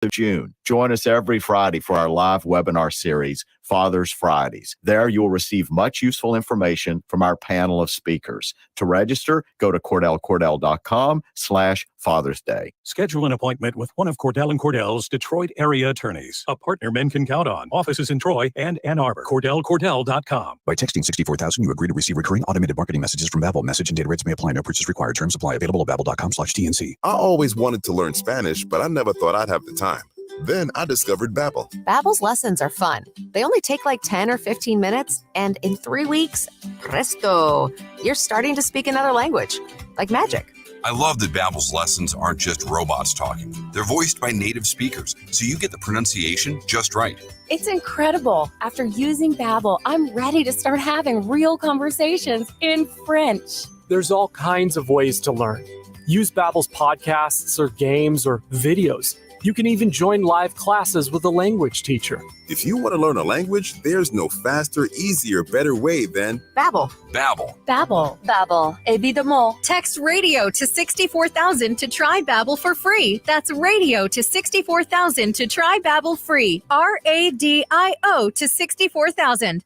of June. Join us every Friday for our live webinar series, Father's Fridays. There you will receive much useful information from our panel of speakers. To register, go to CordellCordell.com/Father's Day. Schedule an appointment with one of Cordell & Cordell's Detroit area attorneys, a partner men can count on. Offices in Troy and Ann Arbor. CordellCordell.com. By texting 64,000, you agree to receive recurring automated marketing messages from Babbel. Message and data rates may apply. No purchase required. Terms apply. Available at Babbel.com/TNC. I always wanted to learn Spanish, but I never thought I'd have the time. Then I discovered Babbel. Babbel's lessons are fun. They only take like 10 or 15 minutes, and in 3 weeks, presto, you're starting to speak another language, like magic. I love that Babbel's lessons aren't just robots talking. They're voiced by native speakers, so you get the pronunciation just right. It's incredible. After using Babbel, I'm ready to start having real conversations in French. There's all kinds of ways to learn. Use Babbel's podcasts or games or videos. You can even join live classes with a language teacher. If you want to learn a language, there's no faster, easier, better way than Babbel. Babbel. Babbel. Babbel. Évidemment. Text radio to 64,000 to try Babbel for free. That's radio to 64,000 to try Babbel free. RADIO to 64,000.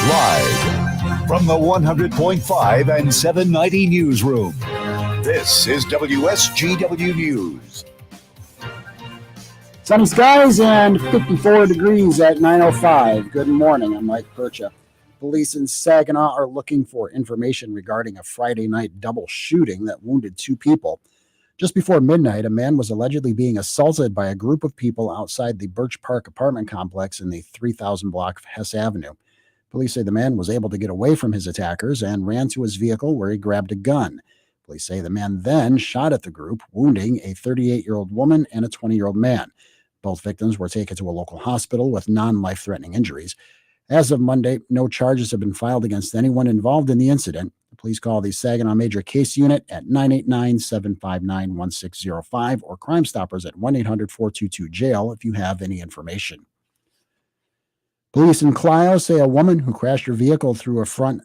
Live from the 100.5 and 790 newsroom. This is WSGW News. Sunny skies and 54 degrees at 9:05. Good morning. I'm Mike Percha. Police in Saginaw are looking for information regarding a Friday night double shooting that wounded 2 people. Just before midnight, a man was allegedly being assaulted by a group of people outside the Birch Park apartment complex in the 3000 block of Hess Avenue. Police say the man was able to get away from his attackers and ran to his vehicle where he grabbed a gun. Police say the man then shot at the group, wounding a 38-year-old woman and a 20-year-old man. Both victims were taken to a local hospital with non-life-threatening injuries. As of Monday, no charges have been filed against anyone involved in the incident. Please call the Saginaw Major Case Unit at 989-759-1605 or Crime Stoppers at 1-800-422-JAIL if you have any information. Police in Clio say a woman who crashed her vehicle through a front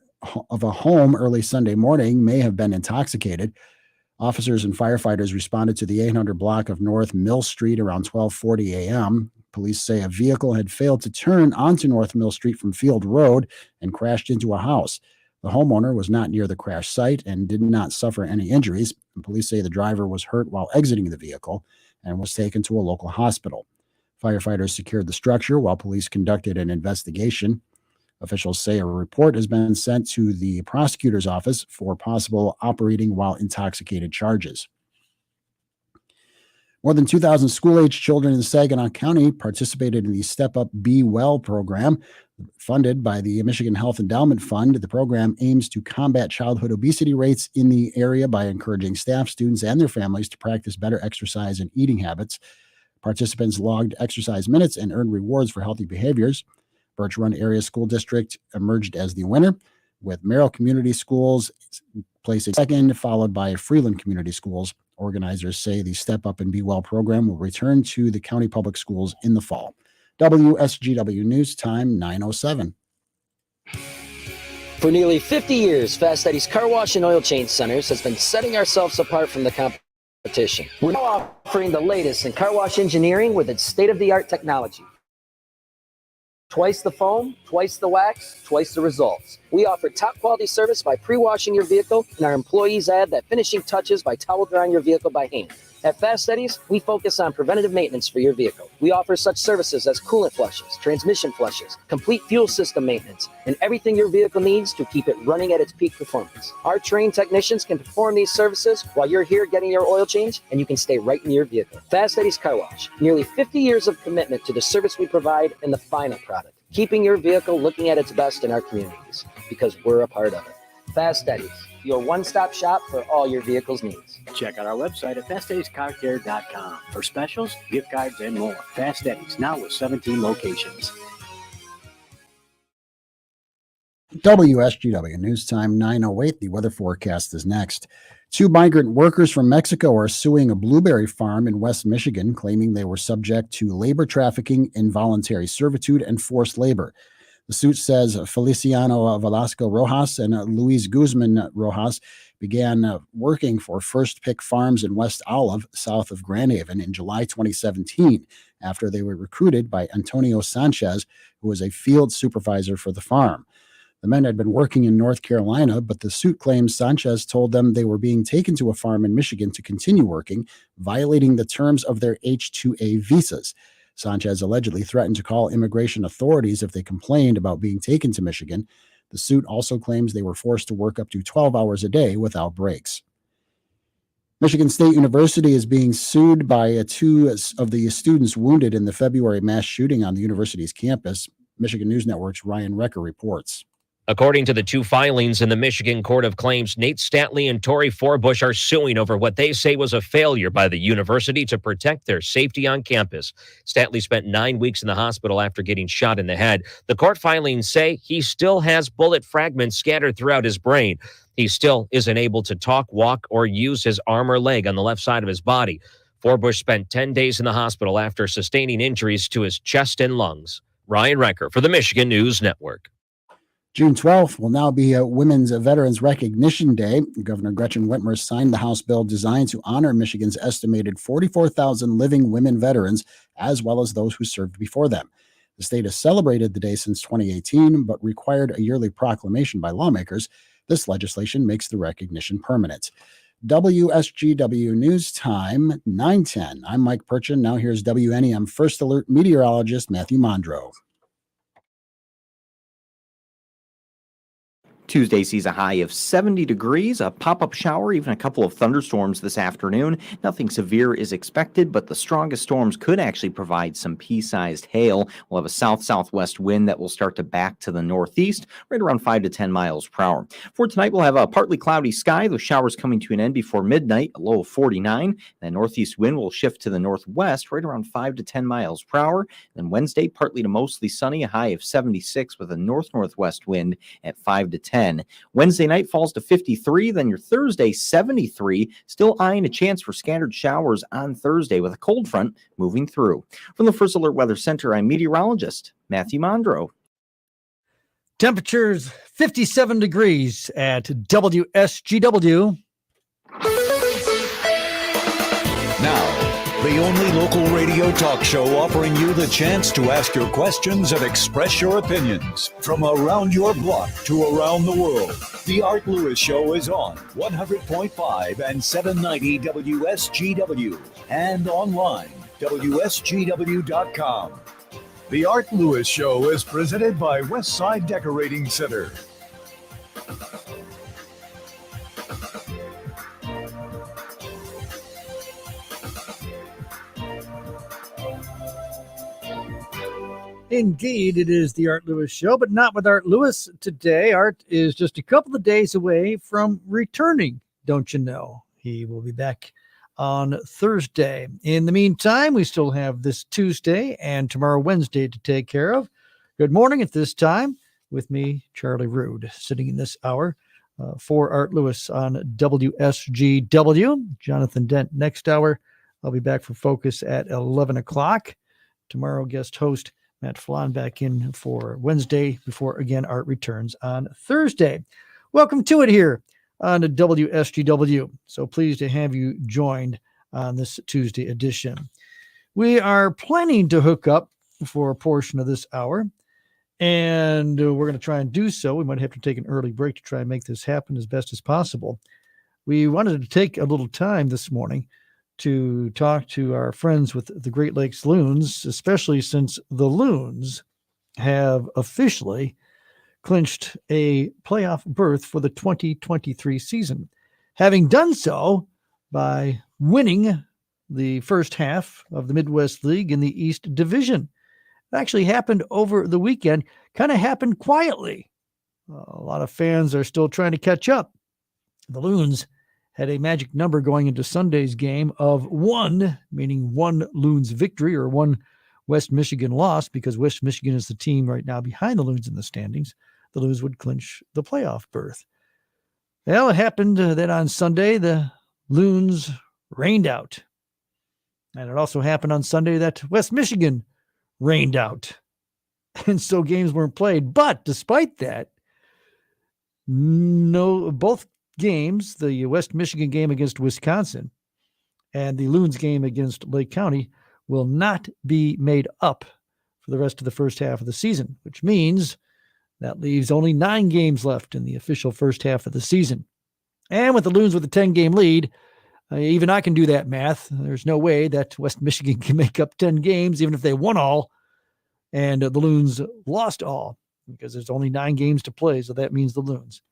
of a home early Sunday morning may have been intoxicated. Officers and firefighters responded to the 800 block of North Mill Street around 12:40 a.m. Police say a vehicle had failed to turn onto North Mill Street from Field Road and crashed into a house. The homeowner was not near the crash site and did not suffer any injuries. Police say the driver was hurt while exiting the vehicle and was taken to a local hospital. Firefighters secured the structure while police conducted an investigation. Officials say a report has been sent to the prosecutor's office for possible operating while intoxicated charges. More than 2,000 school-age children in Saginaw County participated in the Step Up Be Well program. Funded by the Michigan Health Endowment Fund, the program aims to combat childhood obesity rates in the area by encouraging staff, students, and their families to practice better exercise and eating habits. Participants logged exercise minutes and earned rewards for healthy behaviors. Birch Run Area School District emerged as the winner, with Merrill Community Schools placing second, followed by Freeland Community Schools. Organizers say the Step Up and Be Well program will return to the county public schools in the fall. WSGW News Time, 9:07. For nearly 50 years, Fast Eddie's Car Wash and Oil Change Centers has been setting ourselves apart from the competition. We're now offering the latest in car wash engineering with its state-of-the-art technology. Twice the foam, twice the wax, twice the results. We offer top quality service by pre-washing your vehicle, and our employees add that finishing touches by towel drying your vehicle by hand. At Fast Eddie's, we focus on preventative maintenance for your vehicle. We offer such services as coolant flushes, transmission flushes, complete fuel system maintenance, and everything your vehicle needs to keep it running at its peak performance. Our trained technicians can perform these services while you're here getting your oil change, and you can stay right in your vehicle. Fast Eddie's Car Wash, nearly 50 years of commitment to the service we provide and the final product, keeping your vehicle looking at its best in our communities, because we're a part of it. Fast Eddie's, your one-stop shop for all your vehicle's needs. Check out our website at fasteddiescarcare.com for specials, gift cards, and more. Fast Eddie's, now with 17 locations. WSGW News Time, 9:08. The weather forecast is next. 2 migrant workers from Mexico are suing a blueberry farm in West Michigan, claiming they were subject to labor trafficking, involuntary servitude, and forced labor. The suit says Feliciano Velasco Rojas and Luis Guzman Rojas began working for First Pick Farms in West Olive, south of Grand Haven, in July 2017, after they were recruited by Antonio Sanchez, who was a field supervisor for the farm. The men had been working in North Carolina, but the suit claims Sanchez told them they were being taken to a farm in Michigan to continue working, violating the terms of their H-2A visas. Sanchez allegedly threatened to call immigration authorities if they complained about being taken to Michigan. The suit also claims they were forced to work up to 12 hours a day without breaks. Michigan State University is being sued by two of the students wounded in the February mass shooting on the university's campus. Michigan News Network's Ryan Recker reports. According to the two filings in the Michigan Court of Claims, Nate Statley and Tori Forbush are suing over what they say was a failure by the university to protect their safety on campus. Statley spent 9 weeks in the hospital after getting shot in the head. The court filings say he still has bullet fragments scattered throughout his brain. He still isn't able to talk, walk, or use his arm or leg on the left side of his body. Forbush spent 10 days in the hospital after sustaining injuries to his chest and lungs. Ryan Recker for the Michigan News Network. June 12th will now be a Women's Veterans Recognition Day. Governor Gretchen Whitmer signed the House bill designed to honor Michigan's estimated 44,000 living women veterans, as well as those who served before them. The state has celebrated the day since 2018, but required a yearly proclamation by lawmakers. This legislation makes the recognition permanent. WSGW News Time, 9:10. I'm Mike Purchin. Now here's WNEM First Alert meteorologist Matthew Mondro. Tuesday sees a high of 70 degrees, a pop-up shower, even a couple of thunderstorms this afternoon. Nothing severe is expected, but the strongest storms could actually provide some pea-sized hail. We'll have a south-southwest wind that will start to back to the northeast, right around 5 to 10 miles per hour. For tonight, we'll have a partly cloudy sky, those showers coming to an end before midnight, a low of 49. The northeast wind will shift to the northwest, right around 5 to 10 miles per hour. Then Wednesday, partly to mostly sunny, a high of 76 with a north-northwest wind at 5 to 10. Wednesday night falls to 53, then your Thursday 73, still eyeing a chance for scattered showers on Thursday with a cold front moving through. From the First Alert Weather Center, I'm meteorologist Matthew Mondro. Temperatures 57 degrees at WSGW. Now, the only local radio talk show offering you the chance to ask your questions and express your opinions. From around your block to around the world, The Art Lewis Show is on 100.5 and 790 WSGW and online, WSGW.com. The Art Lewis Show is presented by Westside Decorating Center. Indeed, it is the Art Lewis Show, but not with Art Lewis today. Art is just a couple of days away from returning, don't you know? He will be back on Thursday. In the meantime, we still have this Tuesday and tomorrow Wednesday to take care of. Good morning at this time with me, Charlie Rood, sitting in this hour for Art Lewis on WSGW. Jonathan Dent next hour. I'll be back for Focus at 11 o'clock. Tomorrow, guest host Matt Flan back in for Wednesday before, again, Art returns on Thursday. Welcome to it here on WSGW. So pleased to have you joined on this Tuesday edition. We are planning to hook up for a portion of this hour, and we're going to try and do so. We might have to take an early break to try and make this happen as best as possible. We wanted to take a little time this morning to talk to our friends with the Great Lakes Loons, especially since the Loons have officially clinched a playoff berth for the 2023 season, having done so by winning the first half of the Midwest League in the East Division. It actually happened over the weekend, kind of happened quietly. A lot of fans are still trying to catch up. The Loons had a magic number going into Sunday's game of 1, meaning 1 Loons victory or 1 West Michigan loss, because West Michigan is the team right now behind the Loons in the standings. The Loons would clinch the playoff berth. Well, it happened that on Sunday, the Loons rained out. And it also happened on Sunday that West Michigan rained out. and so games weren't played. But despite that, both games, the West Michigan game against Wisconsin and the Loons game against Lake County, will not be made up for the rest of the first half of the season, which means that leaves only 9 games left in the official first half of the season. And with the Loons with a 10-game lead, even I can do that math. There's no way that West Michigan can make up 10 games, even if they won all, and the Loons lost all, because there's only 9 games to play. So that means the Loons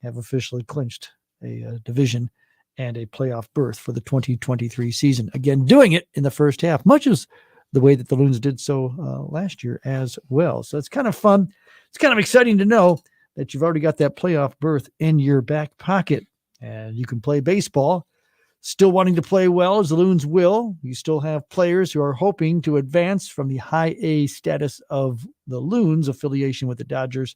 have officially clinched a division and a playoff berth for the 2023 season. Again, doing it in the first half, much as the way that the Loons did so last year as well. So it's kind of fun. It's kind of exciting to know that you've already got that playoff berth in your back pocket, and you can play baseball. Still wanting to play well as the Loons will. You still have players who are hoping to advance from the high A status of the Loons affiliation with the Dodgers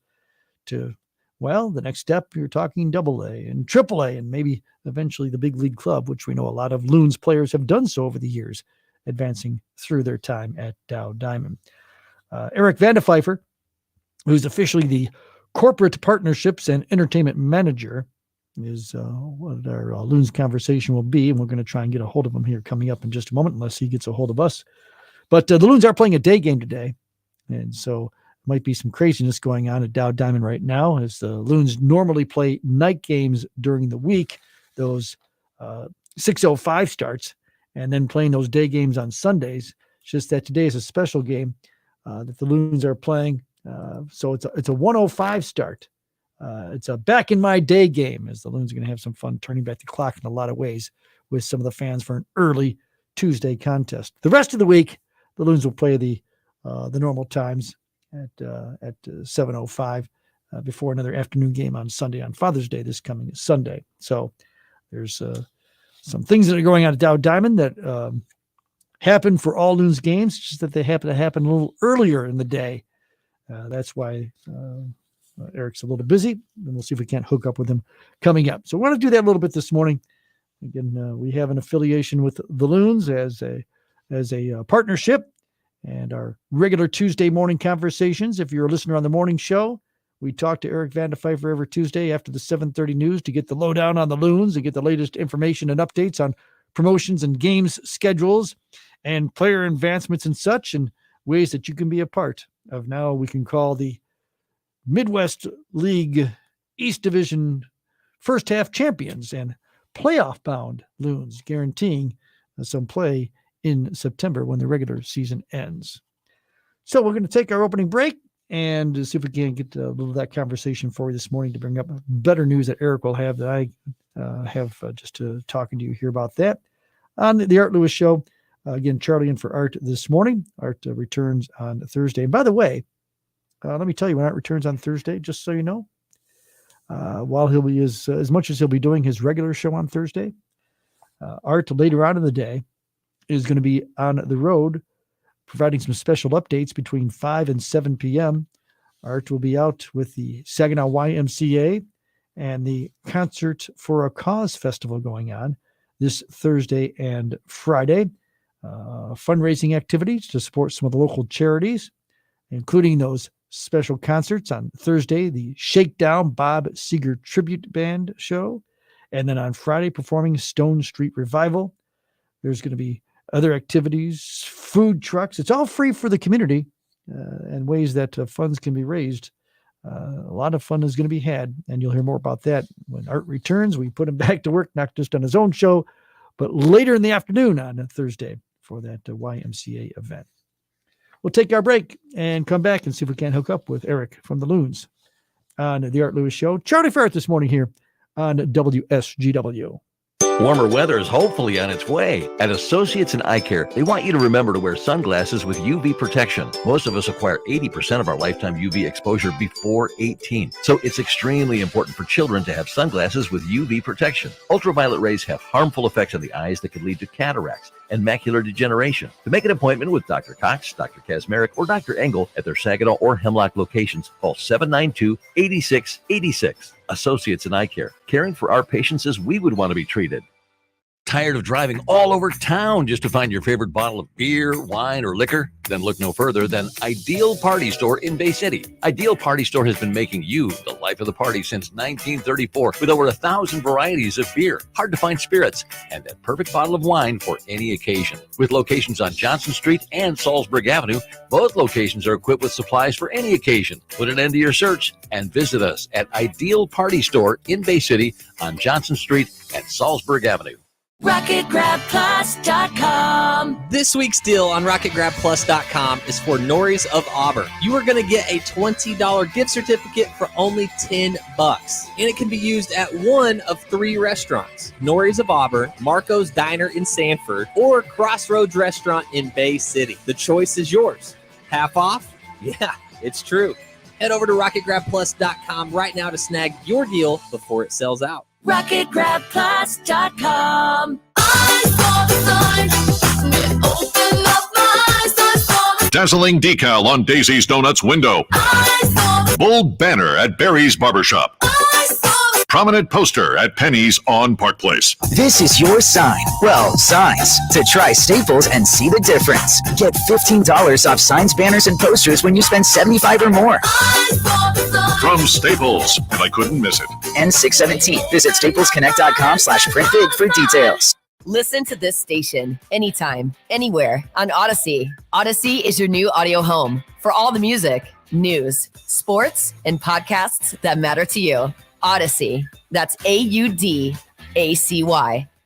to, well, the next step, you're talking Double A and Triple A, and maybe eventually the big league club, which we know a lot of Loons players have done so over the years, advancing through their time at Dow Diamond. Eric Vandepfeiffer, who's officially the corporate partnerships and entertainment manager, is what our Loons conversation will be, and we're going to try and get a hold of him here coming up in just a moment, unless he gets a hold of us. But the Loons are playing a day game today, and so might be some craziness going on at Dow Diamond right now, as the Loons normally play night games during the week, those 6:05 starts, and then playing those day games on Sundays. It's just that today is a special game that the Loons are playing, so it's a 1:05 start. It's a back in my day game, as the Loons are going to have some fun turning back the clock in a lot of ways with some of the fans for an early Tuesday contest. The rest of the week, the Loons will play the normal times at 7:05 before another afternoon game on Sunday, on Father's Day this coming Sunday. So there's some things that are going on at Dow Diamond that happen for all Loons games, just that they happen to happen a little earlier in the day. That's why Eric's a little busy, and we'll see if we can't hook up with him coming up. So I want to do that a little bit this morning. Again, we have an affiliation with the Loons as a partnership, and our regular Tuesday morning conversations. If you're a listener on the morning show, we talk to Eric Vandepfeiffer every Tuesday after the 7:30 news to get the lowdown on the Loons and get the latest information and updates on promotions and games schedules and player advancements and such, and ways that you can be a part of now we can call the Midwest League East Division first half champions and playoff bound Loons, guaranteeing some play in September when the regular season ends. So we're going to take our opening break and see if we can get a little of that conversation for you this morning to bring up better news that Eric will have that I have just talking to you here about that on the Art Lewis Show. Again, Charlie in for Art this morning. Art returns on Thursday. And by the way, let me tell you when Art returns on Thursday, just so you know, while he'll be as much as he'll be doing his regular show on Thursday, Art later on in the day is going to be on the road providing some special updates between 5 and 7 p.m. Art will be out with the Saginaw YMCA and the Concert for a Cause Festival going on this Thursday and Friday. Fundraising activities to support some of the local charities, including those special concerts on Thursday, the Shakedown Bob Seger Tribute Band show, and then on Friday performing Stone Street Revival. There's going to be other activities, food trucks. It's all free for the community, and ways that funds can be raised. A lot of fun is going to be had, and you'll hear more about that when Art returns. We put him back to work, not just on his own show, but later in the afternoon on Thursday for that YMCA event. We'll take our break and come back and see if we can hook up with Eric from the Loons on the Art Lewis Show. Charlie Ferret this morning here on WSGW. Warmer weather is hopefully on its way. At Associates in Eye Care, they want you to remember to wear sunglasses with UV protection. Most of us acquire 80% of our lifetime UV exposure before 18. So it's extremely important for children to have sunglasses with UV protection. Ultraviolet rays have harmful effects on the eyes that can lead to cataracts and macular degeneration. To make an appointment with Dr. Cox, Dr. Kazmarek, or Dr. Engel at their Saginaw or Hemlock locations, call 792-8686. Associates in Eye Care, caring for our patients as we would want to be treated. Tired of driving all over town just to find your favorite bottle of beer, wine, or liquor? Then look no further than Ideal Party Store in Bay City. Ideal Party Store has been making you the life of the party since 1934 with over 1,000 varieties of beer, hard to find spirits, and that perfect bottle of wine for any occasion. With locations on Johnson Street and Salzburg Avenue, both locations are equipped with supplies for any occasion. Put an end to your search and visit us at Ideal Party Store in Bay City on Johnson Street and Salzburg Avenue. RocketGrabPlus.com. This week's deal on RocketGrabPlus.com is for Norries of Auburn. You are going to get a $20 gift certificate for only $10, and it can be used at one of 3 restaurants: Norries of Auburn, Marco's Diner in Sanford, or Crossroads Restaurant in Bay City. The choice is yours. Half off? Yeah, it's true. Head over to RocketGrabPlus.com right now to snag your deal before it sells out. RocketGrabPlus.com. Dazzling decal on Daisy's Donuts window. Bold banner at Barry's Barbershop. Prominent poster at Penny's on Park Place. This is your sign. Well, signs. To try Staples and see the difference. Get $15 off signs, banners, and posters when you spend $75 or more. From Staples, and I couldn't miss it. N617. Visit staplesconnect.com/printbig for details. Listen to this station anytime, anywhere on Odyssey. Odyssey is your new audio home for all the music, news, sports, and podcasts that matter to you. Odyssey. That's AUDACY.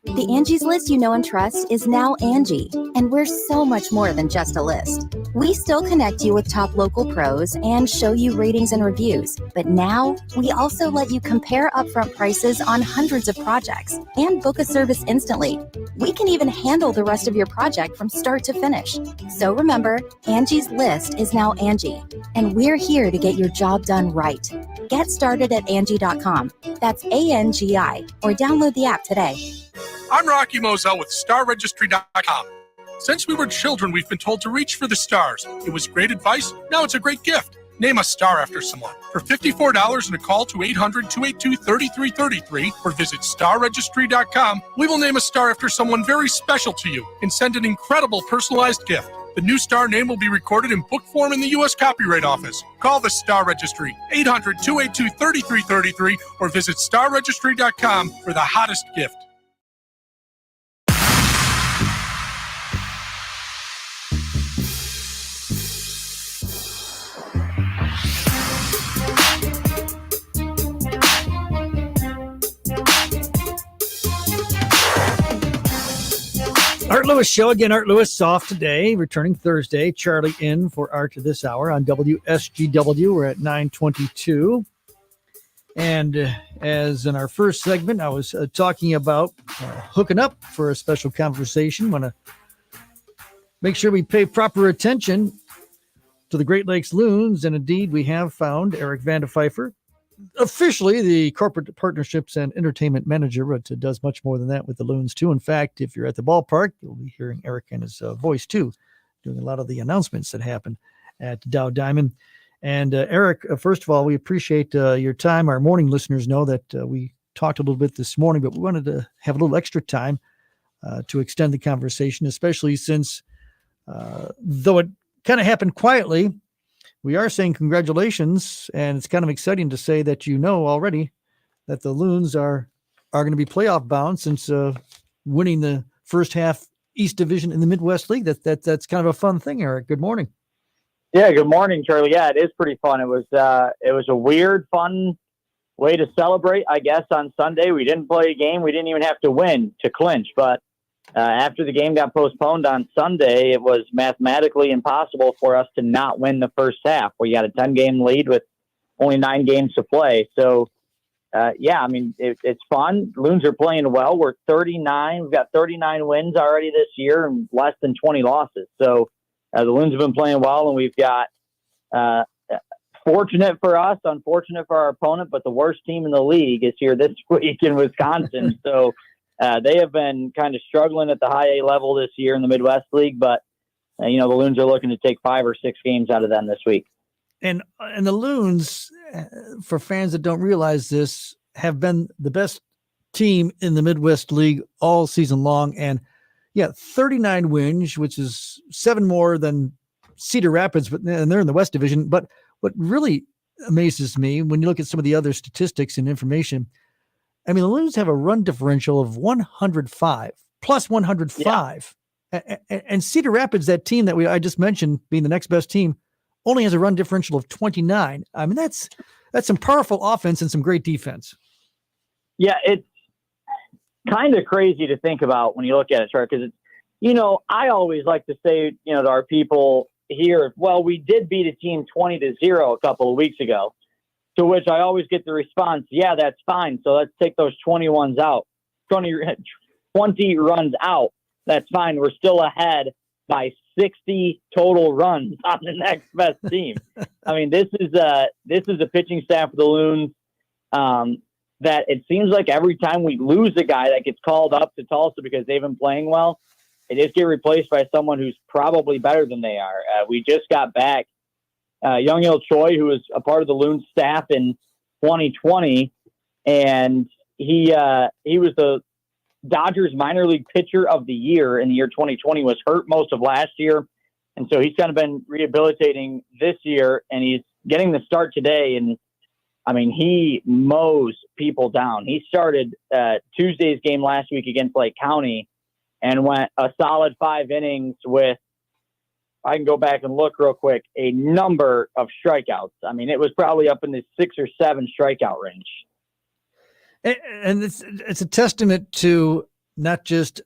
The Angie's List you know and trust is now Angie, and we're so much more than just a list. We still connect you with top local pros and show you ratings and reviews, but now we also let you compare upfront prices on hundreds of projects and book a service instantly. We can even handle the rest of your project from start to finish. So remember, Angie's List is now Angie, and we're here to get your job done right. Get started at Angie.com. That's ANGI, or download the app today. I'm Rocky Moselle with StarRegistry.com. Since we were children, we've been told to reach for the stars. It was great advice. Now it's a great gift. Name a star after someone. For $54 and a call to 800-282-3333 or visit StarRegistry.com, we will name a star after someone very special to you and send an incredible personalized gift. The new star name will be recorded in book form in the U.S. Copyright Office. Call the Star Registry, 800-282-3333 or visit StarRegistry.com for the hottest gift. Art Lewis Show. Again, Art Lewis off today, returning Thursday. Charlie in for Art this hour on WSGW. We're at 9:22. And as in our first segment, I was talking about hooking up for a special conversation. Want to make sure we pay proper attention to the Great Lakes Loons. And indeed, we have found Eric Vandepfeiffer, officially the corporate partnerships and entertainment manager, but does much more than that with the Loons too. In fact, if you're at the ballpark, you'll be hearing Eric and his voice too, doing a lot of the announcements that happen at Dow Diamond. And Eric, first of all, we appreciate your time. Our morning listeners know that we talked a little bit this morning, but we wanted to have a little extra time to extend the conversation, especially since, though it kind of happened quietly, we are saying congratulations, and it's kind of exciting to say that you know already that the Loons are going to be playoff bound since winning the first half East Division in the Midwest League. That's kind of a fun thing, Eric. Good morning. Yeah, good morning, Charlie. Yeah, it is pretty fun. It was a weird, fun way to celebrate, I guess, on Sunday. We didn't play a game. We didn't even have to win to clinch, but after the game got postponed on Sunday, it was mathematically impossible for us to not win the first half. We got a 10-game lead with only 9 games to play. So, yeah, I mean, it's fun. Loons are playing well. We're 39. We've got 39 wins already this year and less than 20 losses. So the Loons have been playing well, and we've got fortunate for us, unfortunate for our opponent, but the worst team in the league is here this week in Wisconsin. So they have been kind of struggling at the high A level this year in the Midwest League, but the Loons are looking to take 5 or 6 games out of them this week. And the Loons, for fans that don't realize this, have been the best team in the Midwest League all season long. And 39 wins, which is 7 more than Cedar Rapids, and they're in the West Division. But what really amazes me when you look at some of the other statistics and information, I mean, the Loons have a run differential of 105, plus 105. Yeah. And Cedar Rapids, that team that I just mentioned being the next best team, only has a run differential of 29. I mean, that's some powerful offense and some great defense. Yeah, it's kind of crazy to think about when you look at it, Trey, because it's, I always like to say, to our people here, well, we did beat a team 20-0 a couple of weeks ago, to which I always get the response, yeah, that's fine. So let's take those 20 runs out. That's fine. We're still ahead by 60 total runs on the next best team. I mean, this is a pitching staff for the Loons that it seems like every time we lose a guy that gets called up to Tulsa because they've been playing well, it is get replaced by someone who's probably better than they are. We just got back Young-Il Choi, who was a part of the Loons staff in 2020, and he was the Dodgers minor league pitcher of the year in the year 2020, was hurt most of last year. And so he's kind of been rehabilitating this year, and he's getting the start today. And I mean, he mows people down. He started Tuesday's game last week against Lake County and went a solid 5 innings with, I can go back and look real quick, a number of strikeouts. I mean, it was probably up in the 6 or 7 strikeout range. And it's a testament to not just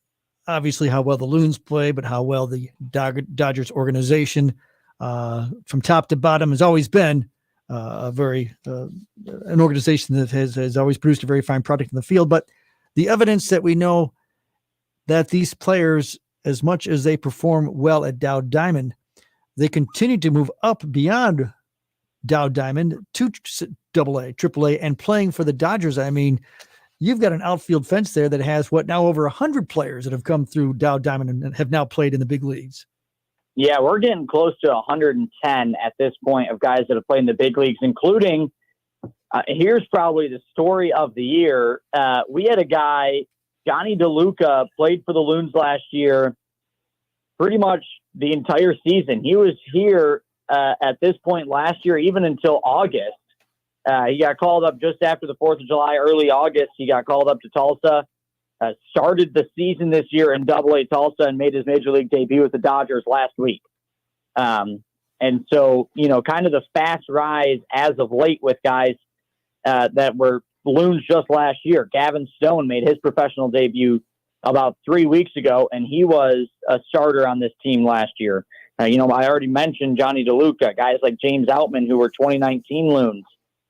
obviously how well the Loons play, but how well the Dodgers organization from top to bottom has always been an organization that has always produced a very fine product in the field. But the evidence that we know that these players, as much as they perform well at Dow Diamond, they continue to move up beyond Dow Diamond to AA, AAA, and playing for the Dodgers. I mean, you've got an outfield fence there that has now over 100 players that have come through Dow Diamond and have now played in the big leagues. Yeah, we're getting close to 110 at this point of guys that have played in the big leagues, including here's probably the story of the year. We had a guy, Johnny DeLuca, played for the Loons last year pretty much the entire season. He was here at this point last year, even until August. He got called up just after the 4th of July, early August. He got called up to Tulsa, started the season this year in AA Tulsa, and made his major league debut with the Dodgers last week. And so, kind of the fast rise as of late with guys that were Loons just last year. Gavin Stone made his professional debut about 3 weeks ago, and he was a starter on this team last year. I already mentioned Johnny DeLuca, guys like James Outman, who were 2019 Loons.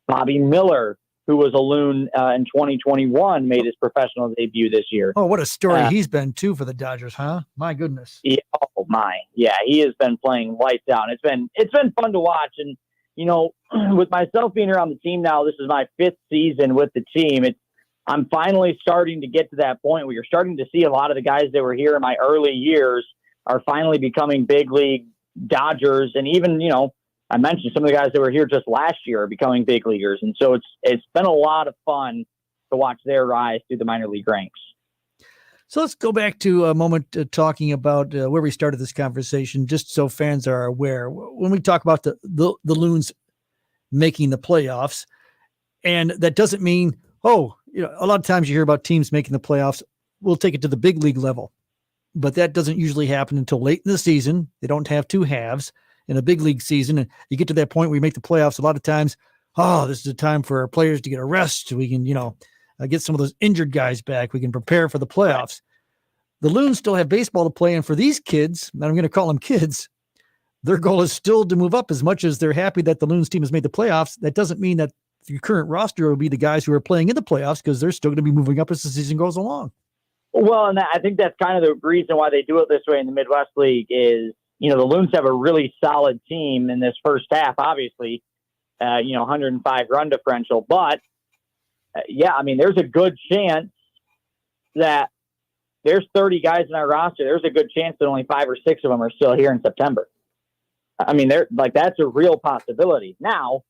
Bobby Miller, who was a Loon in 2021, made his professional debut this year. Oh, what a story he's been, too, for the Dodgers, huh? My goodness. Yeah, oh, my. Yeah, he has been playing lights out. It's been fun to watch. And, with myself being here on the team now, this is my 5th season with the team. I'm finally starting to get to that point where you're starting to see a lot of the guys that were here in my early years are finally becoming big league Dodgers. And even, I mentioned some of the guys that were here just last year are becoming big leaguers. And so it's been a lot of fun to watch their rise through the minor league ranks. So let's go back to a moment talking about where we started this conversation, just so fans are aware. When we talk about the Loons making the playoffs, and that doesn't mean, a lot of times you hear about teams making the playoffs, we'll take it to the big league level. But that doesn't usually happen until late in the season. They don't have 2 halves in a big league season. And you get to that point where you make the playoffs, a lot of times, this is a time for our players to get a rest. We can, get some of those injured guys back. We can prepare for the playoffs. The Loons still have baseball to play. And for these kids, and I'm going to call them kids, their goal is still to move up. As much as they're happy that the Loons team has made the playoffs, that doesn't mean that the current roster will be the guys who are playing in the playoffs, because they're still going to be moving up as the season goes along. Well, and I think that's kind of the reason why they do it this way in the Midwest League is, the Loons have a really solid team in this first half, obviously, 105 run differential. But, there's a good chance that there's 30 guys in our roster. There's a good chance that only 5 or 6 of them are still here in September. I mean, that's a real possibility. Now,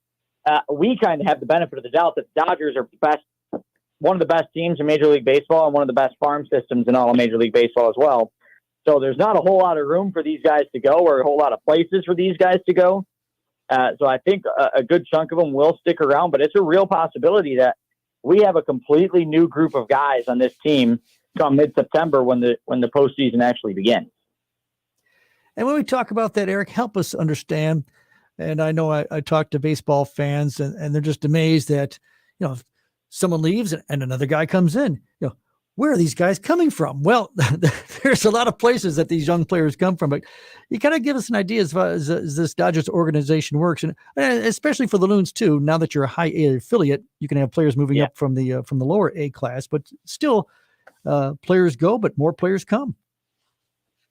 we kind of have the benefit of the doubt that the Dodgers are best one of the best teams in Major League Baseball and one of the best farm systems in all of Major League Baseball as well. So there's not a whole lot of room for these guys to go or a whole lot of places for these guys to go. So I think a good chunk of them will stick around, but it's a real possibility that we have a completely new group of guys on this team come mid-September when the postseason actually begins. And when we talk about that, Eric, help us understand. And I know I talk to baseball fans and they're just amazed that, if someone leaves and another guy comes in, where are these guys coming from? Well, there's a lot of places that these young players come from, but you kind of give us an idea as far as this Dodgers organization works, and especially for the Loons too. Now that you're a high A affiliate, you can have players moving up from the lower A class, but still players go, but more players come.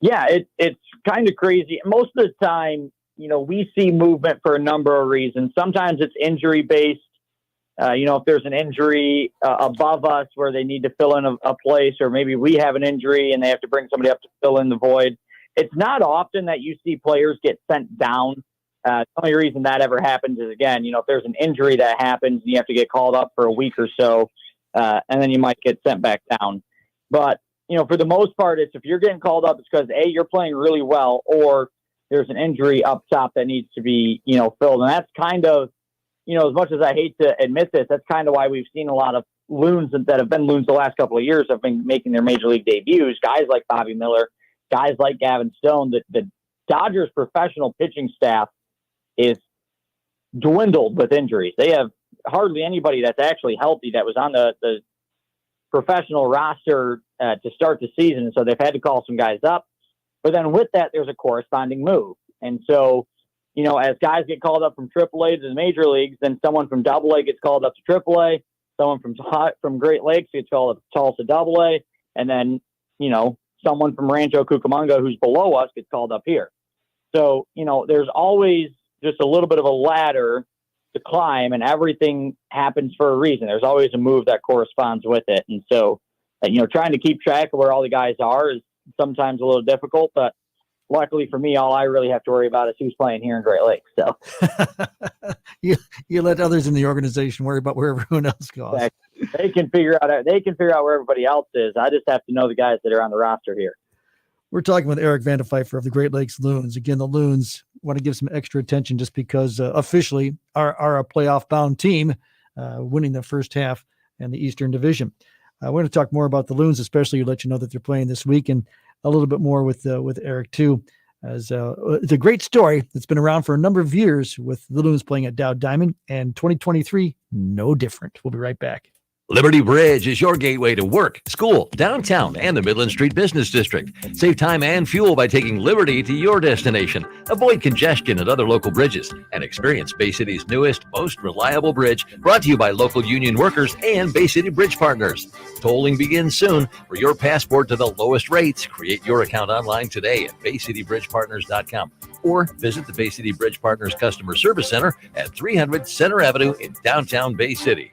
Yeah, it's kind of crazy. Most of the time, we see movement for a number of reasons. Sometimes it's injury based. If there's an injury above us where they need to fill in a place, or maybe we have an injury and they have to bring somebody up to fill in the void. It's not often that you see players get sent down. The only reason that ever happens is, again, if there's an injury that happens, you have to get called up for a week or so, and then you might get sent back down. But, for the most part, it's if you're getting called up, it's because, A, you're playing really well, or there's an injury up top that needs to be, filled. And that's kind of, as much as I hate to admit this, that's kind of why we've seen a lot of Loons that have been Loons the last couple of years have been making their major league debuts. Guys like Bobby Miller, guys like Gavin Stone. The Dodgers professional pitching staff is dwindled with injuries. They have hardly anybody that's actually healthy that was on the professional roster to start the season. So they've had to call some guys up. But then with that, there's a corresponding move. And so, as guys get called up from AAA to the major leagues, then someone from AA gets called up to AAA, someone from Great Lakes gets called up to Tulsa AA, and then, someone from Rancho Cucamonga who's below us gets called up here. So, there's always just a little bit of a ladder to climb, and everything happens for a reason. There's always a move that corresponds with it. And so, trying to keep track of where all the guys are is sometimes a little difficult, but luckily for me, all I really have to worry about is who's playing here in Great Lakes. So you let others in the organization worry about where everyone else goes. Exactly. They can figure out where everybody else is. I just have to know the guys that are on the roster here. We're talking with Eric Van de Pfeiffer of the Great Lakes Loons. Again, the Loons want to give some extra attention just because officially are a playoff bound team, winning the first half and the Eastern Division. I want to talk more about the Loons, especially let you know that they're playing this week, and a little bit more with Eric too, as it's a great story that's been around for a number of years with the Loons playing at Dow Diamond, and 2023 no different. We'll be right back. Liberty Bridge is your gateway to work, school, downtown, and the Midland Street Business District. Save time and fuel by taking Liberty to your destination. Avoid congestion at other local bridges and experience Bay City's newest, most reliable bridge, brought to you by local union workers and Bay City Bridge Partners. Tolling begins soon. For your passport to the lowest rates, create your account online today at BayCityBridgePartners.com or visit the Bay City Bridge Partners Customer Service Center at 300 Center Avenue in downtown Bay City.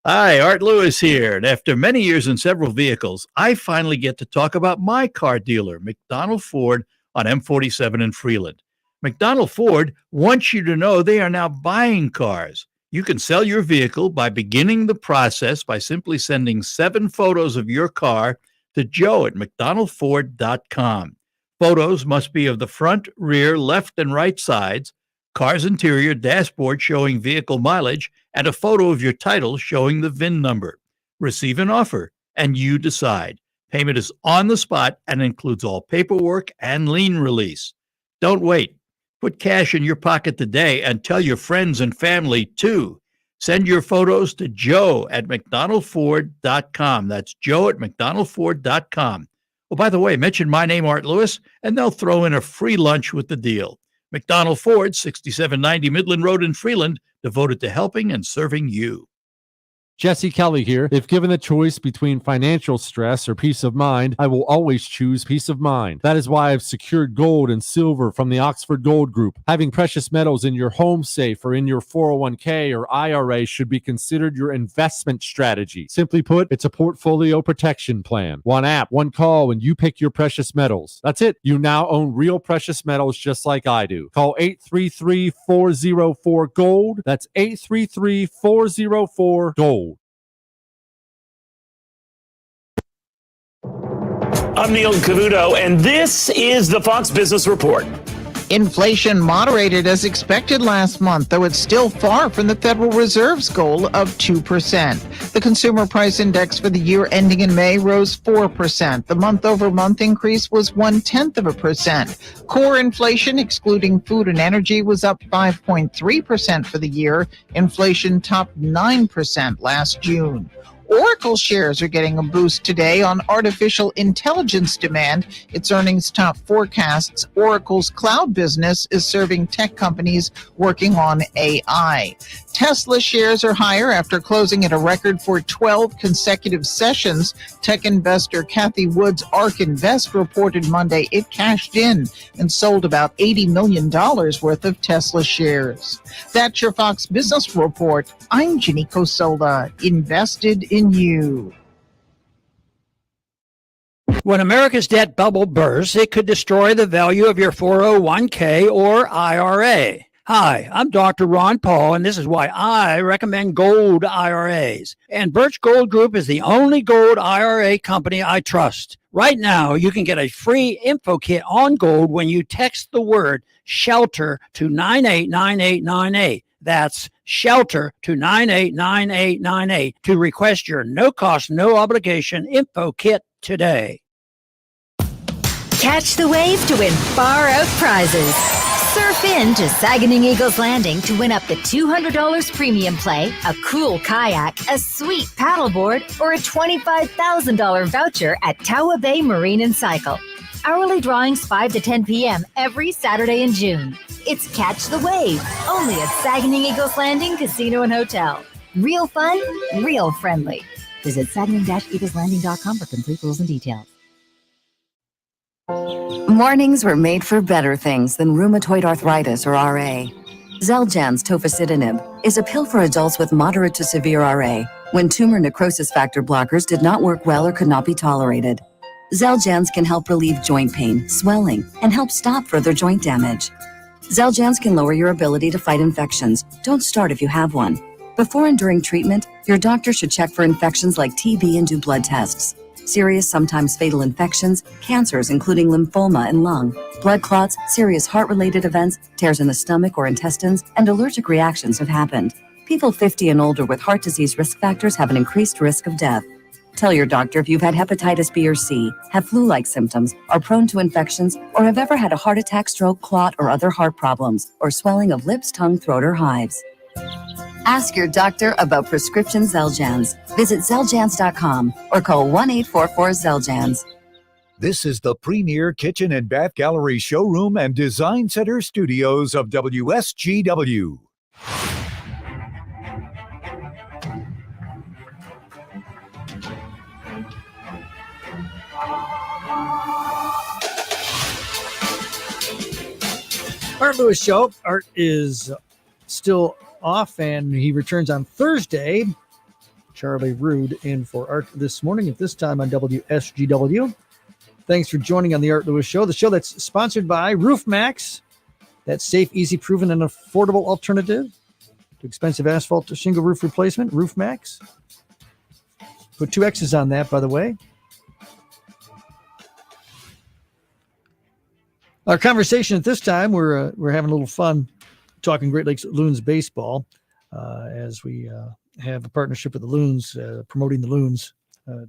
Hi, Art Lewis here. And after many years in several vehicles, I finally get to talk about my car dealer, McDonald Ford, on M47 in Freeland. McDonald Ford wants you to know they are now buying cars. You can sell your vehicle by beginning the process by simply sending 7 photos of your car to Joe at McDonaldFord.com. Photos must be of the front, rear, left, and right sides, car's interior, dashboard showing vehicle mileage, and a photo of your title showing the VIN number. Receive an offer, and you decide. Payment is on the spot and includes all paperwork and lien release. Don't wait. Put cash in your pocket today and tell your friends and family too. Send your photos to Joe at McDonaldFord.com. That's Joe at McDonaldFord.com. Oh, by the way, mention my name, Art Lewis, and they'll throw in a free lunch with the deal. McDonald Ford, 6790 Midland Road in Freeland, devoted to helping and serving you. Jesse Kelly here. If given the choice between financial stress or peace of mind, I will always choose peace of mind. That is why I've secured gold and silver from the Oxford Gold Group. Having precious metals in your home safe or in your 401k or IRA should be considered your investment strategy. Simply put, it's a portfolio protection plan. One app, one call, and you pick your precious metals. That's it. You now own real precious metals just like I do. Call 833-404-GOLD. That's 833-404-GOLD. I'm Neil Cavuto, and this is the Fox Business Report. Inflation moderated as expected last month, though it's still far from the Federal Reserve's goal of 2%. The Consumer Price Index for the year ending in May rose 4%. The month-over-month increase was 0.1%. Core inflation, excluding food and energy, was up 5.3% for the year. Inflation topped 9% last June. Oracle shares are getting a boost today on artificial intelligence demand. Its earnings top forecasts. Oracle's cloud business is serving tech companies working on AI. Tesla shares are higher after closing at a record for 12 consecutive sessions. Tech investor Cathie Wood's ARK Invest reported Monday it cashed in and sold about $80 million worth of Tesla shares. That's your Fox Business Report. I'm Ginny Cosola, invested in you. When America's debt bubble bursts, it could destroy the value of your 401k or IRA. Hi, I'm Dr. Ron Paul, and this is why I recommend gold IRAs. And Birch Gold Group is the only gold IRA company I trust. Right now, you can get a free info kit on gold when you text the word SHELTER to 989898. That's SHELTER to 989898 to request your no-cost, no-obligation info kit today. Catch the wave to win far-out prizes. Surf in to Saganing Eagles Landing to win up to $200 premium play, a cool kayak, a sweet paddleboard, or a $25,000 voucher at Tawa Bay Marine and Cycle. Hourly drawings 5 to 10 p.m. every Saturday in June. It's Catch the Wave, only at Saganing Eagles Landing Casino and Hotel. Real fun, real friendly. Visit saganing-eagleslanding.com for complete rules and details. Mornings were made for better things than rheumatoid arthritis or RA. Xeljanz tofacitinib is a pill for adults with moderate to severe RA when tumor necrosis factor blockers did not work well or could not be tolerated. Xeljanz can help relieve joint pain, swelling, and help stop further joint damage. Xeljanz can lower your ability to fight infections. Don't start if you have one. Before and during treatment, your doctor should check for infections like TB and do blood tests. Serious, sometimes fatal infections, cancers including lymphoma and lung, blood clots, serious heart-related events, tears in the stomach or intestines, and allergic reactions have happened. People 50 and older with heart disease risk factors have an increased risk of death. Tell your doctor if you've had hepatitis B or C, have flu-like symptoms, are prone to infections, or have ever had a heart attack, stroke, clot, or other heart problems, or swelling of lips, tongue, throat, or hives. Ask your doctor about prescription Xeljanz. Visit Xeljanz.com or call 1-844-XELJANZ. This is the premier kitchen and bath gallery showroom and design center studios of WSGW. Art Lewis Show. Art is still off, and he returns on Thursday. Charlie Rude in for Art this morning at this time on WSGW. Thanks for joining on the Art Lewis Show, the show that's sponsored by RoofMax. That's safe, easy, proven, and affordable alternative to expensive asphalt to shingle roof replacement. RoofMax. Put 2 X's on that, by the way. Our conversation at this time, we're having a little fun talking Great Lakes Loons baseball as we have a partnership with the Loons, promoting the Loons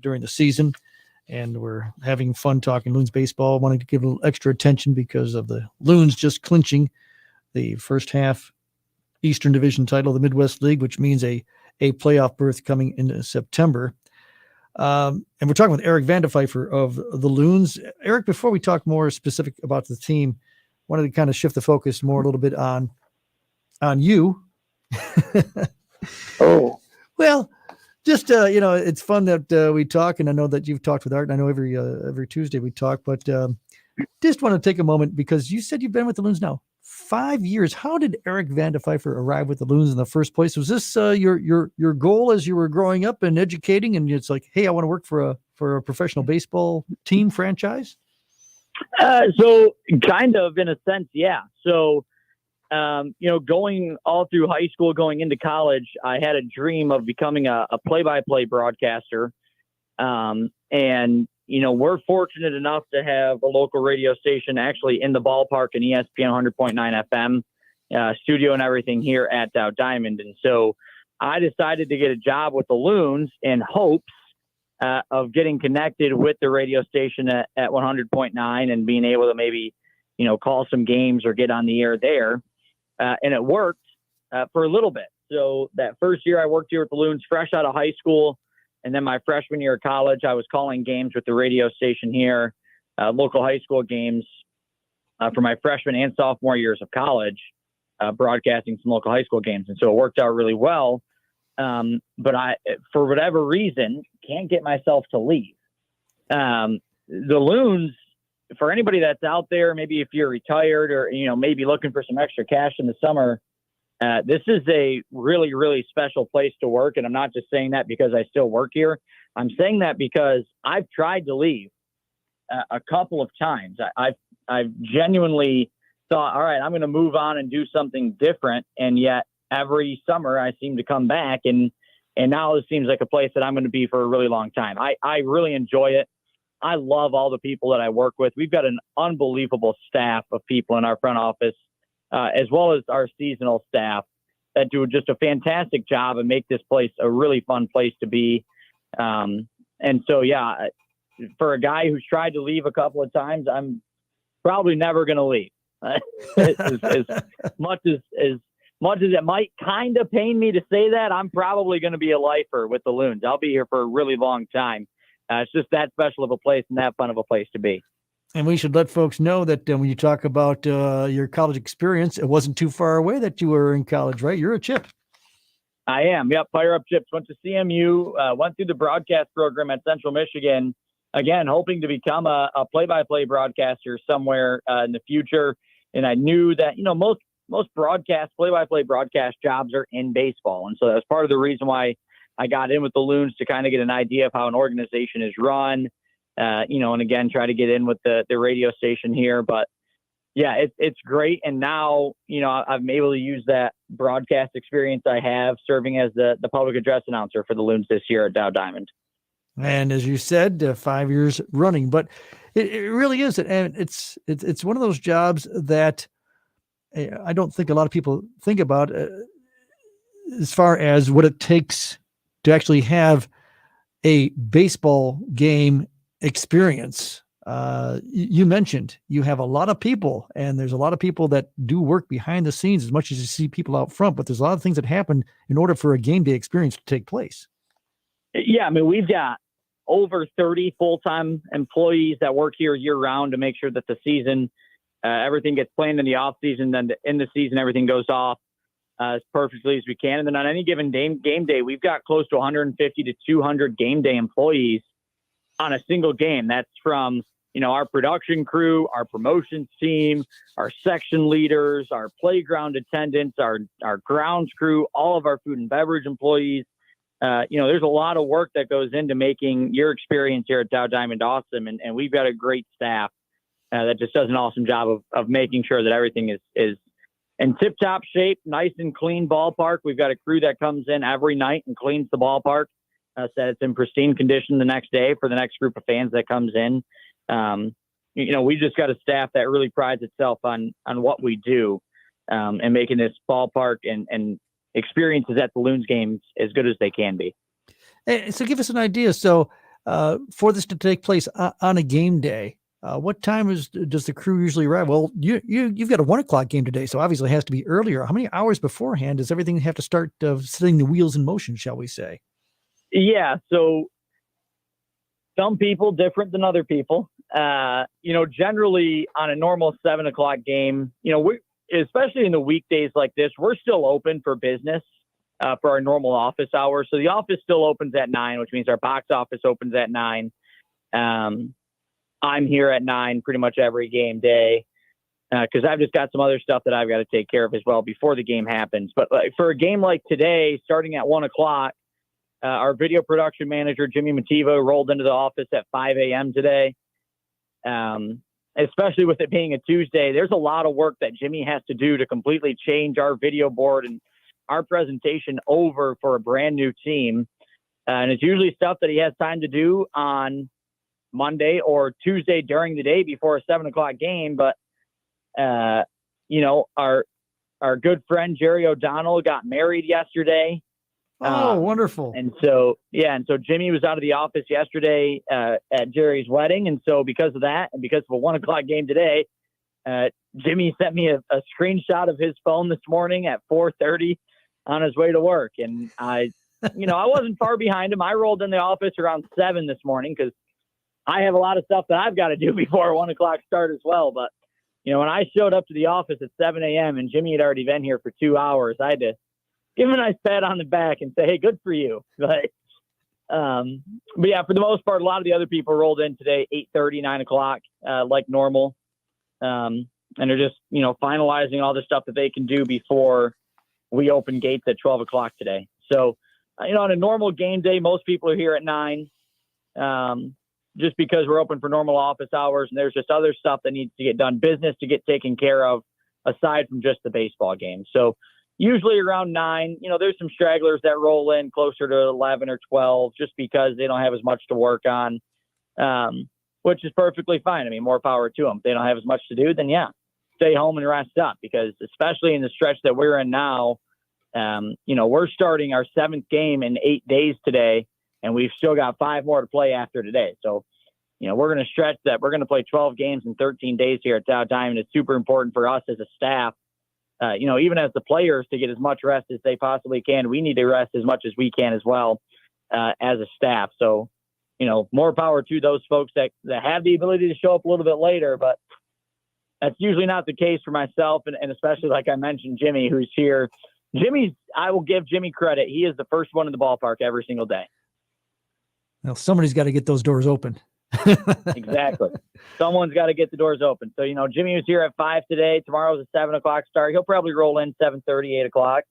during the season. And we're having fun talking Loons baseball, wanting to give a little extra attention because of the Loons just clinching the first half Eastern Division title of the Midwest League, which means a playoff berth coming in September. And we're talking with Eric Vandepfeiffer of the Loons. Eric, before we talk more specific about the team, wanted to kind of shift the focus more a little bit on you. Oh, well, just it's fun that we talk, and I know that you've talked with Art, and I know every Tuesday we talk, but just want to take a moment because you said you've been with the Loons now 5 years. How did Eric Vandepfeiffer arrive with the Loons in the first place? Was this your goal as you were growing up and educating, and it's like, hey, I want to work for a professional baseball team franchise? So kind of in a sense, yeah. So, going all through high school, going into college, I had a dream of becoming a play-by-play broadcaster. And, we're fortunate enough to have a local radio station actually in the ballpark in ESPN 100.9 FM studio and everything here at Dow Diamond. And so I decided to get a job with the Loons in hopes of getting connected with the radio station at 100.9 and being able to maybe, call some games or get on the air there. And it worked for a little bit. So that first year I worked here with the Loons fresh out of high school. And then my freshman year of college, I was calling games with the radio station here, local high school games for my freshman and sophomore years of college, broadcasting some local high school games. And so it worked out really well. But I, for whatever reason, can't get myself to leave. The Loons, for anybody that's out there, maybe if you're retired or, maybe looking for some extra cash in the summer, this is a really, really special place to work. And I'm not just saying that because I still work here. I'm saying that because I've tried to leave a couple of times. I've genuinely thought, all right, I'm going to move on and do something different. And yet every summer I seem to come back and now it seems like a place that I'm going to be for a really long time. I really enjoy it. I love all the people that I work with. We've got an unbelievable staff of people in our front office, as well as our seasonal staff that do just a fantastic job and make this place a really fun place to be. And so, yeah, for a guy who's tried to leave a couple of times, I'm probably never going to leave. as much as it might kind of pain me to say that, I'm probably going to be a lifer with the Loons. I'll be here for a really long time. It's just that special of a place and that fun of a place to be. And we should let folks know that when you talk about your college experience, it wasn't too far away that you were in college, right? You're a Chip. I am. Yep. Fire Up Chips. Went to CMU, went through the broadcast program at Central Michigan. Again, hoping to become a play-by-play broadcaster somewhere in the future. And I knew that, most broadcast, play-by-play broadcast jobs are in baseball. And so that was part of the reason why I got in with the Loons, to kind of get an idea of how an organization is run. And again, try to get in with the radio station here. But yeah, it's great. And now, I'm able to use that broadcast experience I have serving as the public address announcer for the Loons this year at Dow Diamond. And as you said, 5 years running, but it really is. And it's one of those jobs that I don't think a lot of people think about as far as what it takes to actually have a baseball game experience. You mentioned you have a lot of people, and there's a lot of people that do work behind the scenes as much as you see people out front, but there's a lot of things that happen in order for a game day experience to take place. Yeah. I mean, we've got over 30 full-time employees that work here year round to make sure that the season, everything gets planned in the off season, then in the season, everything goes off as perfectly as we can. And then on any given game day, we've got close to 150 to 200 game day employees on a single game. That's from, our production crew, our promotions team, our section leaders, our playground attendants, our grounds crew, all of our food and beverage employees. There's a lot of work that goes into making your experience here at Dow Diamond awesome. And we've got a great staff that just does an awesome job of making sure that everything is in tip-top shape, nice and clean ballpark. We've got a crew that comes in every night and cleans the ballpark, so that it's in pristine condition the next day for the next group of fans that comes in. We just got a staff that really prides itself on what we do, and making this ballpark and experiences at the Loons games as good as they can be. So give us an idea. So for this to take place on a game day, what time does the crew usually arrive? Well, you've got a 1:00 game today, so obviously it has to be earlier. How many hours beforehand does everything have to start setting the wheels in motion, shall we say? Yeah. So some people different than other people. Generally on a normal 7:00 game, especially in the weekdays like this, we're still open for business for our normal office hours. So the office still opens at 9, which means our box office opens at 9. I'm here at 9 pretty much every game day because I've just got some other stuff that I've got to take care of as well before the game happens. But for a game like today, starting at 1:00, our video production manager, Jimmy Mativo, rolled into the office at 5 a.m. today. Especially with it being a Tuesday, there's a lot of work that Jimmy has to do to completely change our video board and our presentation over for a brand new team. And it's usually stuff that he has time to do on Monday or Tuesday during the day before a 7 o'clock game. But, our good friend Jerry O'Donnell got married yesterday. Oh, wonderful. And so Jimmy was out of the office yesterday at Jerry's wedding. And so because of that, and because of a 1 o'clock game today, Jimmy sent me a screenshot of his phone this morning at 4:30 on his way to work. And I wasn't far behind him. I rolled in the office around 7 this morning because I have a lot of stuff that I've got to do before 1 o'clock start as well. But, when I showed up to the office at 7 a.m. and Jimmy had already been here for 2 hours, I had to give him a nice pat on the back and say, hey, good for you. But yeah, for the most part, a lot of the other people rolled in today, 8:30, 9 o'clock, like normal. And they're just, finalizing all the stuff that they can do before we open gates at 12 o'clock today. So, on a normal game day, most people are here at 9, just because we're open for normal office hours. And there's just other stuff that needs to get done, business to get taken care of aside from just the baseball game. So usually around 9, there's some stragglers that roll in closer to 11 or 12, just because they don't have as much to work on, which is perfectly fine. I mean, more power to them. If they don't have as much to do, then yeah, stay home and rest up, because especially in the stretch that we're in now, we're starting our 7th game in 8 days today, and we've still got 5 more to play after today. So, we're going to stretch that. We're going to play 12 games in 13 days here at Dow Diamond. It's super important for us as a staff, even as the players, to get as much rest as they possibly can. We need to rest as much as we can as well, as a staff. So, more power to those folks that have the ability to show up a little bit later, but that's usually not the case for myself. And especially, like I mentioned, Jimmy, who's here. I will give Jimmy credit. He is the first one in the ballpark every single day. Well, somebody's got to get those doors open. Exactly. Someone's got to get the doors open. So, Jimmy was here at 5 today. Tomorrow's a 7 o'clock start. He'll probably roll in 7:30, 8 o'clock.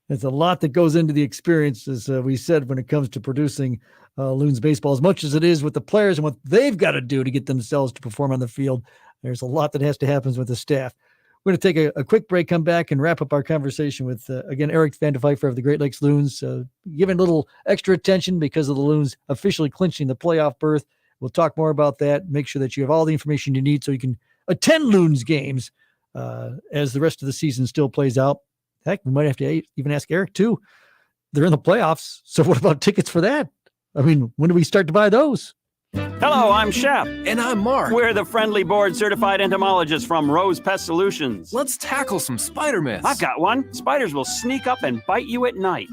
There's a lot that goes into the experience, as we said, when it comes to producing Loons baseball, as much as it is with the players and what they've got to do to get themselves to perform on the field. There's a lot that has to happen with the staff. We're going to take a quick break, come back, and wrap up our conversation with, again, Eric Van de Pfeiffer of the Great Lakes Loons, giving a little extra attention because of the Loons officially clinching the playoff berth. We'll talk more about that. Make sure that you have all the information you need so you can attend Loons games as the rest of the season still plays out. Heck, we might have to even ask Eric, too. They're in the playoffs, so what about tickets for that? I mean, when do we start to buy those? Hello, I'm Shep. And I'm Mark. We're the friendly board certified entomologists from Rose Pest Solutions. Let's tackle some spider myths. I've got one. Spiders will sneak up and bite you at night.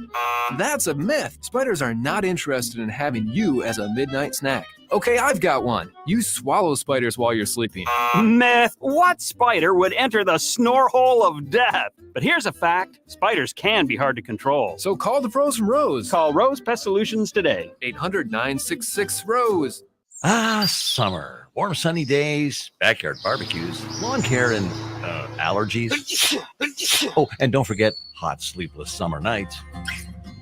That's a myth. Spiders are not interested in having you as a midnight snack. Okay, I've got one. You swallow spiders while you're sleeping. Myth. What spider would enter the snore hole of death? But here's a fact. Spiders can be hard to control. So call the pros from Rose. Call Rose Pest Solutions today. 800-966-ROSE. Ah, summer. Warm, sunny days, backyard barbecues, lawn care, and allergies. Oh, and don't forget hot, sleepless summer nights.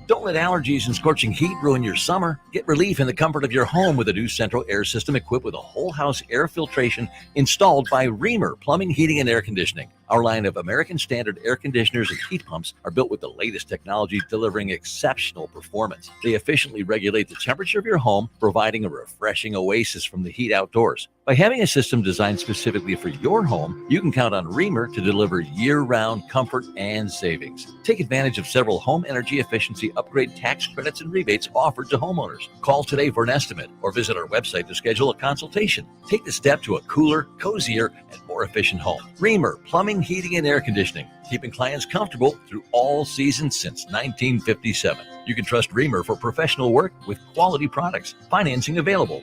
Don't let allergies and scorching heat ruin your summer. Get relief in the comfort of your home with a new central air system equipped with a whole house air filtration installed by Reamer Plumbing, Heating, and Air Conditioning. Our line of American Standard air conditioners and heat pumps are built with the latest technology, delivering exceptional performance. They efficiently regulate the temperature of your home, providing a refreshing oasis from the heat outdoors. By having a system designed specifically for your home, you can count on Reamer to deliver year-round comfort and savings. Take advantage of several home energy efficiency upgrade tax credits and rebates offered to homeowners. Call today for an estimate or visit our website to schedule a consultation. Take the step to a cooler, cozier, and more efficient home. Reamer Plumbing, Heating, and Air Conditioning, keeping clients comfortable through all seasons since 1957. You can trust Reamer for professional work with quality products. Financing available.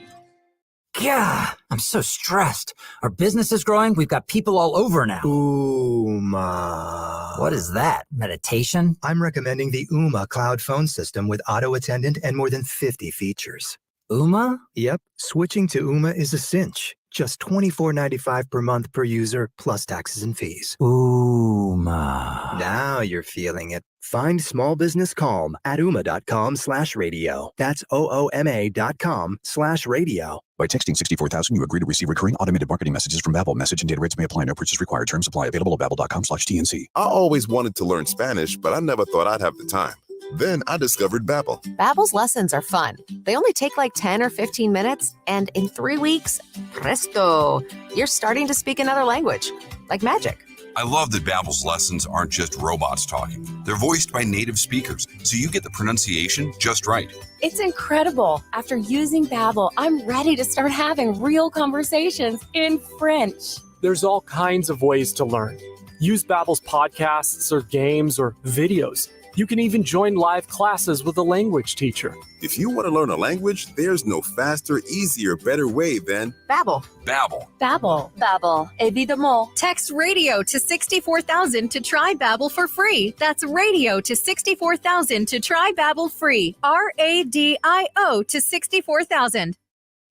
Yeah, I'm so stressed. Our business is growing. We've got people all over now. Ooma. What is that? Meditation? I'm recommending the Ooma cloud phone system with auto attendant and more than 50 features. Ooma? Yep. Switching to Ooma is a cinch. Just $24.95 per month per user, plus taxes and fees. Ooma. Now you're feeling it. Find small business calm at ooma.com/radio. That's OOMA.com/radio. By texting 64,000, you agree to receive recurring automated marketing messages from Babbel. Message and data rates may apply. No purchase required. Terms apply. Available at babbel.com/TNC. I always wanted to learn Spanish, but I never thought I'd have the time. Then I discovered Babbel. Babbel's lessons are fun. They only take like 10 or 15 minutes, and in 3 weeks, presto, you're starting to speak another language, like magic. I love that Babbel's lessons aren't just robots talking. They're voiced by native speakers, so you get the pronunciation just right. It's incredible. After using Babbel, I'm ready to start having real conversations in French. There's all kinds of ways to learn. Use Babbel's podcasts or games or videos. You can even join live classes with a language teacher. If you want to learn a language, there's no faster, easier, better way than Babbel. Babbel. Babbel. Babbel, évidemment. Text radio to 64,000 to try Babbel for free. That's radio to 64,000 to try Babbel free. RADIO to 64,000.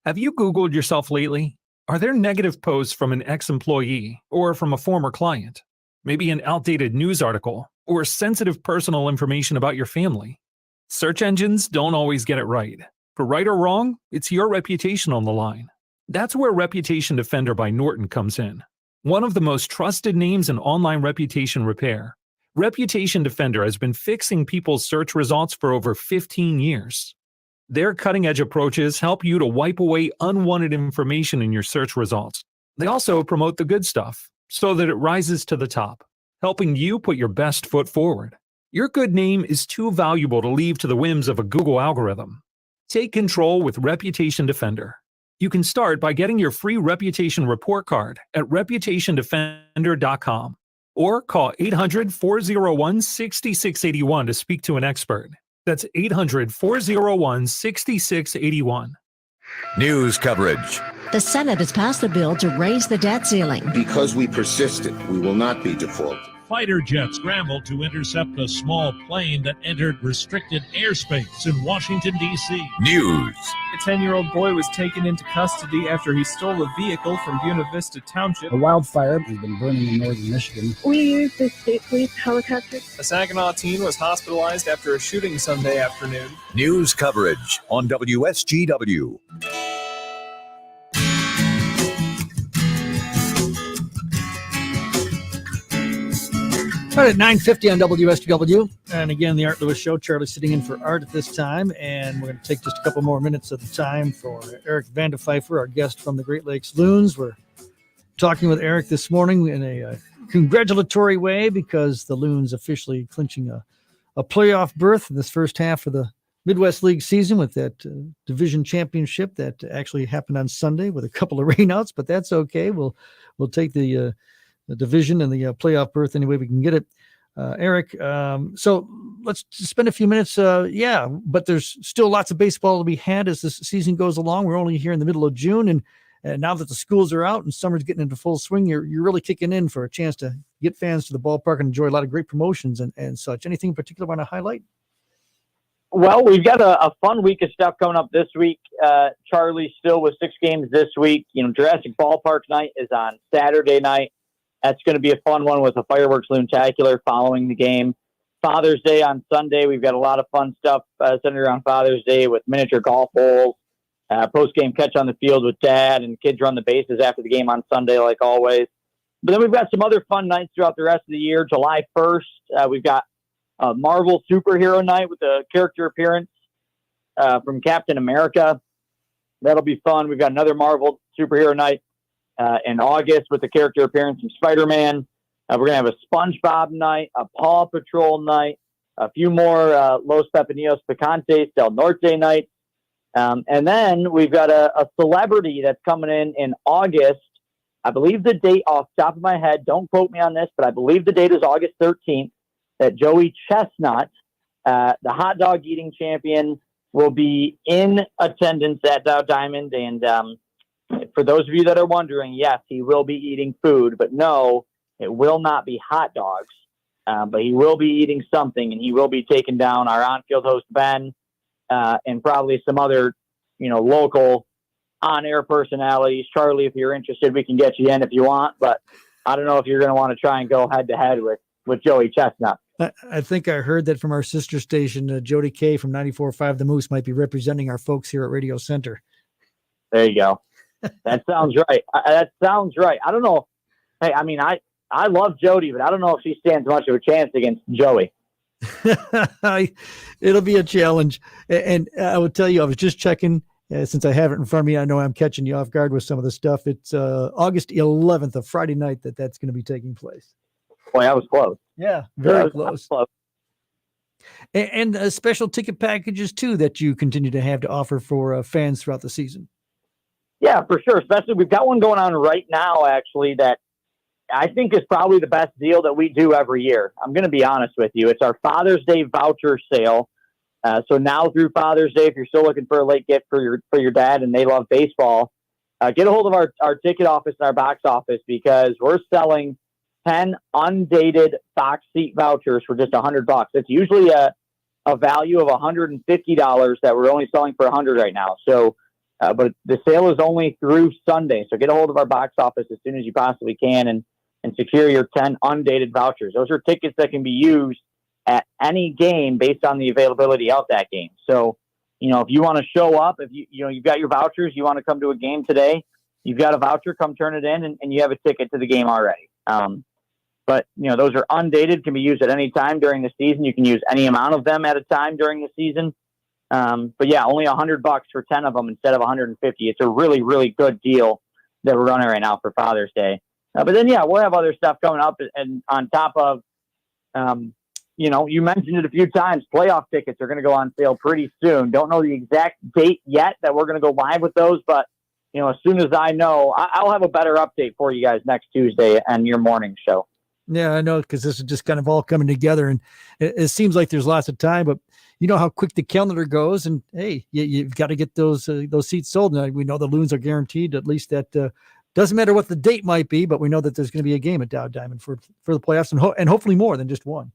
Have you Googled yourself lately? Are there negative posts from an ex-employee or from a former client? Maybe an outdated news article or sensitive personal information about your family? Search engines don't always get it right. For right or wrong, it's your reputation on the line. That's where Reputation Defender by Norton comes in. One of the most trusted names in online reputation repair, Reputation Defender has been fixing people's search results for over 15 years. Their cutting-edge approaches help you to wipe away unwanted information in your search results. They also promote the good stuff so that it rises to the top, helping you put your best foot forward. Your good name is too valuable to leave to the whims of a Google algorithm. Take control with Reputation Defender. You can start by getting your free reputation report card at reputationdefender.com or call 800-401-6681 to speak to an expert. That's 800-401-6681. News coverage. The Senate has passed a bill to raise the debt ceiling. Because we persisted, we will not be defaulted. Fighter jets scrambled to intercept a small plane that entered restricted airspace in Washington, D.C. News. A 10-year-old boy was taken into custody after he stole a vehicle from Buena Vista Township. A wildfire has been burning in northern Michigan. We used the state police helicopter. A Saginaw teen was hospitalized after a shooting Sunday afternoon. News coverage on WSGW. All right, at 9:50 on WSGW. And again, the Art Lewis Show. Charlie sitting in for Art at this time. And we're going to take just a couple more minutes of the time for Eric Vandepfeiffer, our guest from the Great Lakes Loons. We're talking with Eric this morning in a congratulatory way because the Loons officially clinching a playoff berth in this first half of the Midwest League season with that division championship that actually happened on Sunday with a couple of rainouts, but that's okay. We'll take the division and the playoff berth any way we can get it. Eric, so let's spend a few minutes. But there's still lots of baseball to be had as this season goes along. We're only here in the middle of June, and now that the schools are out and summer's getting into full swing, you're really kicking in for a chance to get fans to the ballpark and enjoy a lot of great promotions and such. Anything in particular want to highlight? Well, we've got a fun week of stuff coming up this week. Charlie still with 6 games this week. Jurassic Ballpark night is on Saturday night. That's going to be a fun one with a fireworks loontacular following the game. Father's Day on Sunday. We've got a lot of fun stuff centered around Father's Day with miniature golf holes, post-game catch on the field with Dad, and kids run the bases after the game on Sunday like always. But then we've got some other fun nights throughout the rest of the year. July 1st, we've got a Marvel Superhero Night with a character appearance from Captain America. That'll be fun. We've got another Marvel Superhero Night in August with the character appearance from Spider-Man. We're going to have a SpongeBob night, a Paw Patrol night, a few more Los Pepinos Picantes Del Norte nights. And then we've got a celebrity that's coming in August. I believe the date off the top of my head, don't quote me on this, but I believe the date is August 13th, that Joey Chestnut, the hot dog eating champion, will be in attendance at Dow Diamond. And for those of you that are wondering, yes, he will be eating food, but no, it will not be hot dogs. But he will be eating something, and he will be taking down our on-field host, Ben, and probably some other, local on-air personalities. Charlie, if you're interested, we can get you in if you want, but I don't know if you're going to want to try and go head-to-head with Joey Chestnut. I think I heard that from our sister station, Jody K from 94.5 The Moose might be representing our folks here at Radio Center. There you go. That sounds right. That sounds right. I don't know. Hey, I mean, I love Jody, but I don't know if she stands much of a chance against Joey. It'll be a challenge. And I will tell you, I was just checking, since I have it in front of me, I know I'm catching you off guard with some of the stuff. It's August 11th, a Friday night, that's going to be taking place. Boy, I was close. Yeah, very close. And special ticket packages, too, that you continue to have to offer for fans throughout the season. Yeah, for sure. Especially, we've got one going on right now, actually, that I think is probably the best deal that we do every year. I'm going to be honest with you. It's our Father's Day voucher sale. So now through Father's Day, if you're still looking for a late gift for your dad and they love baseball, get a hold of our ticket office and our box office, because we're selling 10 undated box seat vouchers for just $100. It's usually a value of $150 that we're only selling for $100 right now. So, but the sale is only through Sunday. So get a hold of our box office as soon as you possibly can and secure your 10 undated vouchers. Those are tickets that can be used at any game based on the availability of that game. So, if you want to show up, if you've got your vouchers, you want to come to a game today, you've got a voucher, come turn it in and you have a ticket to the game already. But those are undated, can be used at any time during the season. You can use any amount of them at a time during the season. But yeah, only $100 for 10 of them instead of $150. It's a really, really good deal that we're running right now for Father's Day. But then, yeah, we'll have other stuff coming up. And on top of, you mentioned it a few times, playoff tickets are going to go on sale pretty soon. Don't know the exact date yet that we're going to go live with those, but as soon as I know, I'll have a better update for you guys next Tuesday and your morning show. Yeah, I know, because this is just kind of all coming together, and it seems like there's lots of time, but you know how quick the calendar goes, and hey, you've got to get those seats sold. Now we know the Loons are guaranteed, at least that doesn't matter what the date might be, but we know that there's going to be a game at Dow Diamond for the playoffs, and hopefully more than just one.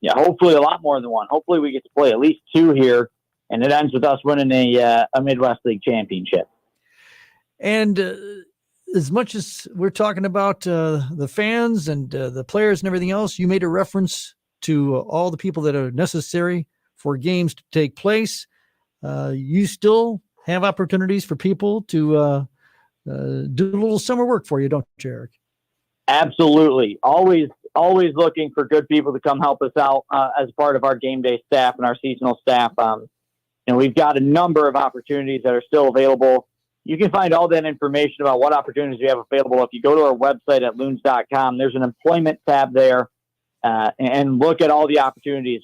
Yeah, hopefully a lot more than one. Hopefully we get to play at least two here, and it ends with us winning a Midwest League championship. And as much as we're talking about the fans and the players and everything else, you made a reference to all the people that are necessary for games to take place. You still have opportunities for people to do a little summer work for you, don't you, Eric? Absolutely. Always looking for good people to come help us out as part of our game day staff and our seasonal staff. We've got a number of opportunities that are still available. You can find all that information about what opportunities we have available if you go to our website at loons.com. There's an employment tab there, and look at all the opportunities.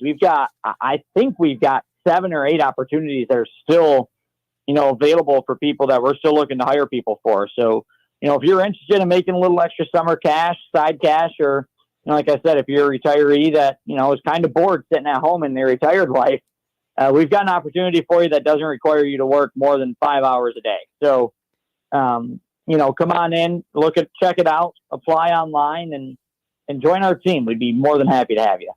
I think we've got 7 or 8 opportunities that are still, available for people that we're still looking to hire people for. So, if you're interested in making a little extra summer cash, side cash, or, like I said, if you're a retiree that, is kind of bored sitting at home in their retired life, we've got an opportunity for you that doesn't require you to work more than 5 hours a day. So, come on in, check it out, apply online, and join our team. We'd be more than happy to have you.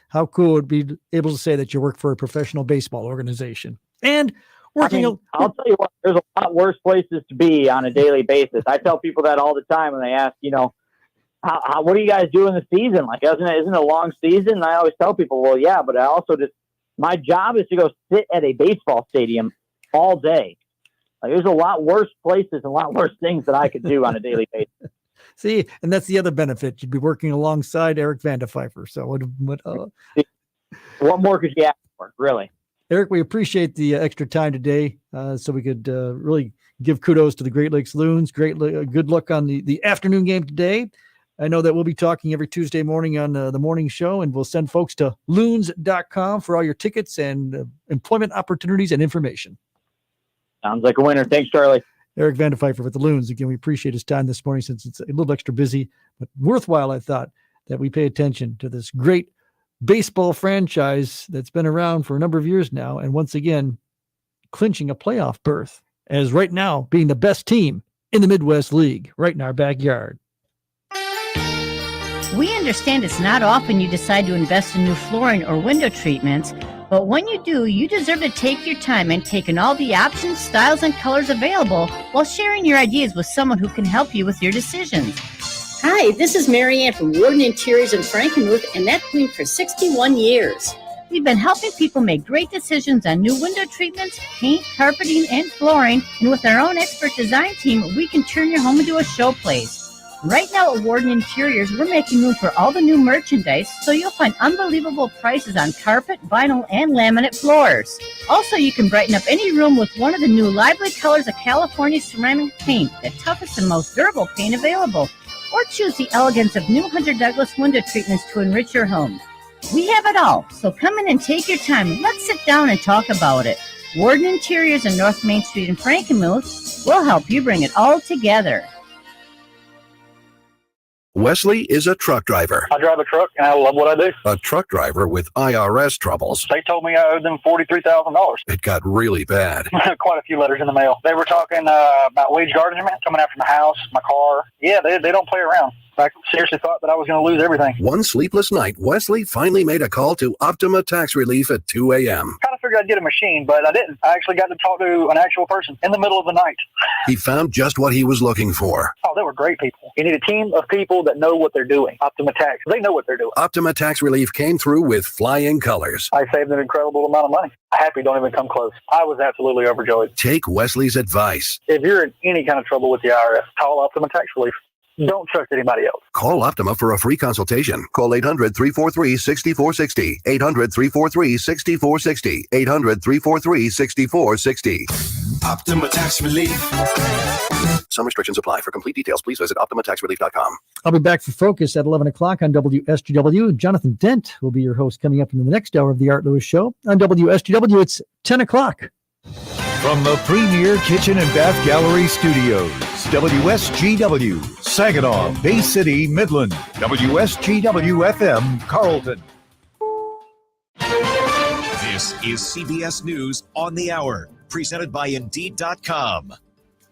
How cool would it be able to say that you work for a professional baseball organization and working. I'll tell you what, there's a lot worse places to be on a daily basis. I tell people that all the time when they ask, what do you guys do in the season? Like, isn't it a long season? And I always tell people, well, yeah, but I also my job is to go sit at a baseball stadium all day. Like, there's a lot worse places and a lot worse things that I could do on a daily basis. See, and that's the other benefit. You'd be working alongside Eric Vandepfeiffer. So what more could you ask for, really? Eric, we appreciate the extra time today, so we could really give kudos to the Great Lakes Loons. Good luck on the afternoon game today. I know that we'll be talking every Tuesday morning on the morning show, and we'll send folks to loons.com for all your tickets and employment opportunities and information. Sounds like a winner. Thanks, Charlie. Eric Vandepfeiffer with the Loons. Again, we appreciate his time this morning since it's a little extra busy, but worthwhile, I thought, that we pay attention to this great baseball franchise that's been around for a number of years now, and once again, clinching a playoff berth, as right now being the best team in the Midwest League, right in our backyard. We understand it's not often you decide to invest in new flooring or window treatments, but when you do, you deserve to take your time and take in all the options, styles, and colors available while sharing your ideas with someone who can help you with your decisions. Hi, this is Mary Ann from Warden Interiors in Frankenmuth, and that's been for 61 years. We've been helping people make great decisions on new window treatments, paint, carpeting, and flooring, and with our own expert design team, we can turn your home into a showplace. Right now at Warden Interiors, we're making room for all the new merchandise, so you'll find unbelievable prices on carpet, vinyl, and laminate floors. Also, you can brighten up any room with one of the new lively colors of California ceramic paint, the toughest and most durable paint available. Or choose the elegance of new Hunter Douglas window treatments to enrich your home. We have it all, so come in and take your time. Let's sit down and talk about it. Warden Interiors on North Main Street in Frankenmuth will help you bring it all together. Wesley is a truck driver. I drive a truck and I love what I do. A truck driver with IRS troubles. They told me I owed them $43,000. It got really bad. Quite a few letters in the mail. They were talking about wage garnishment, coming after my house, my car. Yeah, they don't play around. I seriously thought that I was going to lose everything. One sleepless night, Wesley finally made a call to Optima Tax Relief at 2 a.m. Kind of figured I'd get a machine, but I didn't. I actually got to talk to an actual person in the middle of the night. He found just what he was looking for. Oh, they were great people. You need a team of people that know what they're doing. Optima Tax, they know what they're doing. Optima Tax Relief came through with flying colors. I saved an incredible amount of money. Happy don't even come close. I was absolutely overjoyed. Take Wesley's advice. If you're in any kind of trouble with the IRS, call Optima Tax Relief. Don't trust anybody else. Call Optima for a free consultation. Call 800-343-6460. 800-343-6460. 800-343-6460. Optima Tax Relief. Some restrictions apply. For complete details, please visit OptimaTaxRelief.com. I'll be back for Focus at 11 o'clock on WSGW. Jonathan Dent will be your host coming up in the next hour of the Art Lewis Show. On WSGW, it's 10 o'clock. From the Premier Kitchen and Bath Gallery Studios, WSGW, Saginaw, Bay City, Midland, WSGW-FM, Carlton. This is CBS News on the Hour, presented by Indeed.com.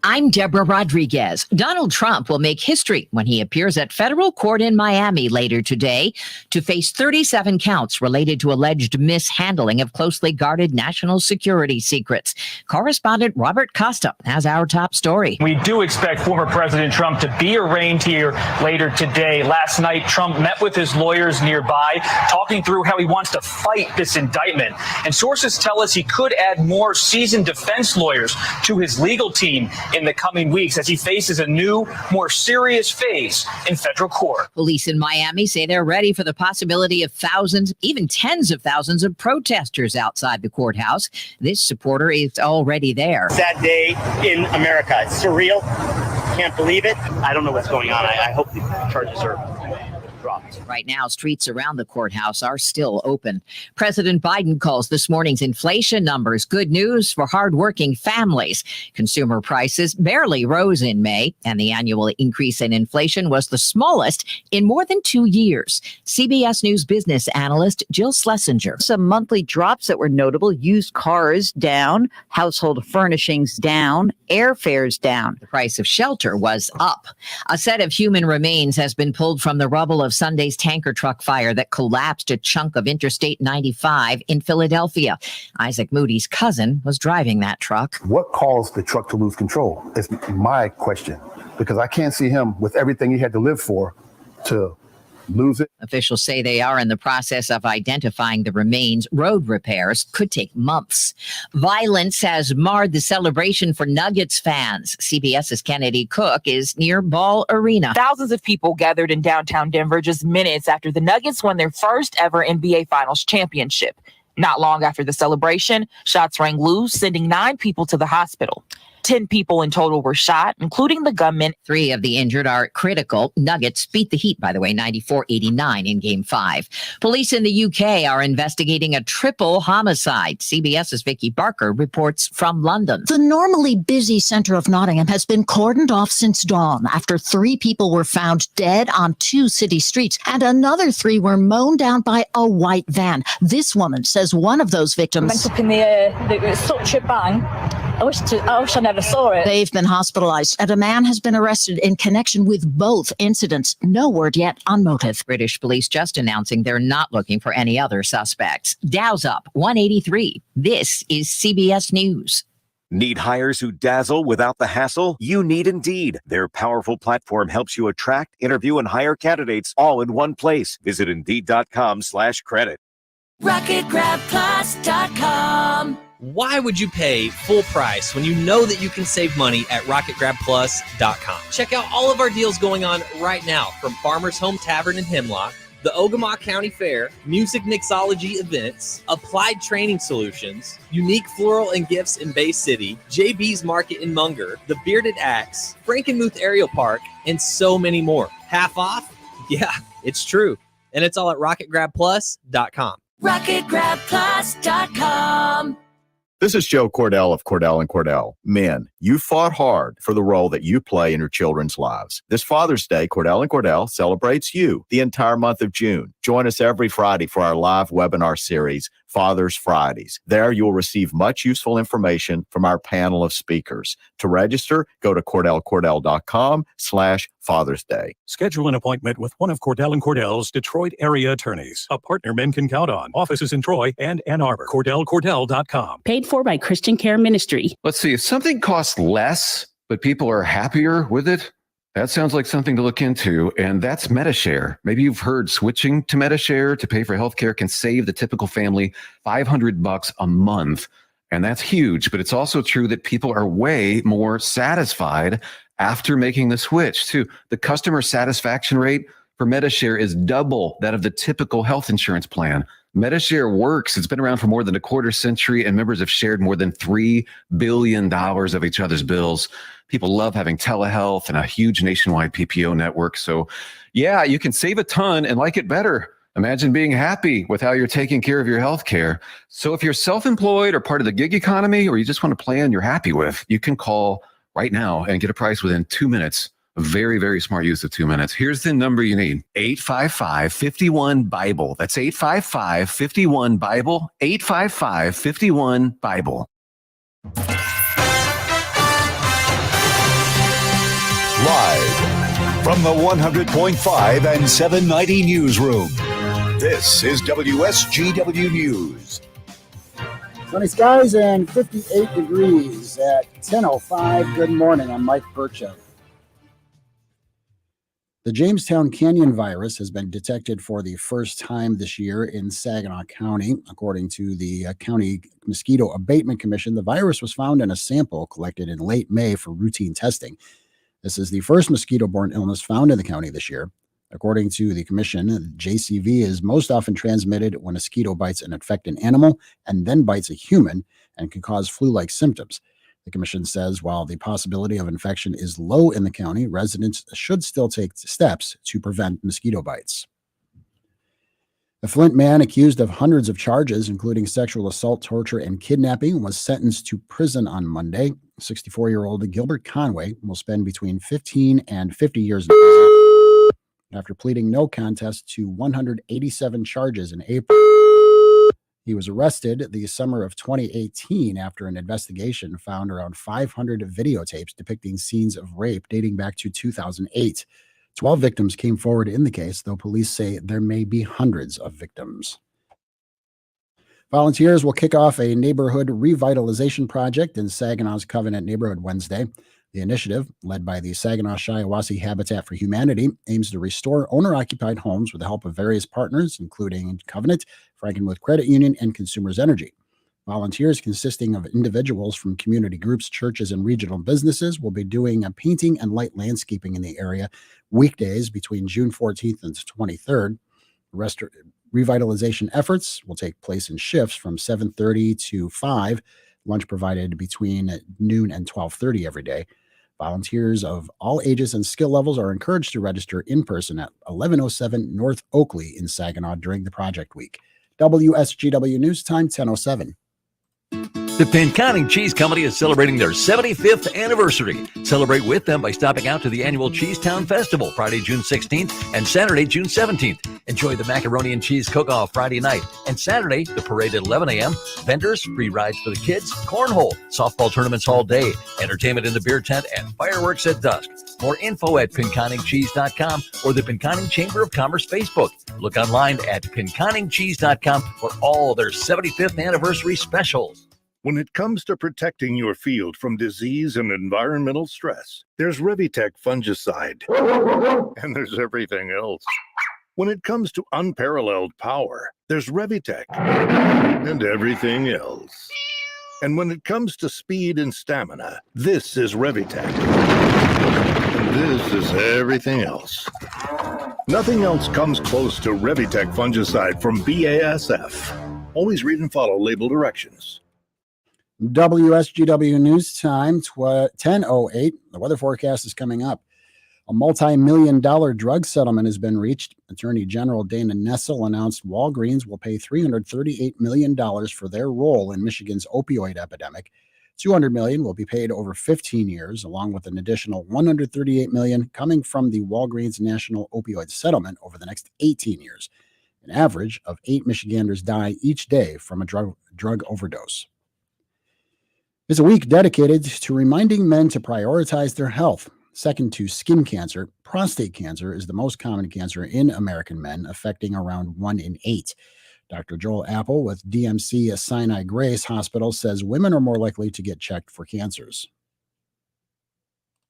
I'm Deborah Rodriguez. Donald Trump will make history when he appears at federal court in Miami later today to face 37 counts related to alleged mishandling of closely guarded national security secrets. Correspondent Robert Costa has our top story. We do expect former President Trump to be arraigned here later today. Last night, Trump met with his lawyers nearby, talking through how he wants to fight this indictment. And sources tell us he could add more seasoned defense lawyers to his legal team in the coming weeks as he faces a new, more serious phase in federal court. Police in Miami say they're ready for the possibility of thousands, even tens of thousands of protesters outside the courthouse. This supporter is already there. Sad day in America. It's surreal. Can't believe it. I don't know what's going on. I hope the charges are dropped. Right now, streets around the courthouse are still open. President Biden calls this morning's inflation numbers good news for hardworking families. Consumer prices barely rose in May, and the annual increase in inflation was the smallest in more than 2 years. CBS News business analyst Jill Schlesinger. Some monthly drops that were notable: used cars down, household furnishings down, airfares down. The price of shelter was up. A set of human remains has been pulled from the rubble of Sunday's tanker truck fire that collapsed a chunk of Interstate 95 in Philadelphia. Isaac Moody's cousin was driving that truck. What caused the truck to lose control is my question, because I can't see him, with everything he had to live for, to lose it. Officials say they are in the process of identifying the remains. Road repairs could take months. Violence has marred the celebration for Nuggets fans. CBS's Kennedy Cook is near Ball Arena. Thousands of people gathered in downtown Denver just minutes after the Nuggets won their first ever NBA Finals championship. Not long after the celebration, shots rang loose, sending 9 people to the hospital. 10 people in total were shot, including the gunman. 3 of the injured are critical. Nuggets beat the Heat, by the way, 94-89 in Game 5. Police in the UK are investigating a triple homicide. CBS's Vicky Barker reports from London. The normally busy centre of Nottingham has been cordoned off since dawn after 3 people were found dead on 2 city streets, and another 3 were mown down by a white van. This woman says one of those victims went up in the air. It was such a bang. I wish I never saw it. They've been hospitalized, and a man has been arrested in connection with both incidents. No word yet on motive. British police just announcing they're not looking for any other suspects. Dow's up 183. This is CBS News. Need hires who dazzle without the hassle? You need Indeed. Their powerful platform helps you attract, interview, and hire candidates all in one place. Visit Indeed.com/credit. RocketGrabPlus.com. Why would you pay full price when you know that you can save money at RocketGrabPlus.com? Check out all of our deals going on right now, from Farmer's Home Tavern in Hemlock, the Ogama County Fair, Music Mixology Events, Applied Training Solutions, Unique Floral and Gifts in Bay City, JB's Market in Munger, The Bearded Axe, Frankenmuth Aerial Park, and so many more. Half off? Yeah, it's true. And it's all at RocketGrabPlus.com. RocketGrabPlus.com. This is Joe Cordell of Cordell & Cordell. Men, you fought hard for the role that you play in your children's lives. This Father's Day, Cordell & Cordell celebrates you the entire month of June. Join us every Friday for our live webinar series, Father's Fridays. There you will receive much useful information from our panel of speakers. To register, go to CordellCordell.com/Father's Day. Schedule an appointment with one of Cordell & Cordell's Detroit area attorneys, a partner men can count on. Offices in Troy and Ann Arbor. CordellCordell.com. Paid for by Christian Care Ministry. Let's see, if something costs less, but people are happier with it, that sounds like something to look into, and that's Medi-Share. Maybe you've heard switching to Medi-Share to pay for healthcare can save the typical family $500 a month, and that's huge. But it's also true that people are way more satisfied after making the switch, too. The customer satisfaction rate for Medi-Share is double that of the typical health insurance plan. Medi-Share works. It's been around for more than a quarter century, and members have shared more than $3 billion of each other's bills. People love having telehealth and a huge nationwide PPO network. So, yeah, you can save a ton and like it better. Imagine being happy with how you're taking care of your health care. So if you're self-employed or part of the gig economy, or you just want a plan you're happy with, you can call right now and get a price within 2 minutes. A very, very smart use of 2 minutes. Here's the number you need. 855-51-BIBLE. That's 855-51-BIBLE. 855-51-BIBLE. Live from the 100.5 and 790 newsroom. This is WSGW News. Sunny skies and 58 degrees at 10:05. Good morning. I'm Mike Burchett. The Jamestown Canyon virus has been detected for the first time this year in Saginaw County. According to the County Mosquito Abatement Commission, the virus was found in a sample collected in late May for routine testing. This is the first mosquito-borne illness found in the county this year. According to the commission, JCV is most often transmitted when a mosquito bites an infected animal and then bites a human and can cause flu-like symptoms. The commission says while the possibility of infection is low in the county, residents should still take steps to prevent mosquito bites. A Flint man accused of hundreds of charges, including sexual assault, torture, and kidnapping, was sentenced to prison on Monday. 64-year-old Gilbert Conway will spend between 15 and 50 years in prison after pleading no contest to 187 charges in April. He was arrested the summer of 2018 after an investigation found around 500 videotapes depicting scenes of rape dating back to 2008. 12 victims came forward in the case, though police say there may be hundreds of victims. Volunteers will kick off a neighborhood revitalization project in Saginaw's Covenant neighborhood Wednesday. The initiative, led by the Saginaw Shiawassee Habitat for Humanity, aims to restore owner-occupied homes with the help of various partners, including Covenant, Frankenmuth Credit Union, and Consumers Energy. Volunteers consisting of individuals from community groups, churches, and regional businesses will be doing a painting and light landscaping in the area weekdays between June 14th and 23rd. Revitalization efforts will take place in shifts from 7:30 to 5, lunch provided between noon and 12:30 every day. Volunteers of all ages and skill levels are encouraged to register in person at 1107 North Oakley in Saginaw during the project week. WSGW News Time, 10:07. The Pinconning Cheese Company is celebrating their 75th anniversary. Celebrate with them by stopping out to the annual Cheesetown Festival, Friday, June 16th and Saturday, June 17th. Enjoy the macaroni and cheese cook-off Friday night and Saturday, the parade at 11 a.m., vendors, free rides for the kids, cornhole, softball tournaments all day, entertainment in the beer tent, and fireworks at dusk. More info at PinconningCheese.com or the Pinconning Chamber of Commerce Facebook. Look online at PinconningCheese.com for all their 75th anniversary specials. When it comes to protecting your field from disease and environmental stress, there's Revitec fungicide. And there's everything else. When it comes to unparalleled power, there's Revitec and everything else. And when it comes to speed and stamina, this is Revitec. And this is everything else. Nothing else comes close to Revitec fungicide from BASF. Always read and follow label directions. WSGW News Time, 10:08. The weather forecast is coming up. A multi-million-dollar drug settlement has been reached. Attorney General Dana Nessel announced Walgreens will pay $338 million for their role in Michigan's opioid epidemic. $200 million will be paid over 15 years, along with an additional $138 million coming from the Walgreens National Opioid Settlement over the next 18 years. An average of 8 Michiganders die each day from a drug overdose. It's a week dedicated to reminding men to prioritize their health. Second to skin cancer, prostate cancer is the most common cancer in American men, affecting around 1 in 8. Dr. Joel Apple with DMC Sinai Grace Hospital says women are more likely to get checked for cancers.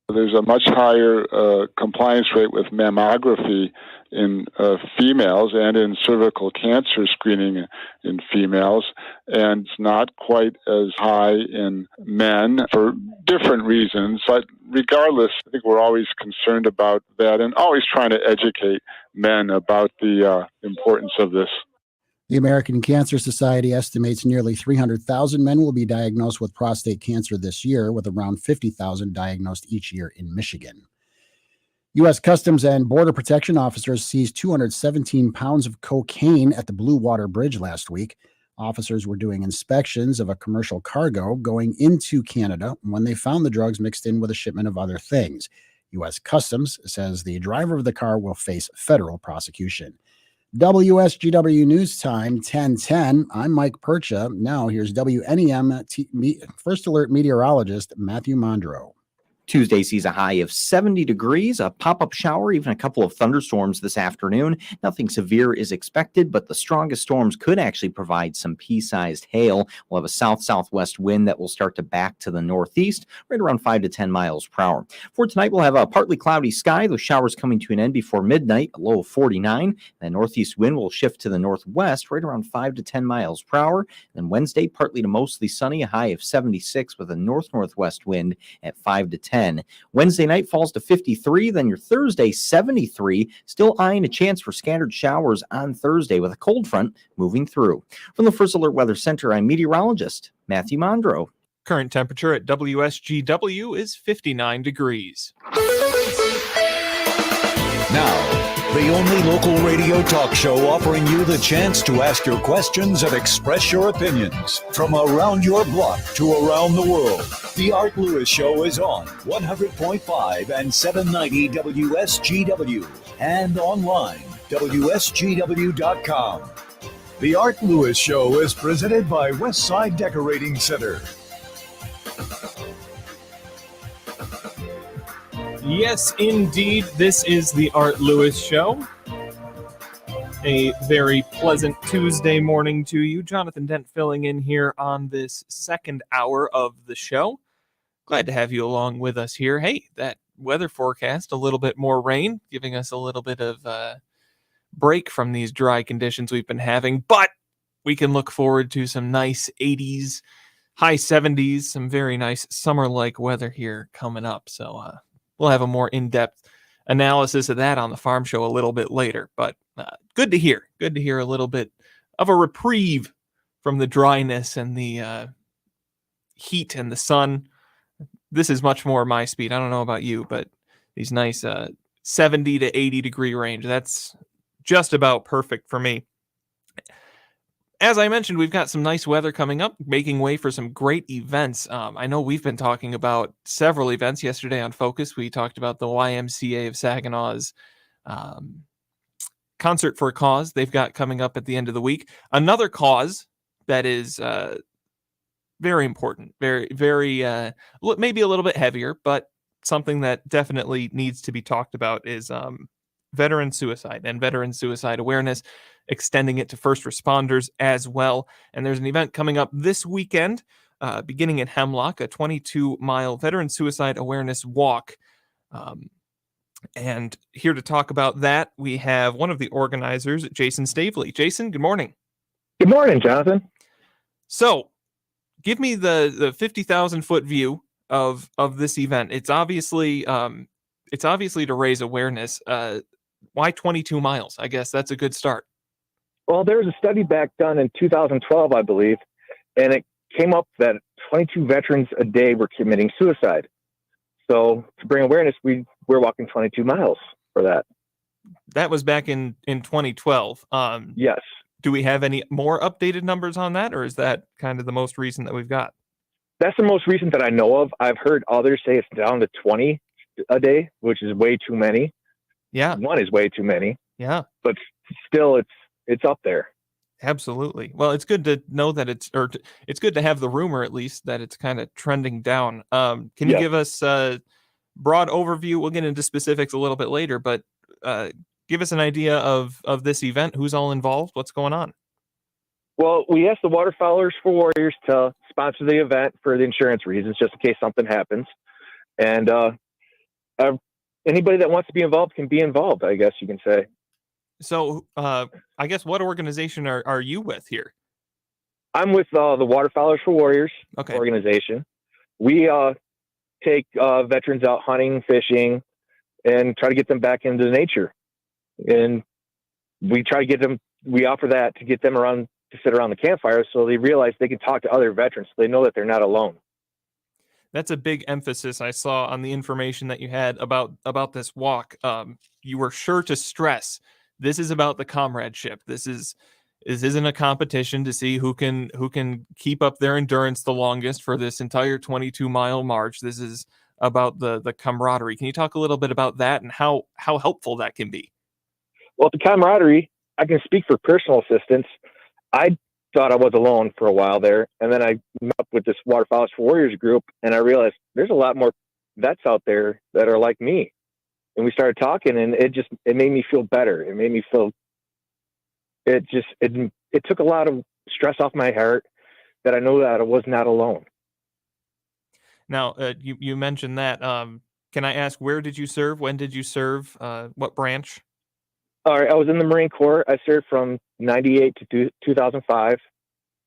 There's a much higher compliance rate with mammography in females and in cervical cancer screening in females, and it's not quite as high in men for different reasons. But regardless, I think we're always concerned about that and always trying to educate men about the importance of this. The American Cancer Society estimates nearly 300,000 men will be diagnosed with prostate cancer this year, with around 50,000 diagnosed each year in Michigan. U.S. Customs and Border Protection officers seized 217 pounds of cocaine at the Blue Water Bridge last week. Officers were doing inspections of a commercial cargo going into Canada when they found the drugs mixed in with a shipment of other things. U.S. Customs says the driver of the car will face federal prosecution. WSGW News Time, 10:10. I'm Mike Percha. Now here's WNEM First Alert meteorologist Matthew Mondro. Tuesday sees a high of 70 degrees, a pop-up shower, even a couple of thunderstorms this afternoon. Nothing severe is expected, but the strongest storms could actually provide some pea-sized hail. We'll have a south-southwest wind that will start to back to the northeast, right around 5 to 10 miles per hour. For tonight, we'll have a partly cloudy sky, those showers coming to an end before midnight, a low of 49. The northeast wind will shift to the northwest, right around 5 to 10 miles per hour. Then Wednesday, partly to mostly sunny, a high of 76 with a north-northwest wind at 5 to 10. Wednesday night falls to 53, then your Thursday 73, still eyeing a chance for scattered showers on Thursday with a cold front moving through. From the First Alert Weather Center, I'm meteorologist Matthew Mondro. Current temperature at WSGW is 59 degrees. Now, the only local radio talk show offering you the chance to ask your questions and express your opinions from around your block to around the world. The Art Lewis Show is on 100.5 and 790 WSGW and online, WSGW.com. The Art Lewis Show is presented by Westside Decorating Center. Yes, indeed, this is the Art Lewis Show. A very pleasant Tuesday morning to you. Jonathan Dent filling in here on this second hour of the show. Glad to have you along with us here. Hey, that weather forecast, a little bit more rain, giving us a little bit of a break from these dry conditions we've been having, but we can look forward to some nice 80s, high 70s, some very nice summer-like weather here coming up. So we'll have a more in-depth analysis of that on the Farm Show a little bit later, but good to hear. Good to hear a little bit of a reprieve from the dryness and the heat and the sun. This is much more my speed. I don't know about you, but these nice 70 to 80 degree range, that's just about perfect for me. As I mentioned, we've got some nice weather coming up, making way for some great events. I know we've been talking about several events. Yesterday on Focus, we talked about the YMCA of Saginaw's Concert for a Cause they've got coming up at the end of the week. Another cause that is very important, very, very, maybe a little bit heavier, but something that definitely needs to be talked about is veteran suicide and veteran suicide awareness, extending it to first responders as well. And there's an event coming up this weekend, beginning in Hemlock, a 22-mile veteran suicide awareness walk. And here to talk about that, we have one of the organizers, Jason Stavely. Jason, good morning. Good morning, Jonathan. So, give me the 50,000-foot view of this event. It's obviously to raise awareness. Why 22 miles? I guess that's a good start. Well, there was a study back done in 2012, I believe, and it came up that 22 veterans a day were committing suicide. So to bring awareness, we're walking 22 miles for that. That was back in 2012. Yes. Do we have any more updated numbers on that, or is that kind of the most recent that we've got? That's the most recent that I know of. I've heard others say it's down to 20 a day, which is way too many. Yeah. One is way too many. Yeah. But still, it's up there. Absolutely. Well, it's good to know that it's good to have the rumor at least that it's kind of trending down. Can you give us a broad overview? We'll get into specifics a little bit later, but give us an idea of this event. Who's all involved? What's going on? Well, we asked the Waterfowlers for Warriors to sponsor the event for the insurance reasons, just in case something happens. And anybody that wants to be involved can be involved, I guess you can say. So, I guess what organization are you with here? I'm with the Waterfowlers for Warriors organization. We take veterans out hunting, fishing, and try to get them back into nature. And we try to get them. We offer that to get them around to sit around the campfire, so they realize they can talk to other veterans. So they know that they're not alone. That's a big emphasis I saw on the information that you had about this walk. You were sure to stress this is about the comradeship. This isn't a competition to see who can keep up their endurance the longest for this entire 22-mile march. This is about the camaraderie. Can you talk a little bit about that and how helpful that can be? Well, the camaraderie, I can speak for personal assistance. I thought I was alone for a while there, and then I met up with this Waterfowlers for Warriors group, and I realized there's a lot more vets out there that are like me. And we started talking, and it made me feel better. It made me feel it took a lot of stress off my heart that I know that I was not alone. Now, you mentioned that. Can I ask, where did you serve? When did you serve? What branch? All right, I was in the Marine Corps. I served from 98 to 2005.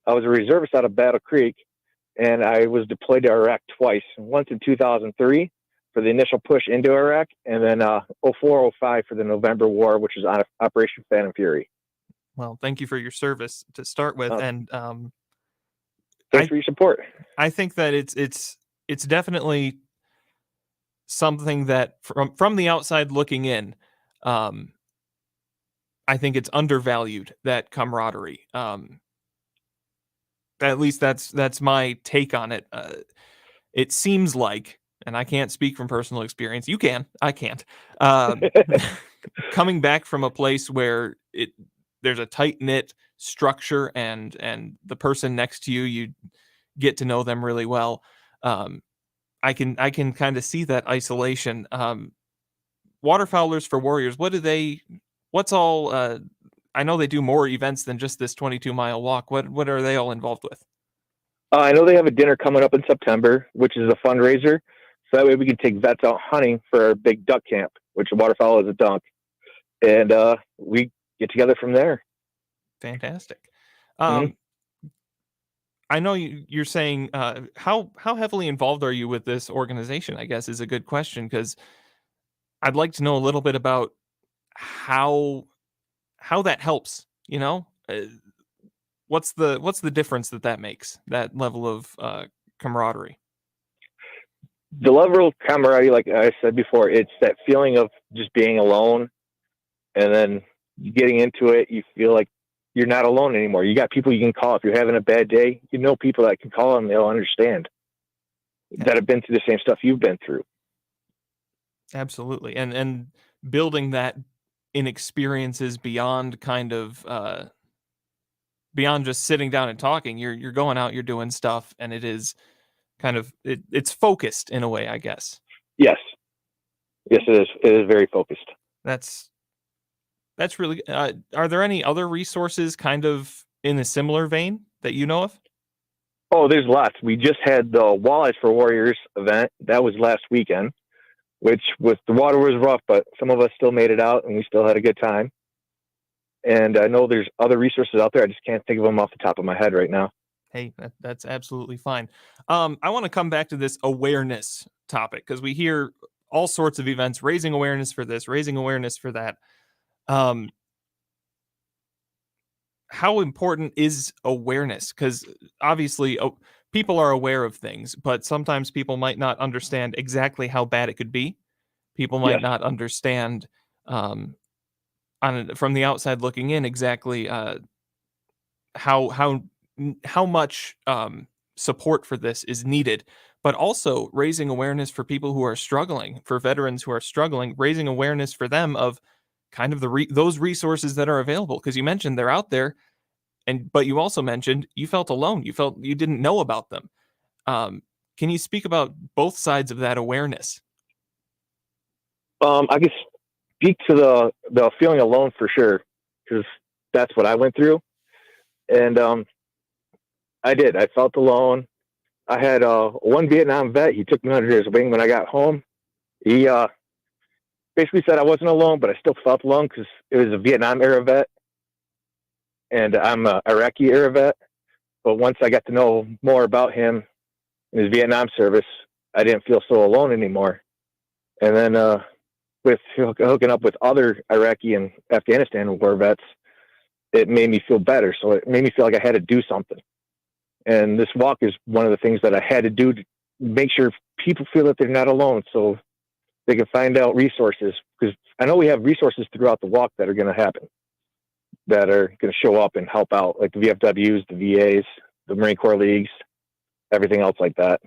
I was a reservist out of Battle Creek, and I was deployed to Iraq twice. Once in 2003 for the initial push into Iraq, and then 04, 05 for the November War, which was on Operation Phantom Fury. Well, thank you for your service to start with, and thanks for your support. I think that it's definitely something that from the outside looking in, I think it's undervalued, that camaraderie. At least that's my take on it. It seems like, and I can't speak from personal experience. You can, I can't. Coming back from a place where there's a tight-knit structure and the person next to you get to know them really well. I can kind of see that isolation. Waterfowlers for Warriors, what's all, I know they do more events than just this 22-mile walk. What are they all involved with? I know they have a dinner coming up in September, which is a fundraiser. So that way we can take vets out hunting for our big duck camp, which a waterfowl is a duck. And we get together from there. Fantastic. I know you're saying, how heavily involved are you with this organization, I guess is a good question, because I'd like to know a little bit about how that helps, what's the difference that makes, that level of camaraderie? The level of camaraderie, like I said before, it's that feeling of just being alone, and then getting into it, you feel like you're not alone anymore. You got people you can call if you're having a bad day. You know people that can call and they'll understand, that have been through the same stuff you've been through. Absolutely, and building that in experiences beyond kind of beyond just sitting down and talking. You're going out, you're doing stuff, and it is kind of it's focused in a way, I guess. Yes, it is. It is very focused. That's really. Are there any other resources kind of in a similar vein that you know of? Oh, there's lots. We just had the Walleyes for Warriors event. That was last weekend. which the water was rough, but some of us still made it out and we still had a good time. And I know there's other resources out there. I just can't think of them off the top of my head right now. Hey, that's absolutely fine. I want to come back to this awareness topic because we hear all sorts of events raising awareness for this, raising awareness for that. How important is awareness? Because obviously people are aware of things, but sometimes people might not understand exactly how bad it could be. People might not understand from the outside looking in exactly how much support for this is needed, but also raising awareness for people who are struggling, for veterans who are struggling, raising awareness for them of kind of those resources that are available. Because you mentioned they're out there, but you also mentioned you felt alone. You felt you didn't know about them. Can you speak about both sides of that awareness? I can speak to the feeling alone for sure, because that's what I went through. And I did. I felt alone. I had one Vietnam vet. He took me under his wing when I got home. He basically said I wasn't alone, but I still felt alone because it was a Vietnam era vet, and I'm an Iraqi era vet. But once I got to know more about him and his Vietnam service, I didn't feel so alone anymore. And then with hooking up with other Iraqi and Afghanistan war vets, it made me feel better. So it made me feel like I had to do something. And this walk is one of the things that I had to do to make sure people feel that they're not alone, so they can find out resources. Because I know we have resources throughout the walk that are going to happen, that are going to show up and help out, like the VFWs, the VAs, the Marine Corps Leagues, everything else like that.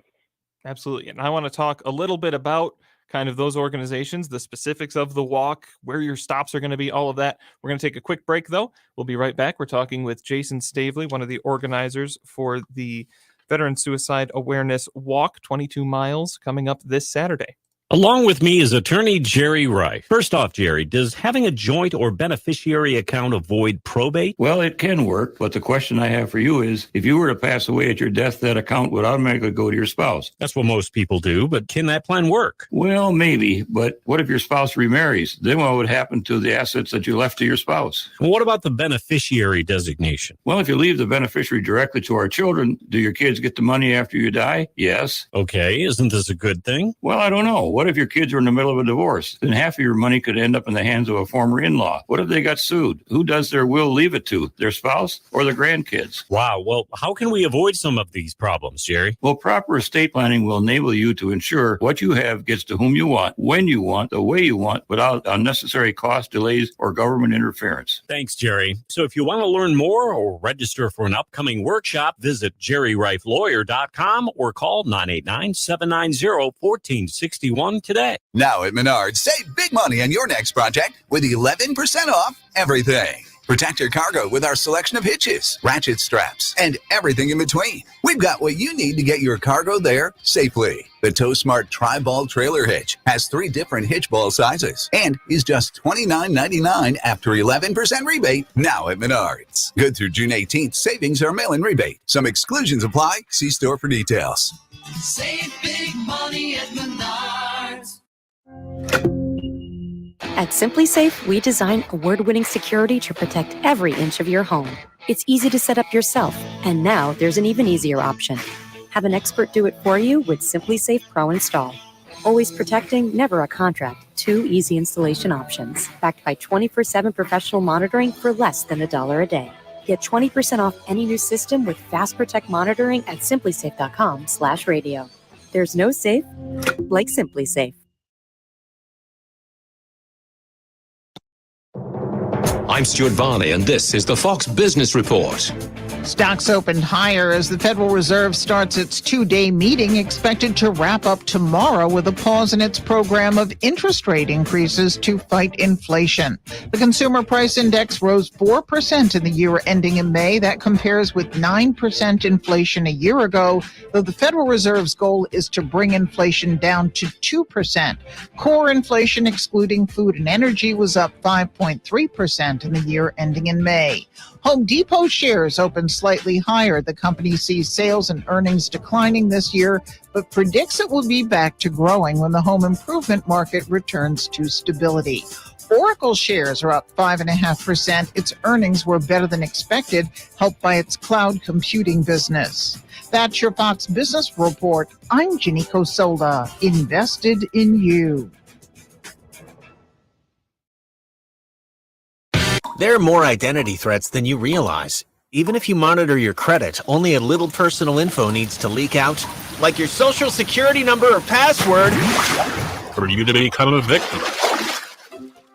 Absolutely. And I want to talk a little bit about kind of those organizations, the specifics of the walk, where your stops are going to be, all of that. We're going to take a quick break, though. We'll be right back. We're talking with Jason Stavely, one of the organizers for the Veteran Suicide Awareness Walk, 22 miles, coming up this Saturday. Along with me is attorney Jerry Reif. First off, Jerry, does having a joint or beneficiary account avoid probate? Well, it can work, but the question I have for you is, if you were to pass away at your death, that account would automatically go to your spouse. That's what most people do, but can that plan work? Well, maybe, but what if your spouse remarries? Then what would happen to the assets that you left to your spouse? Well, what about the beneficiary designation? Well, if you leave the beneficiary directly to our children, do your kids get the money after you die? Yes. Okay, isn't this a good thing? Well, I don't know. What if your kids are in the middle of a divorce? Then half of your money could end up in the hands of a former in-law. What if they got sued? Who does their will leave it to? Their spouse or their grandkids? Wow. Well, how can we avoid some of these problems, Jerry? Well, proper estate planning will enable you to ensure what you have gets to whom you want, when you want, the way you want, without unnecessary cost, delays, or government interference. Thanks, Jerry. So if you want to learn more or register for an upcoming workshop, visit jerryreiflawyer.com or call 989-790-1461 today. Now at Menards, save big money on your next project with 11% off everything. Protect your cargo with our selection of hitches, ratchet straps, and everything in between. We've got what you need to get your cargo there safely. The TowSmart Tri-Ball Trailer Hitch has 3 different hitch ball sizes and is just $29.99 after 11% rebate now at Menards. Good through June 18th, savings are mail-in rebate. Some exclusions apply. See store for details. Save big money at Menards. At Simply Safe, we design award-winning security to protect every inch of your home. It's easy to set up yourself, and now there's an even easier option. Have an expert do it for you with Simply Safe Pro Install. Always protecting, never a contract. 2 easy installation options, backed by 24/7 professional monitoring for less than $1 a day. Get 20% off any new system with Fast Protect monitoring at simplysafe.com/radio. There's no safe like Simply Safe. I'm Stuart Varney, and this is the Fox Business Report. Stocks opened higher as the Federal Reserve starts its 2-day meeting, expected to wrap up tomorrow with a pause in its program of interest rate increases to fight inflation. The Consumer Price Index rose 4% in the year ending in May. That compares with 9% inflation a year ago, though the Federal Reserve's goal is to bring inflation down to 2%. Core inflation, excluding food and energy, was up 5.3% in the year ending in May. Home Depot shares opened slightly higher. The company sees sales and earnings declining this year, but predicts it will be back to growing when the home improvement market returns to stability. Oracle shares are up 5.5%. Its earnings were better than expected, helped by its cloud computing business. That's your Fox Business Report. I'm Ginny Cosola, invested in you. There are more identity threats than you realize. Even if you monitor your credit, only a little personal info needs to leak out, like your social security number or password, for you to become a victim.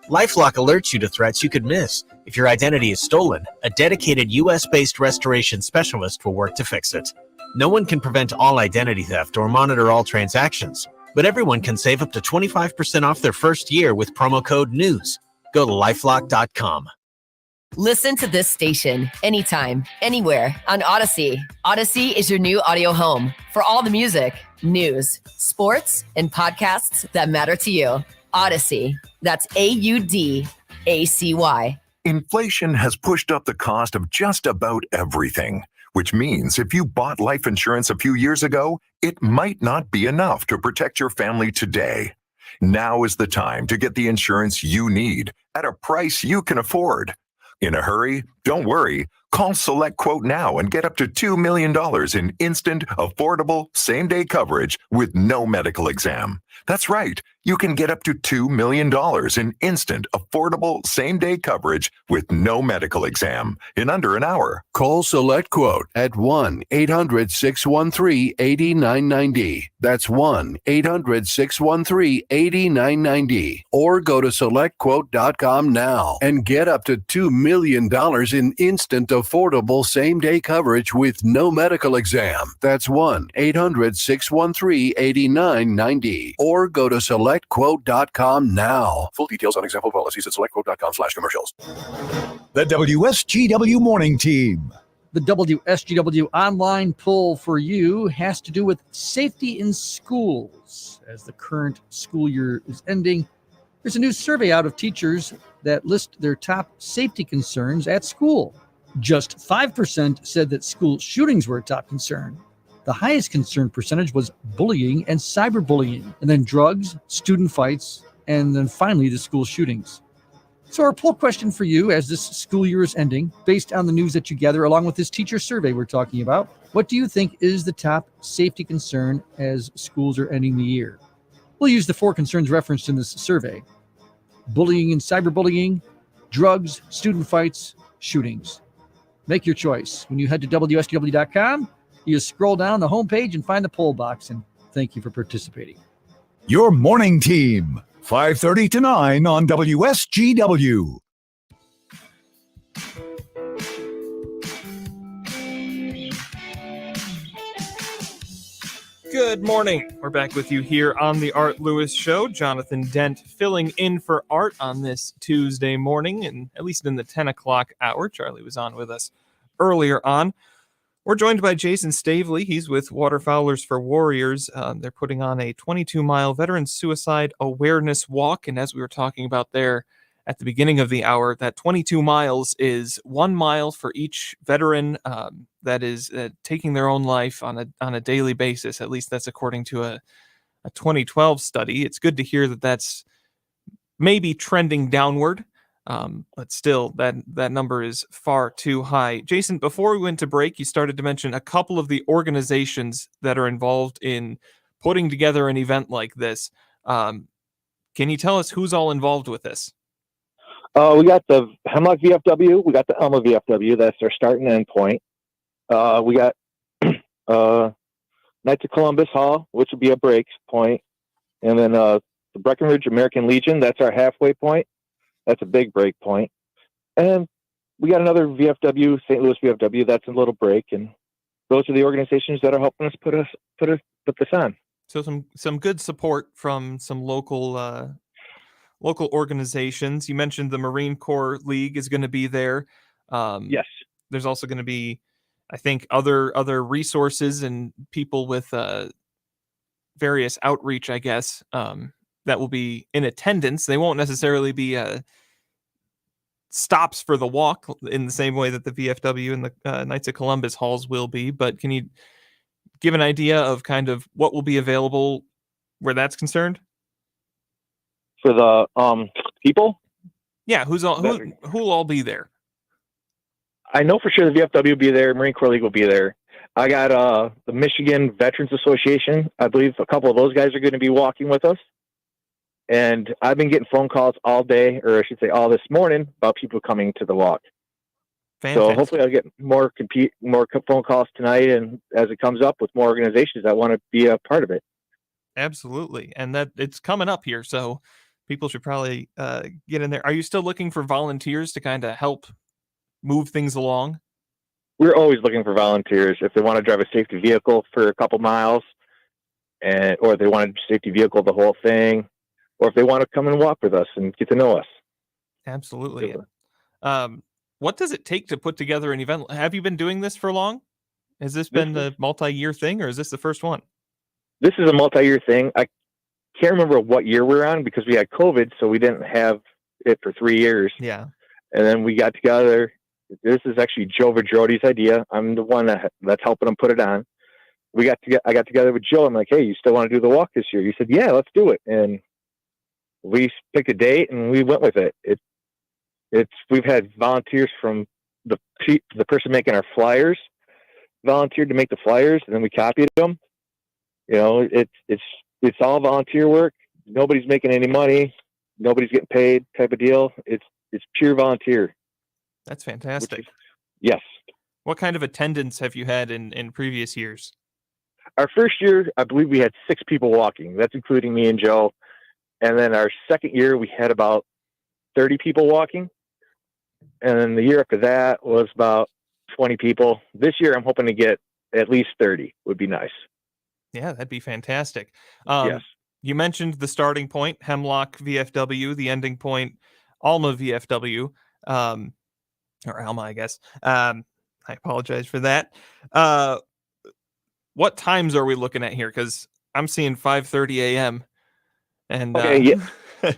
LifeLock alerts you to threats you could miss. If your identity is stolen, a dedicated US-based restoration specialist will work to fix it. No one can prevent all identity theft or monitor all transactions, but everyone can save up to 25% off their first year with promo code NEWS. Go to lifelock.com. Listen to this station anytime, anywhere on Odyssey. Odyssey is your new audio home for all the music, news, sports, and podcasts that matter to you. Odyssey. That's AUDACY. Inflation has pushed up the cost of just about everything, which means if you bought life insurance a few years ago, it might not be enough to protect your family today. Now is the time to get the insurance you need at a price you can afford. In a hurry? Don't worry. Call Select Quote now and get up to $2 million in instant, affordable, same-day coverage with no medical exam. That's right. You can get up to $2 million in instant, affordable, same-day coverage with no medical exam in under an hour. Call Select Quote at 1-800-613-8990. That's 1-800-613-8990. Or go to SelectQuote.com now and get up to $2 million in instant, affordable, same-day coverage with no medical exam. That's 1-800-613-8990. Or go to SelectQuote.com now. Full details on example policies at SelectQuote.com/commercials. The WSGW Morning Team. The WSGW online poll for you has to do with safety in schools. As the current school year is ending, there's a new survey out of teachers that list their top safety concerns at school. Just 5% said that school shootings were a top concern. The highest concern percentage was bullying and cyberbullying, and then drugs, student fights, and then finally the school shootings. So our poll question for you as this school year is ending, based on the news that you gather along with this teacher survey we're talking about, what do you think is the top safety concern as schools are ending the year? We'll use the 4 concerns referenced in this survey: bullying and cyberbullying, drugs, student fights, shootings. Make your choice. When you head to WSGW.com, you just scroll down the homepage and find the poll box, and thank you for participating. Your Morning Team, 5:30 to 9 on WSGW. Good morning. We're back with you here on the Art Lewis Show. Jonathan Dent filling in for Art on this Tuesday morning, and at least in the 10 o'clock hour. Charlie was on with us earlier on. We're joined by Jason Stavely. He's with Waterfowlers for Warriors. They're putting on a 22-mile veteran suicide awareness walk. And as we were talking about there at the beginning of the hour, that 22 miles is 1 mile for each veteran that is taking their own life on a daily basis. At least that's according to a 2012 study. It's good to hear that that's maybe trending downward. But still, that number is far too high. Jason, before we went to break, you started to mention a couple of the organizations that are involved in putting together an event like this. Can you tell us who's all involved with this? We got the Hemlock VFW. We got the Elma VFW. That's their start and end point. We got Knights of Columbus Hall, which would be a break point. And then the Breckenridge American Legion. That's our halfway point. That's a big break point. And we got another VFW, St. Louis VFW. That's a little break. And those are the organizations that are helping us put this on. So some good support from some local organizations. You mentioned the Marine Corps League is going to be there. Yes. There's also going to be, I think, other resources and people with various outreach, I guess, that will be in attendance. They won't necessarily be stops for the walk in the same way that the VFW and the Knights of Columbus halls will be. But can you give an idea of kind of what will be available where that's concerned? For the people? Yeah, who'll all be there? I know for sure the VFW will be there. Marine Corps League will be there. I got the Michigan Veterans Association. I believe a couple of those guys are going to be walking with us. And I've been getting phone calls all day, or I should say all this morning, about people coming to the walk. Fantastic. So hopefully I'll get more phone calls tonight, and as it comes up with more organizations that want to be a part of it. Absolutely. And that it's coming up here, so people should probably get in there. Are you still looking for volunteers to kind of help move things along? We're always looking for volunteers. If they want to drive a safety vehicle for a couple miles, or if they want a safety vehicle the whole thing, or if they want to come and walk with us and get to know us. Absolutely. What does it take to put together an event? Have you been doing this for long? Has this been a multi-year thing, or is this the first one? This is a multi-year thing. I can't remember what year we're on because we had COVID, so we didn't have it for 3 years. Yeah. And then we got together. This is actually Joe Verdrodi's idea. I'm the one that's helping him put it on. I got together with Joe. I'm like, hey, you still want to do the walk this year? He said, yeah, let's do it. And we picked a date and we went with it. We've had volunteers from the person making our flyers volunteered to make the flyers, and then we copied them. You know, it's all volunteer work. Nobody's making any money. Nobody's getting paid type of deal. It's pure volunteer. That's fantastic. Yes. What kind of attendance have you had in previous years? Our first year, I believe we had 6 people walking. That's including me and Joe. And then our second year, we had about 30 people walking. And then the year after that was about 20 people. This year, I'm hoping to get at least 30 would be nice. Yeah, that'd be fantastic. Yes. You mentioned the starting point, Hemlock VFW, the ending point, Alma VFW, or Alma, I guess. I apologize for that. What times are we looking at here? Because I'm seeing 5:30 a.m. And okay, yeah.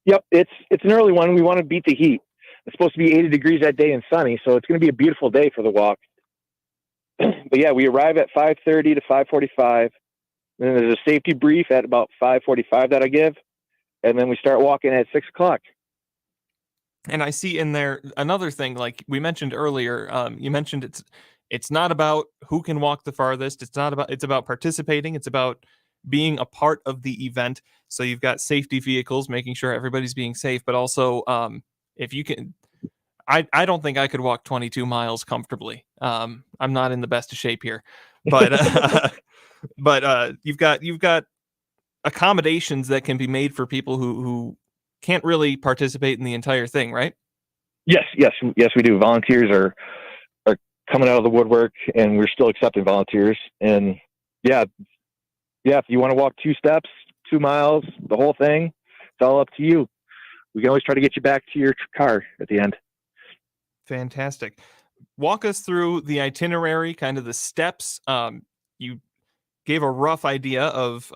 Yep, it's an early one. We want to beat the heat. It's supposed to be 80 degrees that day and sunny, so it's going to be a beautiful day for the walk. But yeah, we arrive at 5:30 to 5:45. Then there's a safety brief at about 5:45 that I give, and then we start walking at 6 o'clock. And I see in there another thing, like we mentioned earlier. You mentioned it's not about who can walk the farthest. It's about participating. It's about being a part of the event. So you've got safety vehicles, making sure everybody's being safe, but also if you can, I don't think I could walk 22 miles comfortably. I'm not in the best of shape here, but but you've got accommodations that can be made for people who can't really participate in the entire thing, right? Yes, we do. Volunteers are coming out of the woodwork, and we're still accepting volunteers. And yeah, if you want to walk 2 steps, 2 miles, the whole thing, it's all up to you. We can always try to get you back to your car at the end. Fantastic. Walk us through the itinerary, kind of the steps. You gave a rough idea of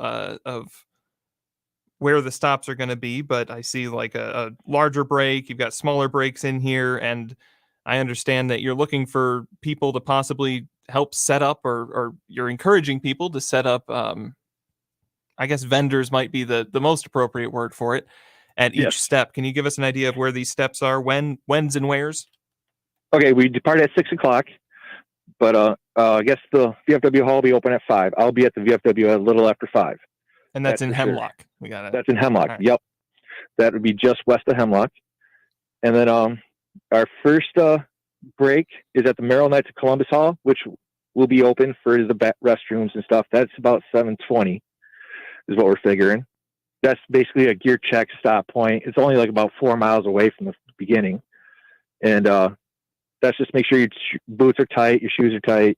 where the stops are going to be, but I see like a larger break. You've got smaller breaks in here, and I understand that you're looking for people to possibly help set up, or you're encouraging people to set up. I guess vendors might be the most appropriate word for it at each step. Can you give us an idea of where these steps are, when's and where's? Okay, we depart at 6 o'clock, but I guess the VFW hall will be open at 5. I'll be at the VFW a little after 5. And that's in Hemlock. Sure. We got it. That's in Hemlock. Right. Yep. That would be just west of Hemlock. And then our first break is at the Merrill Knights of Columbus Hall, which will be open for the restrooms and stuff. That's about 7:20 is what we're figuring. That's basically a gear check stop point. It's only like about 4 miles away from the beginning. And that's just make sure your boots are tight, your shoes are tight.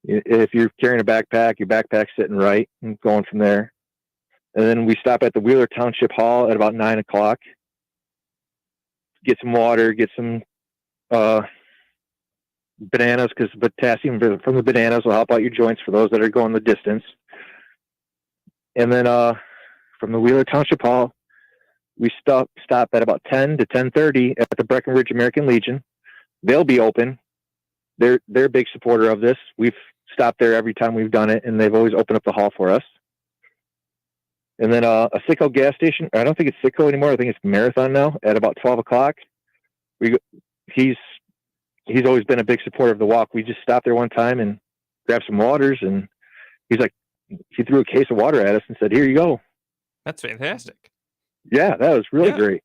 If you're carrying a backpack, your backpack's sitting right, and going from there. And then we stop at the Wheeler Township Hall at about 9 o'clock. Get some water, get some bananas, because potassium from the bananas will help out your joints for those that are going the distance. And then from the Wheeler Township Hall, we stop at about 10 to 10:30 at the Breckenridge American Legion. They'll be open. They're a big supporter of this. We've stopped there every time we've done it, and they've always opened up the hall for us. And then a Citgo gas station. I don't think it's Citgo anymore. I think it's Marathon now. At about 12 o'clock, he's always been a big supporter of the walk. We just stopped there one time and grabbed some waters, and he threw a case of water at us and said, "Here you go." That's fantastic. Yeah, that was really great.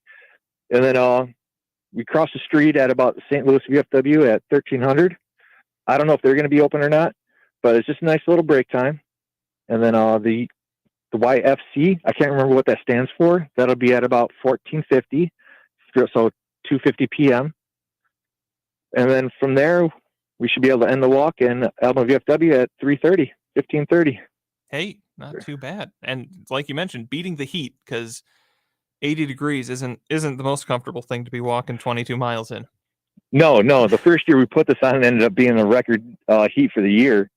And then we crossed the street at about St. Louis VFW at 1300. I don't know if they're going to be open or not, but it's just a nice little break time. And then the YFC, I can't remember what that stands for. That'll be at about 1450, so 2:50 p.m. And then from there, we should be able to end the walk in Alma VFW at 15:30. Hey, not too bad. And like you mentioned, beating the heat, because 80 degrees isn't the most comfortable thing to be walking 22 miles in. No. The first year we put this on, it ended up being the record heat for the year,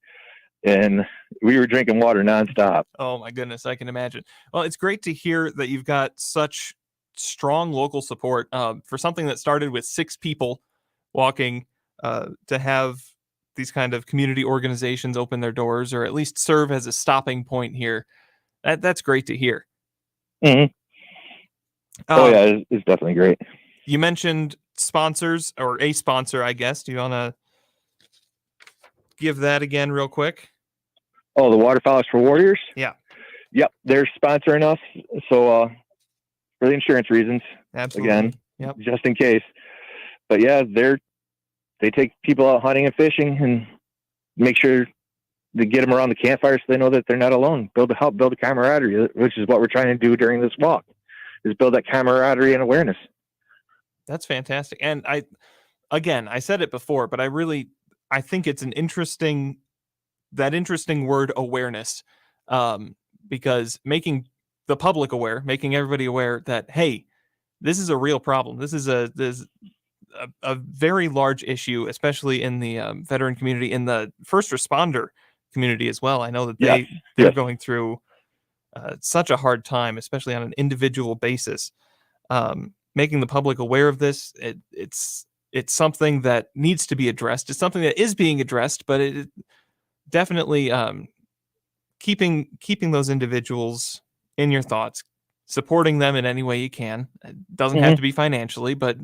and we were drinking water nonstop. Oh my goodness, I can imagine. Well, it's great to hear that you've got such strong local support for something that started with 6 people walking, to have these kind of community organizations open their doors, or at least serve as a stopping point here. That's great to hear. Mm-hmm. Yeah, it's definitely great. You mentioned sponsors, or a sponsor, I guess. Do you want to give that again real quick? Oh, the Waterfowlers for Warriors? Yeah. Yep, they're sponsoring us. So for the insurance reasons, absolutely. Again, yep. Just in case. But yeah, they take people out hunting and fishing and make sure to get them around the campfire so they know that they're not alone. Help build a camaraderie, which is what we're trying to do during this walk, is build that camaraderie and awareness. That's fantastic. And I said it before, but I think it's an interesting word, awareness, because making the public aware, making everybody aware that, hey, this is a real problem. This is a very large issue, especially in the veteran community, in the first responder community as well. I know that they're going through such a hard time, especially on an individual basis. Making the public aware of this, it's something that needs to be addressed. It's something that is being addressed, but it definitely keeping those individuals in your thoughts, supporting them in any way you can. It doesn't have to be financially, but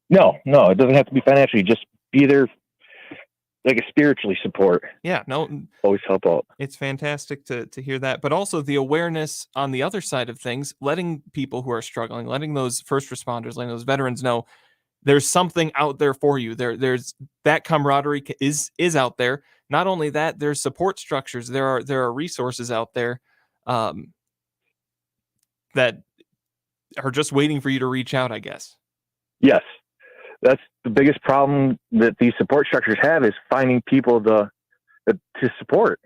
no, it doesn't have to be financially. Just be there, like a spiritually support. Yeah, no, always help out. It's fantastic to hear that, but also the awareness on the other side of things, letting people who are struggling, letting those first responders, letting those veterans know there's something out there for you. There's that camaraderie is out there. Not only that, there's support structures. There are resources out there that are just waiting for you to reach out, I guess. Yes. That's the biggest problem that these support structures have, is finding people to support.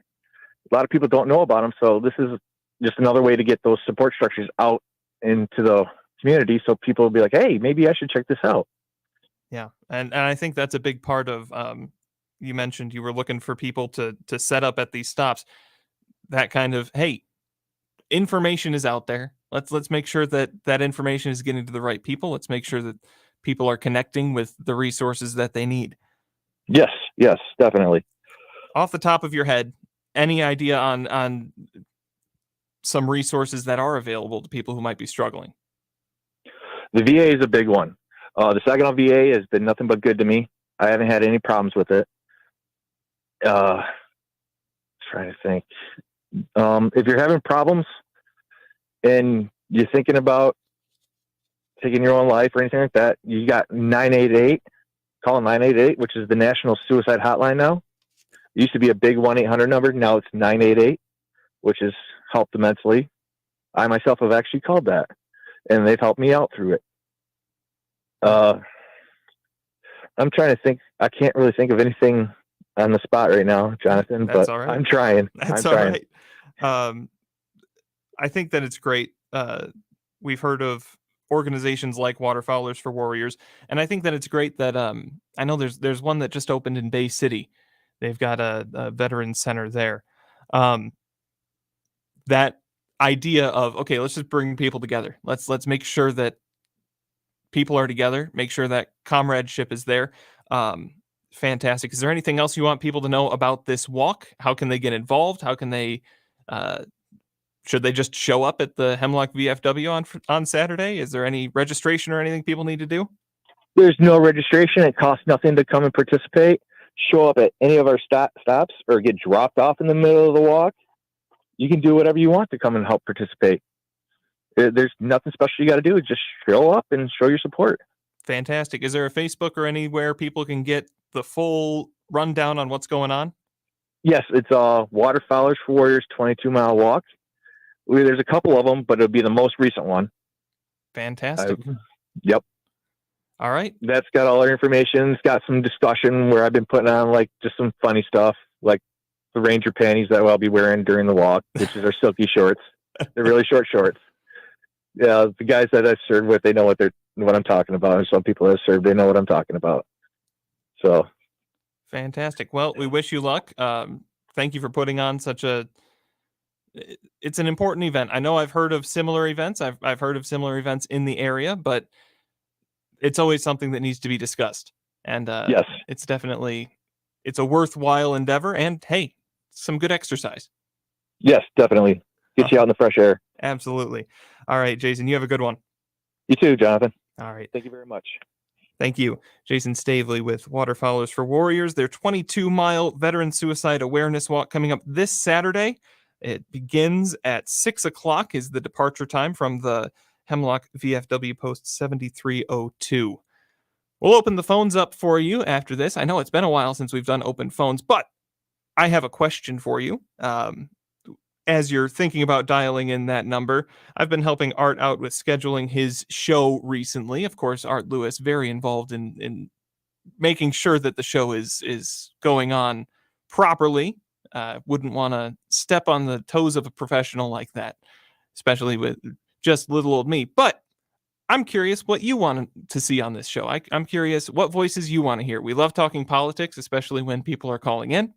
A lot of people don't know about them. So this is just another way to get those support structures out into the community, so people will be like, hey, maybe I should check this out. Yeah. And I think that's a big part of, you mentioned you were looking for people to set up at these stops. That kind of, hey, information is out there. Let's make sure that information is getting to the right people. Let's make sure that people are connecting with the resources that they need. Yes, definitely. Off the top of your head, any idea on some resources that are available to people who might be struggling? The VA is a big one. The Saginaw VA has been nothing but good to me. I haven't had any problems with it. Trying to think. If you're having problems and you're thinking about taking your own life or anything like that, you got 988. Call 988, which is the National Suicide Hotline now. It used to be a big 1-800 number. Now it's 988, which has helped immensely. I myself have actually called that, and they've helped me out through it. I'm trying to think. I can't really think of anything on the spot right now, Jonathan, That's but all right. I'm trying. That's I'm all trying. right. I think that it's great. We've heard of organizations like Waterfowlers for Warriors, and I think that it's great that I know there's one that just opened in Bay City. They've got a veterans center there. That idea of, okay, let's just bring people together. Let's make sure that people are together, make sure that comradeship is there. Fantastic. Is there anything else you want people to know about this walk? How can they get involved? How can they, should they just show up at the Hemlock VFW on Saturday? Is there any registration or anything people need to do? There's no registration. It costs nothing to come and participate. Show up at any of our stops or get dropped off in the middle of the walk. You can do whatever you want to come and help participate. There's nothing special you got to do. Just show up and show your support. Fantastic. Is there a Facebook or anywhere people can get the full rundown on what's going on? Yes, it's Waterfowlers for Warriors 22-mile walk. There's a couple of them, but it'll be the most recent one. Fantastic. Yep. All right. That's got all our information. It's got some discussion where I've been putting on like just some funny stuff, like the Ranger panties that I'll be wearing during the walk, which is our silky shorts. They're really short shorts. Yeah, the guys that I served with, they know what I'm talking about. And some people that I served, they know what I'm talking about. So fantastic. Well, we wish you luck. Thank you for putting on it's an important event. I know I've heard of similar events. I've heard of similar events in the area, but it's always something that needs to be discussed. And yes, it's a worthwhile endeavor, and hey, some good exercise. Yes, definitely. Get you out in the fresh air. Absolutely. All right, Jason, you have a good one. You too, Jonathan. All right. Thank you very much. Thank you. Jason Stavely with Waterfowlers for Warriors. Their 22-mile veteran suicide awareness walk coming up this Saturday. It begins at 6 o'clock is the departure time from the Hemlock VFW post 7302. We'll open the phones up for you after this. I know it's been a while since we've done open phones, but I have a question for you. As you're thinking about dialing in that number, I've been helping Art out with scheduling his show recently. Of course, Art Lewis, very involved in making sure that the show is going on properly. Wouldn't want to step on the toes of a professional like that, especially with just little old me. But I'm curious what you want to see on this show. I'm curious what voices you want to hear. We love talking politics, especially when people are calling in.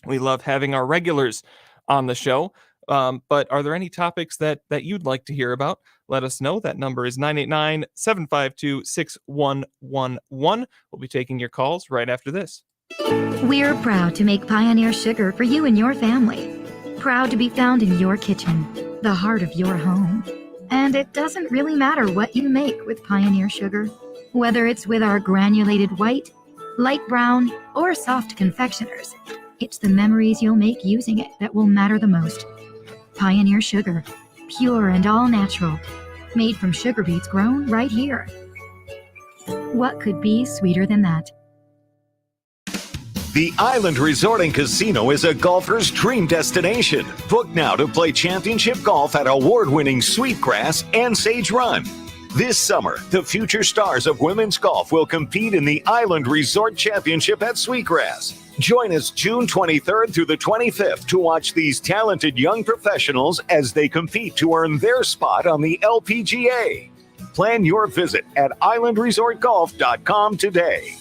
We love having our regulars on the show. But are there any topics that you'd like to hear about? Let us know. That number is 989-752-6111. We'll be taking your calls right after this. We're proud to make Pioneer Sugar for you and your family. Proud to be found in your kitchen, the heart of your home. And it doesn't really matter what you make with Pioneer Sugar, whether it's with our granulated white, light brown, or soft confectioners. It's the memories you'll make using it that will matter the most. Pioneer Sugar, pure and all natural, made from sugar beets grown right here. What could be sweeter than that? The Island Resort and Casino is a golfer's dream destination. Book now to play championship golf at award-winning Sweetgrass and Sage Run. This summer, the future stars of women's golf will compete in the Island Resort Championship at Sweetgrass. Join us June 23rd through the 25th to watch these talented young professionals as they compete to earn their spot on the LPGA. Plan your visit at islandresortgolf.com today.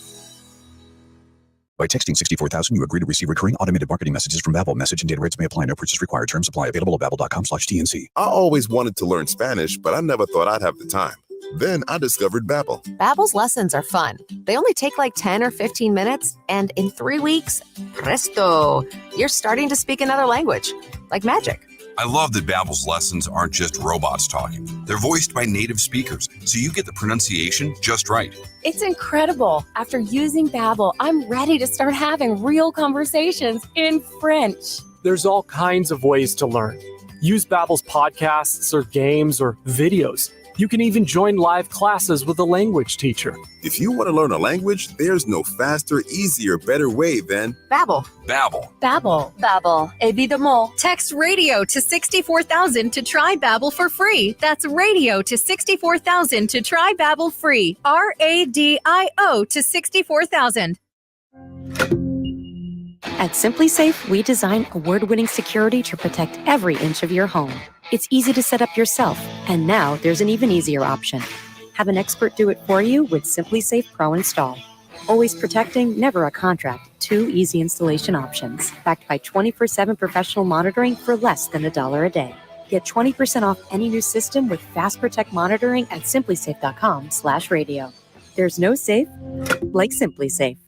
By texting 64,000, you agree to receive recurring automated marketing messages from Babbel. Message and data rates may apply. No purchase required. Terms apply. Available at babbel.com/TNC. I always wanted to learn Spanish, but I never thought I'd have the time. Then I discovered Babbel. Babbel's lessons are fun. They only take like 10 or 15 minutes, and in 3 weeks, presto, you're starting to speak another language, like magic. I love that Babbel's lessons aren't just robots talking. They're voiced by native speakers, so you get the pronunciation just right. It's incredible. After using Babbel, I'm ready to start having real conversations in French. There's all kinds of ways to learn. Use Babbel's podcasts or games or videos. You can even join live classes with a language teacher. If you want to learn a language, there's no faster, easier, better way than Babbel. Babbel. Babbel. Babbel. Évidemment. Text radio to 64,000 to try Babbel for free. That's radio to 64,000 to try Babbel free. RADIO to 64,000. At SimpliSafe, we design award-winning security to protect every inch of your home. It's easy to set up yourself, and now there's an even easier option. Have an expert do it for you with SimpliSafe Pro Install. Always protecting, never a contract. 2 easy installation options, backed by 24/7 professional monitoring for less than $1 a day. Get 20% off any new system with Fast Protect monitoring at simplysafe.com/radio. There's no safe like Simply Safe.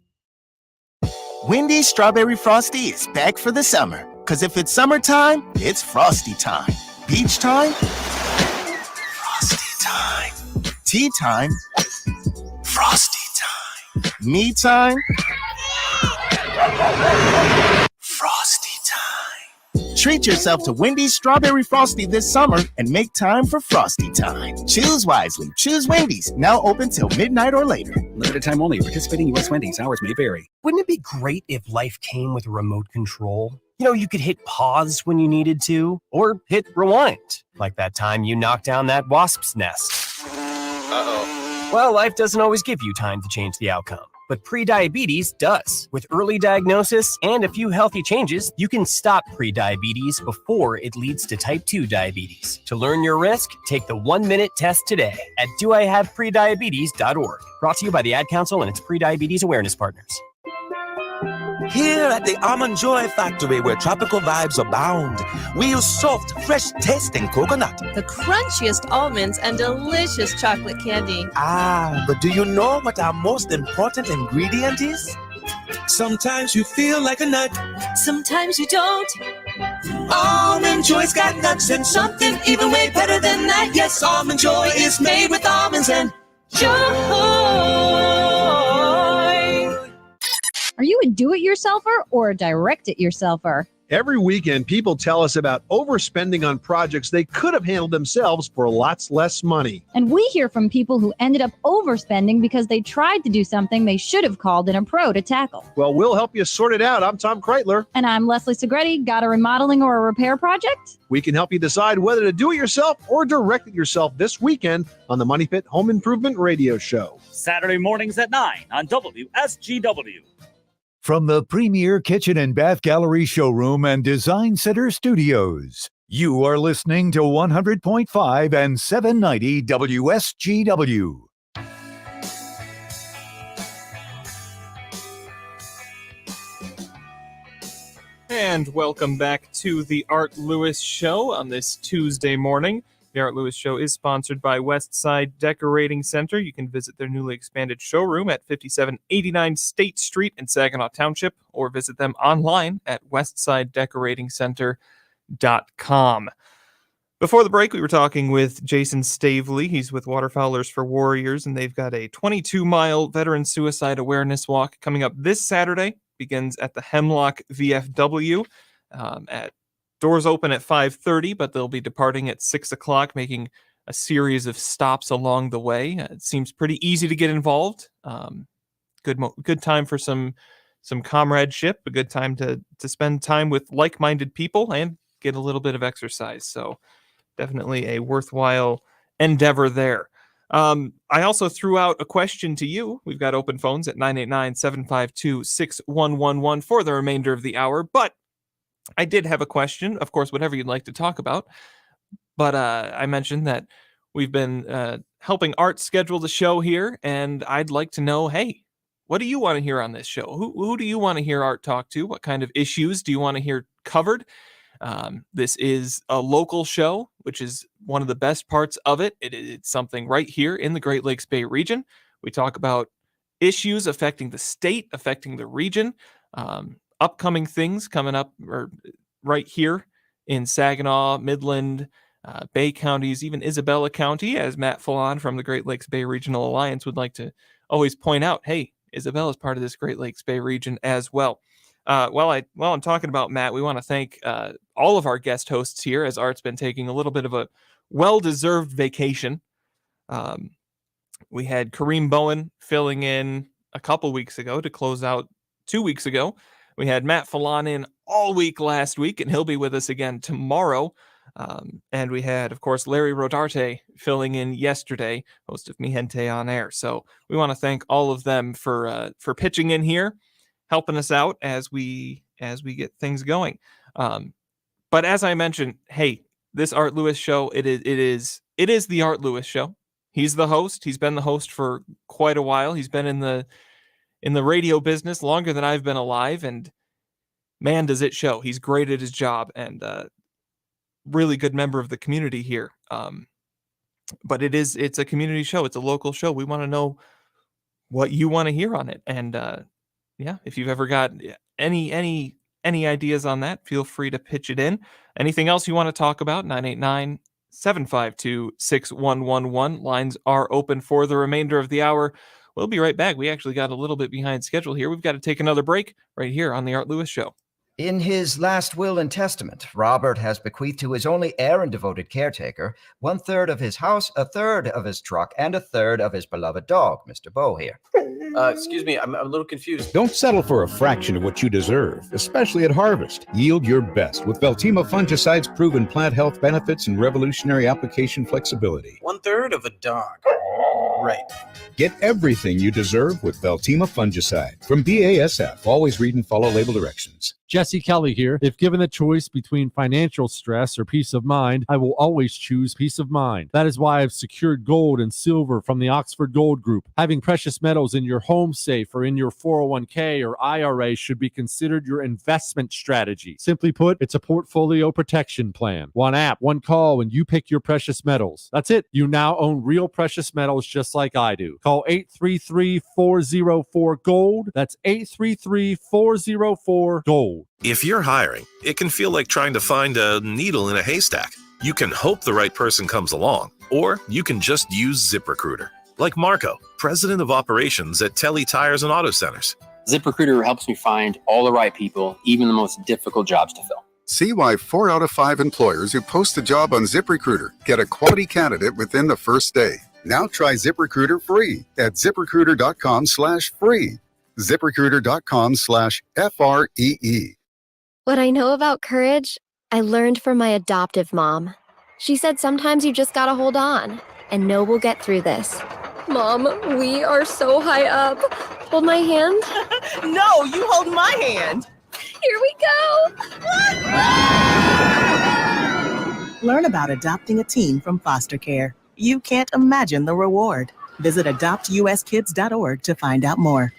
Wendy's Strawberry Frosty is back for the summer. Because if it's summertime, it's Frosty time. Beach time, Frosty time. Tea time, Frosty time. Me time, Frosty time. Treat yourself to Wendy's Strawberry Frosty this summer and make time for Frosty time. Choose wisely. Choose Wendy's. Now open till midnight or later. Limited time only. Participating U.S. Wendy's. Hours may vary. Wouldn't it be great if life came with a remote control? You know, you could hit pause when you needed to, or hit rewind, like that time you knocked down that wasp's nest. Uh-oh. Well, life doesn't always give you time to change the outcome, but prediabetes does. With early diagnosis and a few healthy changes, you can stop prediabetes before it leads to type 2 diabetes. To learn your risk, take the 1-minute test today at doihaveprediabetes.org. Brought to you by the Ad Council and its prediabetes awareness partners. Here at the Almond Joy Factory, where tropical vibes abound, we use soft, fresh-tasting coconut. The crunchiest almonds and delicious chocolate candy. Ah, but do you know what our most important ingredient is? Sometimes you feel like a nut. Sometimes you don't. Almond Joy's got nuts and something even way better than that. Yes, Almond Joy is made with almonds and joy. Are you a do-it-yourselfer or a direct-it-yourselfer? Every weekend, people tell us about overspending on projects they could have handled themselves for lots less money. And we hear from people who ended up overspending because they tried to do something they should have called in a pro to tackle. Well, we'll help you sort it out. I'm Tom Kreitler. And I'm Leslie Segretti. Got a remodeling or a repair project? We can help you decide whether to do it yourself or direct it yourself this weekend on the Money Pit Home Improvement Radio Show. Saturday mornings at 9 on WSGW. From the Premier Kitchen and Bath Gallery Showroom and Design Center Studios, you are listening to 100.5 and 790 WSGW. And welcome back to the Art Lewis Show on this Tuesday morning. The Art Lewis Show is sponsored by Westside Decorating Center. You can visit their newly expanded showroom at 5789 State Street in Saginaw Township, or visit them online at westsidedecoratingcenter.com. Before the break, we were talking with Jason Stavely. He's with Waterfowlers for Warriors, and they've got a 22-mile veteran suicide awareness walk coming up this Saturday. Begins at the Hemlock VFW at doors open at 5:30, but they'll be departing at 6 o'clock, making a series of stops along the way. It seems pretty easy to get involved. Good time for some comradeship, a good time to spend time with like-minded people and get a little bit of exercise. So definitely a worthwhile endeavor there. I also threw out a question to you. We've got open phones at 989-752-6111 for the remainder of the hour, but I did have a question, of course, whatever you'd like to talk about. But I mentioned that we've been helping Art schedule the show here, and I'd like to know, hey, what do you want to hear on this show? Who do you want to hear Art talk to? What kind of issues do you want to hear covered? This is a local show, which is one of the best parts of it. It's something right here in the Great Lakes Bay region. We talk about issues affecting the state, affecting the region, upcoming things coming up or right here in Saginaw, Midland, Bay counties, even Isabella County, as Matt Fallon from the Great Lakes Bay Regional Alliance would like to always point out. Hey, Isabella is part of this Great Lakes Bay region as well. While I'm talking about Matt, we want to thank all of our guest hosts here, as Art's been taking a little bit of a well-deserved vacation. We had Kareem Bowen filling in a couple weeks ago to close out 2 weeks ago. We had Matt Fallon in all week last week, and he'll be with us again tomorrow. And we had, of course, Larry Rodarte filling in yesterday, host of Mi Gente on Air. So we want to thank all of them for pitching in here, helping us out as we get things going. But as I mentioned, hey, this Art Lewis show, it is the Art Lewis show. He's the host. He's been the host for quite a while. He's been in the radio business longer than I've been alive, and man, does it show. He's great at his job, and really good member of the community here. But it's a community show. It's a local show. We want to know what you want to hear on it. And if you've ever got any ideas on that, feel free to pitch it in. Anything else you want to talk about? 989-752-6111. Lines are open for the remainder of the hour. We'll be right back. We actually got a little bit behind schedule here. We've got to take another break right here on the Art Lewis Show. In his last will and testament, Robert has bequeathed to his only heir and devoted caretaker 1/3 of his house, 1/3 of his truck, and 1/3 of his beloved dog, Mr. Bo here. Excuse me, I'm a little confused. Don't settle for a fraction of what you deserve, especially at harvest. Yield your best with Veltima fungicide's proven plant health benefits and revolutionary application flexibility. 1/3 of a dog. Right. Get everything you deserve with Veltima fungicide. From BASF, always read and follow label directions. Jesse Kelly here. If given the choice between financial stress or peace of mind, I will always choose peace of mind. That is why I've secured gold and silver from the Oxford Gold Group. Having precious metals in your home safe or in your 401k or IRA should be considered your investment strategy. Simply put, it's a portfolio protection plan. One app, one call, and you pick your precious metals. That's it. You now own real precious metals just like I do. Call 833-404-GOLD. That's 833-404-GOLD. If you're hiring, it can feel like trying to find a needle in a haystack. You can hope the right person comes along, or you can just use ZipRecruiter. Like Marco, president of operations at Telly Tires and Auto Centers. ZipRecruiter helps me find all the right people, even the most difficult jobs to fill. See why 4 out of 5 employers who post a job on ZipRecruiter get a quality candidate within the first day. Now try ZipRecruiter free at ZipRecruiter.com/free. ZipRecruiter.com/FREE. What I know about courage, I learned from my adoptive mom. She said sometimes you just gotta hold on and know we'll get through this. Mom, we are so high up. Hold my hand. No, you hold my hand. Here we go. Learn about adopting a teen from foster care. You can't imagine the reward. Visit adoptuskids.org to find out more.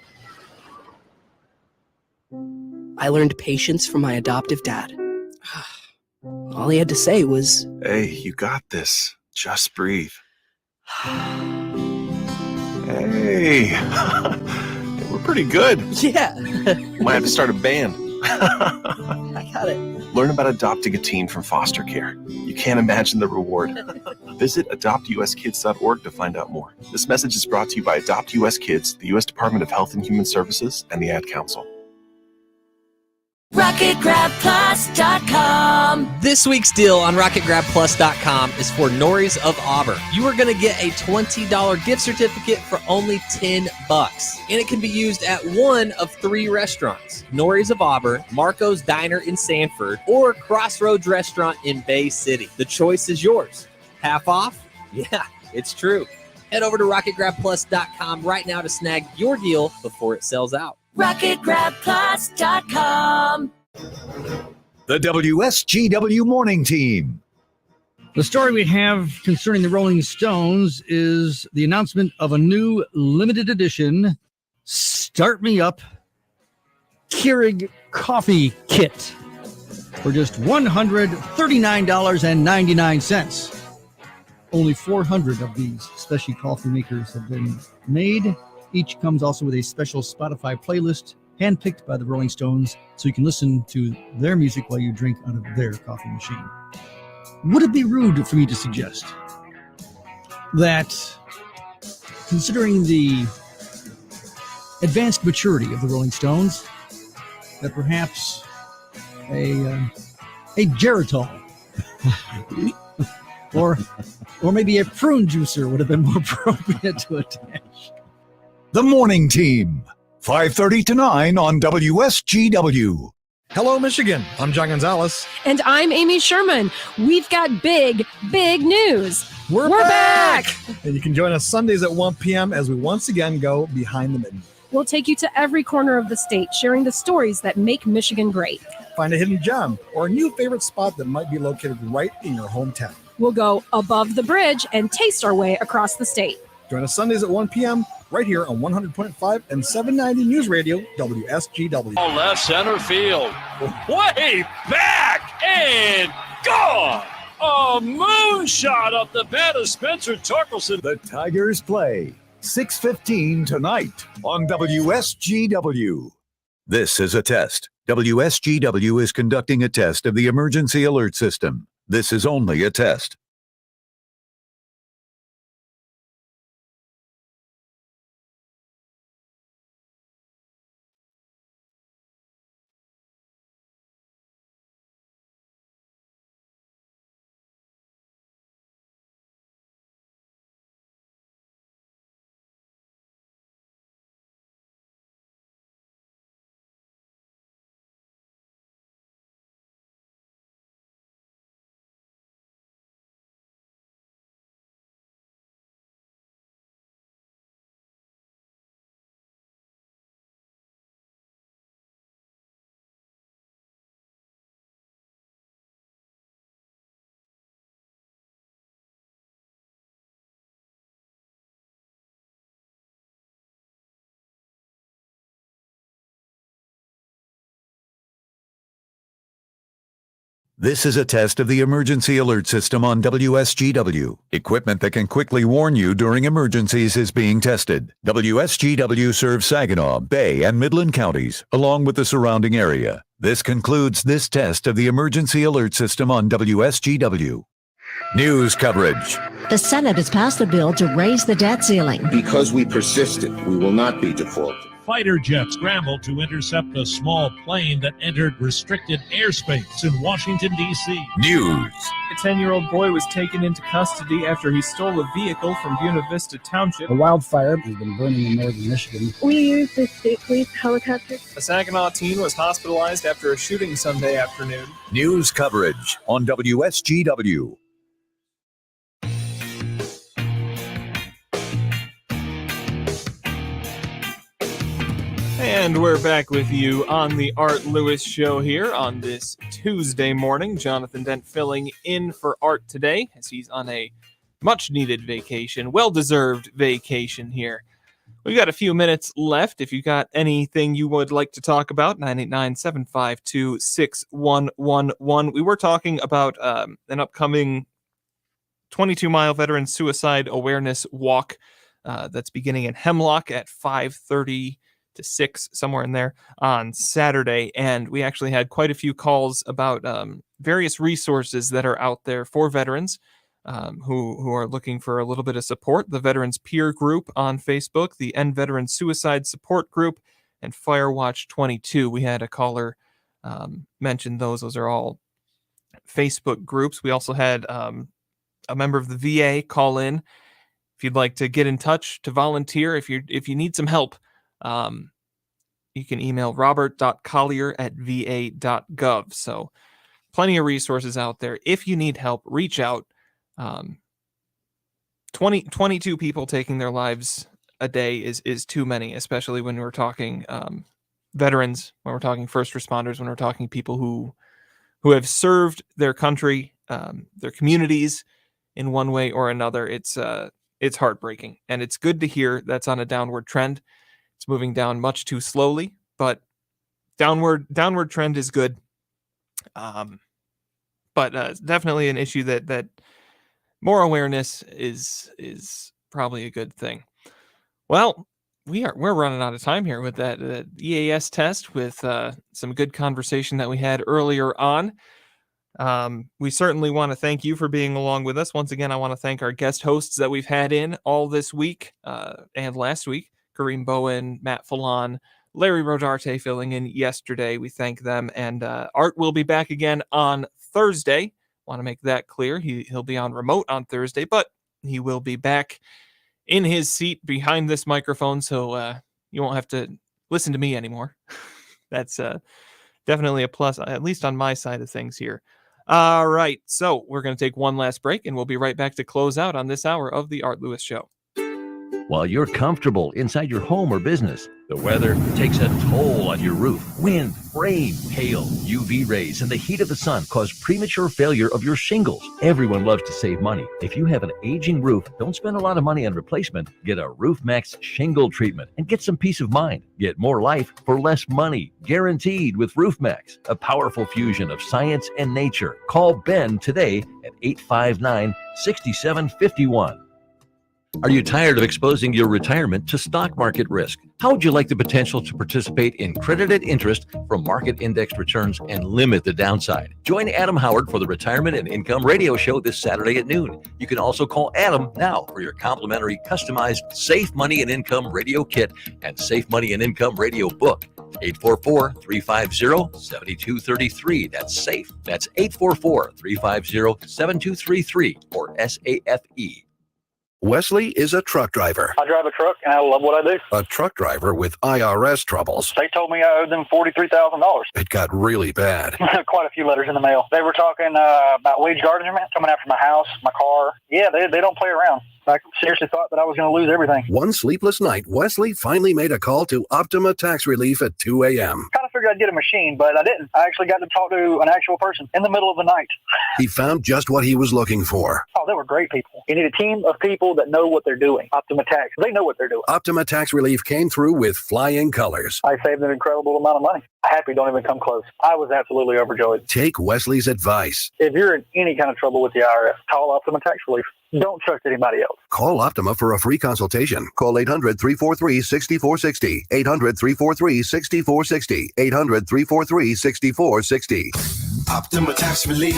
I learned patience from my adoptive dad. All he had to say was, Hey, you got this. Just breathe. Hey, we're pretty good. Yeah. Might have to start a band. I got it. Learn about adopting a teen from foster care. You can't imagine the reward. Visit adoptuskids.org to find out more. This message is brought to you by Adopt US Kids, the U.S. Department of Health and Human Services, and the Ad Council. RocketGrabPlus.com. This week's deal on RocketGrabPlus.com is for Norries of Auburn. You are going to get a $20 gift certificate for only $10. And it can be used at one of 3 restaurants. Norries of Auburn, Marco's Diner in Sanford, or Crossroads Restaurant in Bay City. The choice is yours. Half off? Yeah, it's true. Head over to RocketGrabPlus.com right now to snag your deal before it sells out. RocketGrabPlus.com. The WSGW Morning Team. The story we have concerning the Rolling Stones is the announcement of a new limited edition Start Me Up Keurig coffee kit for just $139.99. Only 400 of these special coffee makers have been made. Each comes also with a special Spotify playlist handpicked by the Rolling Stones so you can listen to their music while you drink out of their coffee machine. Would it be rude for me to suggest that, considering the advanced maturity of the Rolling Stones, that perhaps a Geritol or maybe a prune juicer would have been more appropriate to attach? The Morning Team, 5:30 to 9 on WSGW. Hello, Michigan. I'm John Gonzalez. And I'm Amy Sherman. We've got big news. We're back! And you can join us Sundays at 1 p.m. as we once again go behind the midden. We'll take you to every corner of the state, sharing the stories that make Michigan great. Find a hidden gem or a new favorite spot that might be located right in your hometown. We'll go above the bridge and taste our way across the state. Join us Sundays at 1 p.m. right here on 100.5 and 790 News Radio, WSGW. Left center field. Way back and gone. A moonshot up the bat of Spencer Torkelson. The Tigers play 6:15 tonight on WSGW. This is a test. WSGW is conducting a test of the emergency alert system. This is only a test. This is a test of the emergency alert system on WSGW. Equipment that can quickly warn you during emergencies is being tested. WSGW serves Saginaw, Bay, and Midland counties, along with the surrounding area. This concludes this test of the emergency alert system on WSGW. News coverage. The Senate has passed a bill to raise the debt ceiling. Because we persisted, we will not be defaulted. Fighter jets scrambled to intercept a small plane that entered restricted airspace in Washington, D.C. News. A 10-year-old boy was taken into custody after he stole a vehicle from Buena Vista Township. A wildfire has been burning in northern Michigan. We used the state police helicopter. A Saginaw teen was hospitalized after a shooting Sunday afternoon. News coverage on WSGW. And we're back with you on the Art Lewis Show here on this Tuesday morning. Jonathan Dent filling in for Art today as he's on a much-needed vacation, well-deserved vacation here. We've got a few minutes left. If you got anything you would like to talk about, 989-752-6111. We were talking about an upcoming 22-mile veteran suicide awareness walk that's beginning in Hemlock at 5:30 to 6, somewhere in there, on Saturday. And we actually had quite a few calls about various resources that are out there for veterans who are looking for a little bit of support. The Veterans Peer Group on Facebook, the End Veteran Suicide Support Group, and Firewatch 22. We had a caller mention those. Those are all Facebook groups. We also had a member of the VA call in. If you'd like to get in touch to volunteer, if you need some help, you can email robert.collier@va.gov. So plenty of resources out there. If you need help, reach out. 22 people taking their lives a day is too many, especially when we're talking veterans, when we're talking first responders, when we're talking people who have served their country, their communities in one way or another. It's heartbreaking, and it's good to hear that's on a downward trend. It's moving down much too slowly, but downward trend is good. But definitely an issue that more awareness is probably a good thing. Well, we're running out of time here with that EAS test, with some good conversation that we had earlier on. We certainly want to thank you for being along with us. Once again, I want to thank our guest hosts that we've had in all this week and last week. Kareem Bowen, Matt Fallon, Larry Rodarte filling in yesterday. We thank them. And Art will be back again on Thursday. Want to make that clear. He'll be on remote on Thursday, but he will be back in his seat behind this microphone, so you won't have to listen to me anymore. That's definitely a plus, at least on my side of things here. All right, so we're going to take one last break, and we'll be right back to close out on this hour of the Art Lewis Show. while you're comfortable inside your home or business. The weather takes a toll on your roof. Wind, rain, hail, UV rays, and the heat of the sun cause premature failure of your shingles. Everyone loves to save money. If you have an aging roof, don't spend a lot of money on replacement. Get a RoofMax shingle treatment and get some peace of mind. Get more life for less money, guaranteed with RoofMax, a powerful fusion of science and nature. Call Ben today at 859-6751. Are you tired of exposing your retirement to stock market risk? How would you like the potential to participate in credited interest from market indexed returns and limit the downside? Join Adam Howard for the Retirement and Income Radio Show this Saturday at noon. You can also call Adam now for your complimentary customized Safe Money and Income Radio Kit and Safe Money and Income Radio Book. 844-350-7233. That's SAFE. That's 844-350-7233 or SAFE. Wesley is a truck driver. I drive a truck and I love what I do. A truck driver with IRS troubles. They told me I owed them $43,000. It got really bad. Quite a few letters in the mail. They were talking about wage garnishment coming after my house, my car. Yeah, they don't play around. I seriously thought that I was going to lose everything. One sleepless night, Wesley finally made a call to Optima Tax Relief at 2 a.m. Kind of figured I'd get a machine, but I didn't. I actually got to talk to an actual person in the middle of the night. He found just what he was looking for. Oh, they were great people. You need a team of people that know what they're doing. Optima Tax, they know what they're doing. Optima Tax Relief came through with flying colors. I saved an incredible amount of money. Happy don't even come close. I was absolutely overjoyed. Take Wesley's advice. If you're in any kind of trouble with the IRS, call Optima Tax Relief. Don't trust anybody else. Call Optima for a free consultation. Call 800-343-6460. 800-343-6460. 800-343-6460. Optima Tax Relief.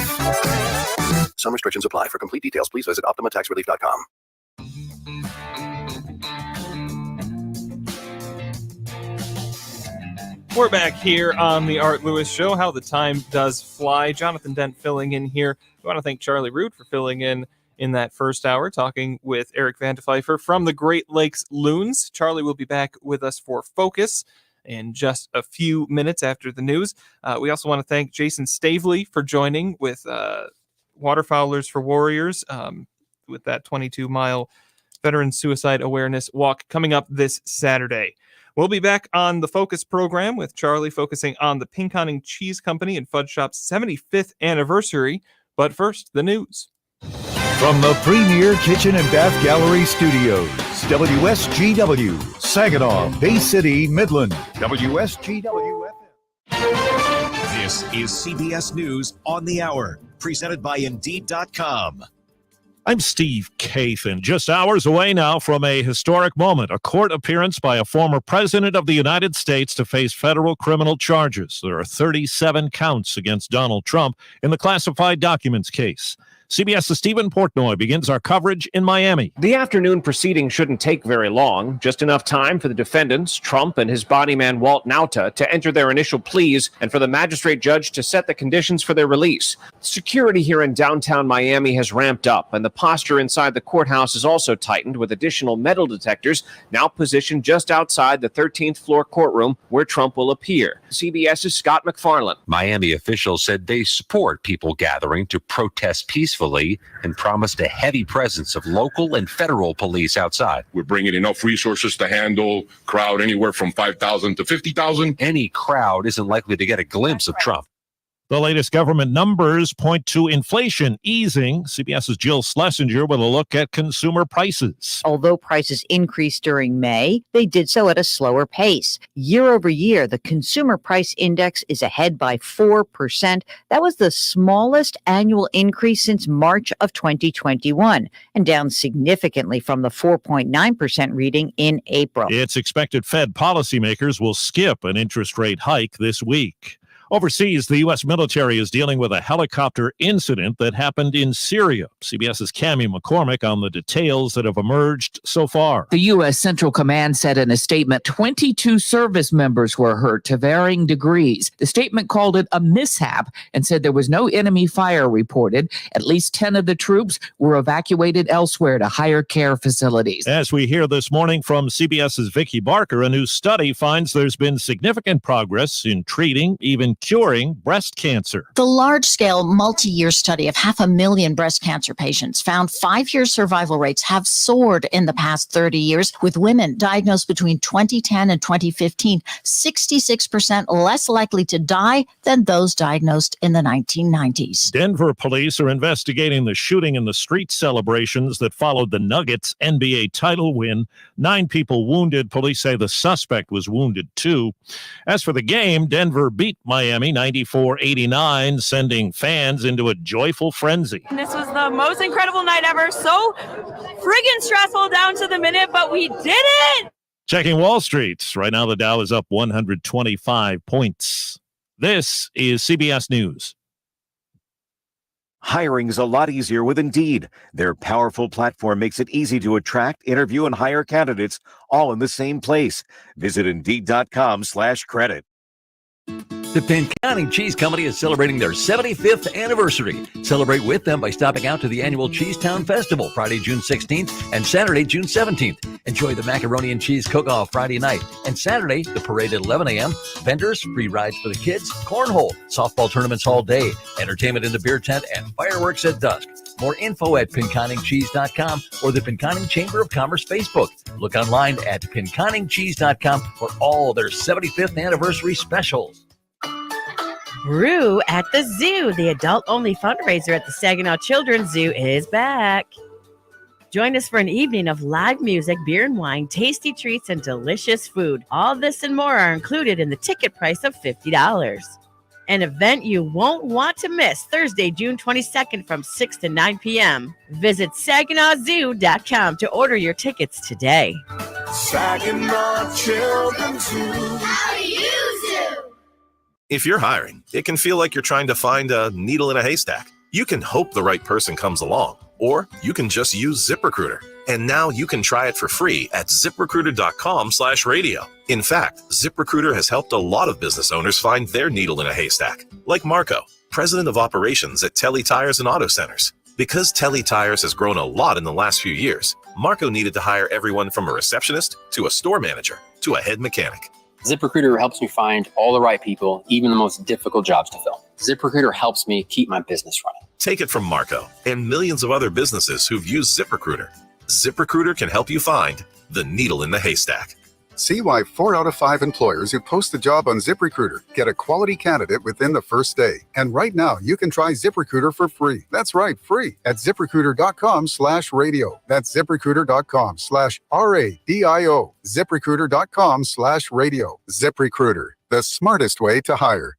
Some restrictions apply. For complete details, please visit OptimaTaxRelief.com. We're back here on the Art Lewis Show. How the time does fly. Jonathan Dent filling in here. We want to thank Charlie Root for filling in that first hour, talking with Eric Van de Pfeiffer from the Great Lakes Loons. Charlie will be back with us for Focus in just a few minutes after the news. We also want to thank Jason Stavely for joining with Waterfowlers for Warriors with that 22-mile Veteran Suicide Awareness Walk coming up this Saturday. We'll be back on the Focus program with Charlie focusing on the Pinconning Cheese Company and Fudge Shop's 75th anniversary. But first, the news. From the Premier Kitchen and Bath Gallery Studios, WSGW, Saginaw, Bay City, Midland, WSGW. This is CBS News on the Hour, presented by Indeed.com. I'm Steve Kathan, just hours away now from a historic moment, a court appearance by a former president of the United States to face federal criminal charges. There are 37 counts against Donald Trump in the classified documents case. CBS's Stephen Portnoy begins our coverage in Miami. The afternoon proceeding shouldn't take very long, just enough time for the defendants, Trump and his body man Walt Nauta, to enter their initial pleas and for the magistrate judge to set the conditions for their release. Security here in downtown Miami has ramped up, and the posture inside the courthouse is also tightened, with additional metal detectors now positioned just outside the 13th floor courtroom where Trump will appear. CBS's Scott McFarland. Miami officials said they support people gathering to protest peacefully and promised a heavy presence of local and federal police outside. We're bringing enough resources to handle crowd anywhere from 5,000 to 50,000. Any crowd isn't likely to get a glimpse of Trump. The latest government numbers point to inflation easing. CBS's Jill Schlesinger with a look at consumer prices. Although prices increased during May, they did so at a slower pace. Year over year, the consumer price index is ahead by 4%. That was the smallest annual increase since March of 2021 and down significantly from the 4.9% reading in April. It's expected Fed policymakers will skip an interest rate hike this week. Overseas, the U.S. military is dealing with a helicopter incident that happened in Syria. CBS's Cammie McCormick on the details that have emerged so far. The U.S. Central Command said in a statement 22 service members were hurt to varying degrees. The statement called it a mishap and said there was no enemy fire reported. At least 10 of the troops were evacuated elsewhere to higher care facilities. As we hear this morning from CBS's Vicki Barker, a new study finds there's been significant progress in treating, even curing breast cancer. The large-scale, multi-year study of 500,000 breast cancer patients found 5-year survival rates have soared in the past 30 years, with women diagnosed between 2010 and 2015 66% less likely to die than those diagnosed in the 1990s. Denver police are investigating the shooting and the street celebrations that followed the Nuggets NBA title win. 9 people wounded. Police say the suspect was wounded too. As for the game, Denver beat Miami 94-89, sending fans into a joyful frenzy. This was the most incredible night ever. So friggin' stressful down to the minute, but we did it! Checking Wall Street. Right now, the Dow is up 125 points. This is CBS News. Hiring's a lot easier with Indeed. Their powerful platform makes it easy to attract, interview, and hire candidates all in the same place. Visit Indeed.com/credit. The Pinconning Cheese Company is celebrating their 75th anniversary. Celebrate with them by stopping out to the annual Cheesetown Festival Friday, June 16th and Saturday, June 17th. Enjoy the macaroni and cheese cook-off Friday night and Saturday, the parade at 11 a.m., vendors, free rides for the kids, cornhole, softball tournaments all day, entertainment in the beer tent, and fireworks at dusk. More info at PinconningCheese.com or the Pinconning Chamber of Commerce Facebook. Look online at PinconningCheese.com for all their 75th anniversary specials. Brew at the Zoo, the adult-only fundraiser at the Saginaw Children's Zoo, is back. Join us for an evening of live music, beer and wine, tasty treats, and delicious food. All this and more are included in the ticket price of $50. An event you won't want to miss, Thursday, June 22nd from 6 to 9 p.m. Visit SaginawZoo.com to order your tickets today. Saginaw Children's Zoo. How do you zoo? If you're hiring, it can feel like you're trying to find a needle in a haystack. You can hope the right person comes along, or you can just use ZipRecruiter. And now you can try it for free at ZipRecruiter.com/radio. In fact, ZipRecruiter has helped a lot of business owners find their needle in a haystack, like Marco, president of operations at Telly Tires and Auto Centers. Because Telly Tires has grown a lot in the last few years, Marco needed to hire everyone from a receptionist to a store manager to a head mechanic. ZipRecruiter helps me find all the right people, even the most difficult jobs to fill. ZipRecruiter helps me keep my business running. Take it from Marco and millions of other businesses who've used ZipRecruiter. ZipRecruiter can help you find the needle in the haystack. See why 4 out of 5 employers who post a job on ZipRecruiter get a quality candidate within the first day. And right now, you can try ZipRecruiter for free. That's right, free at ZipRecruiter.com/radio. That's ZipRecruiter.com/RADIO. ZipRecruiter.com/radio. ZipRecruiter, the smartest way to hire.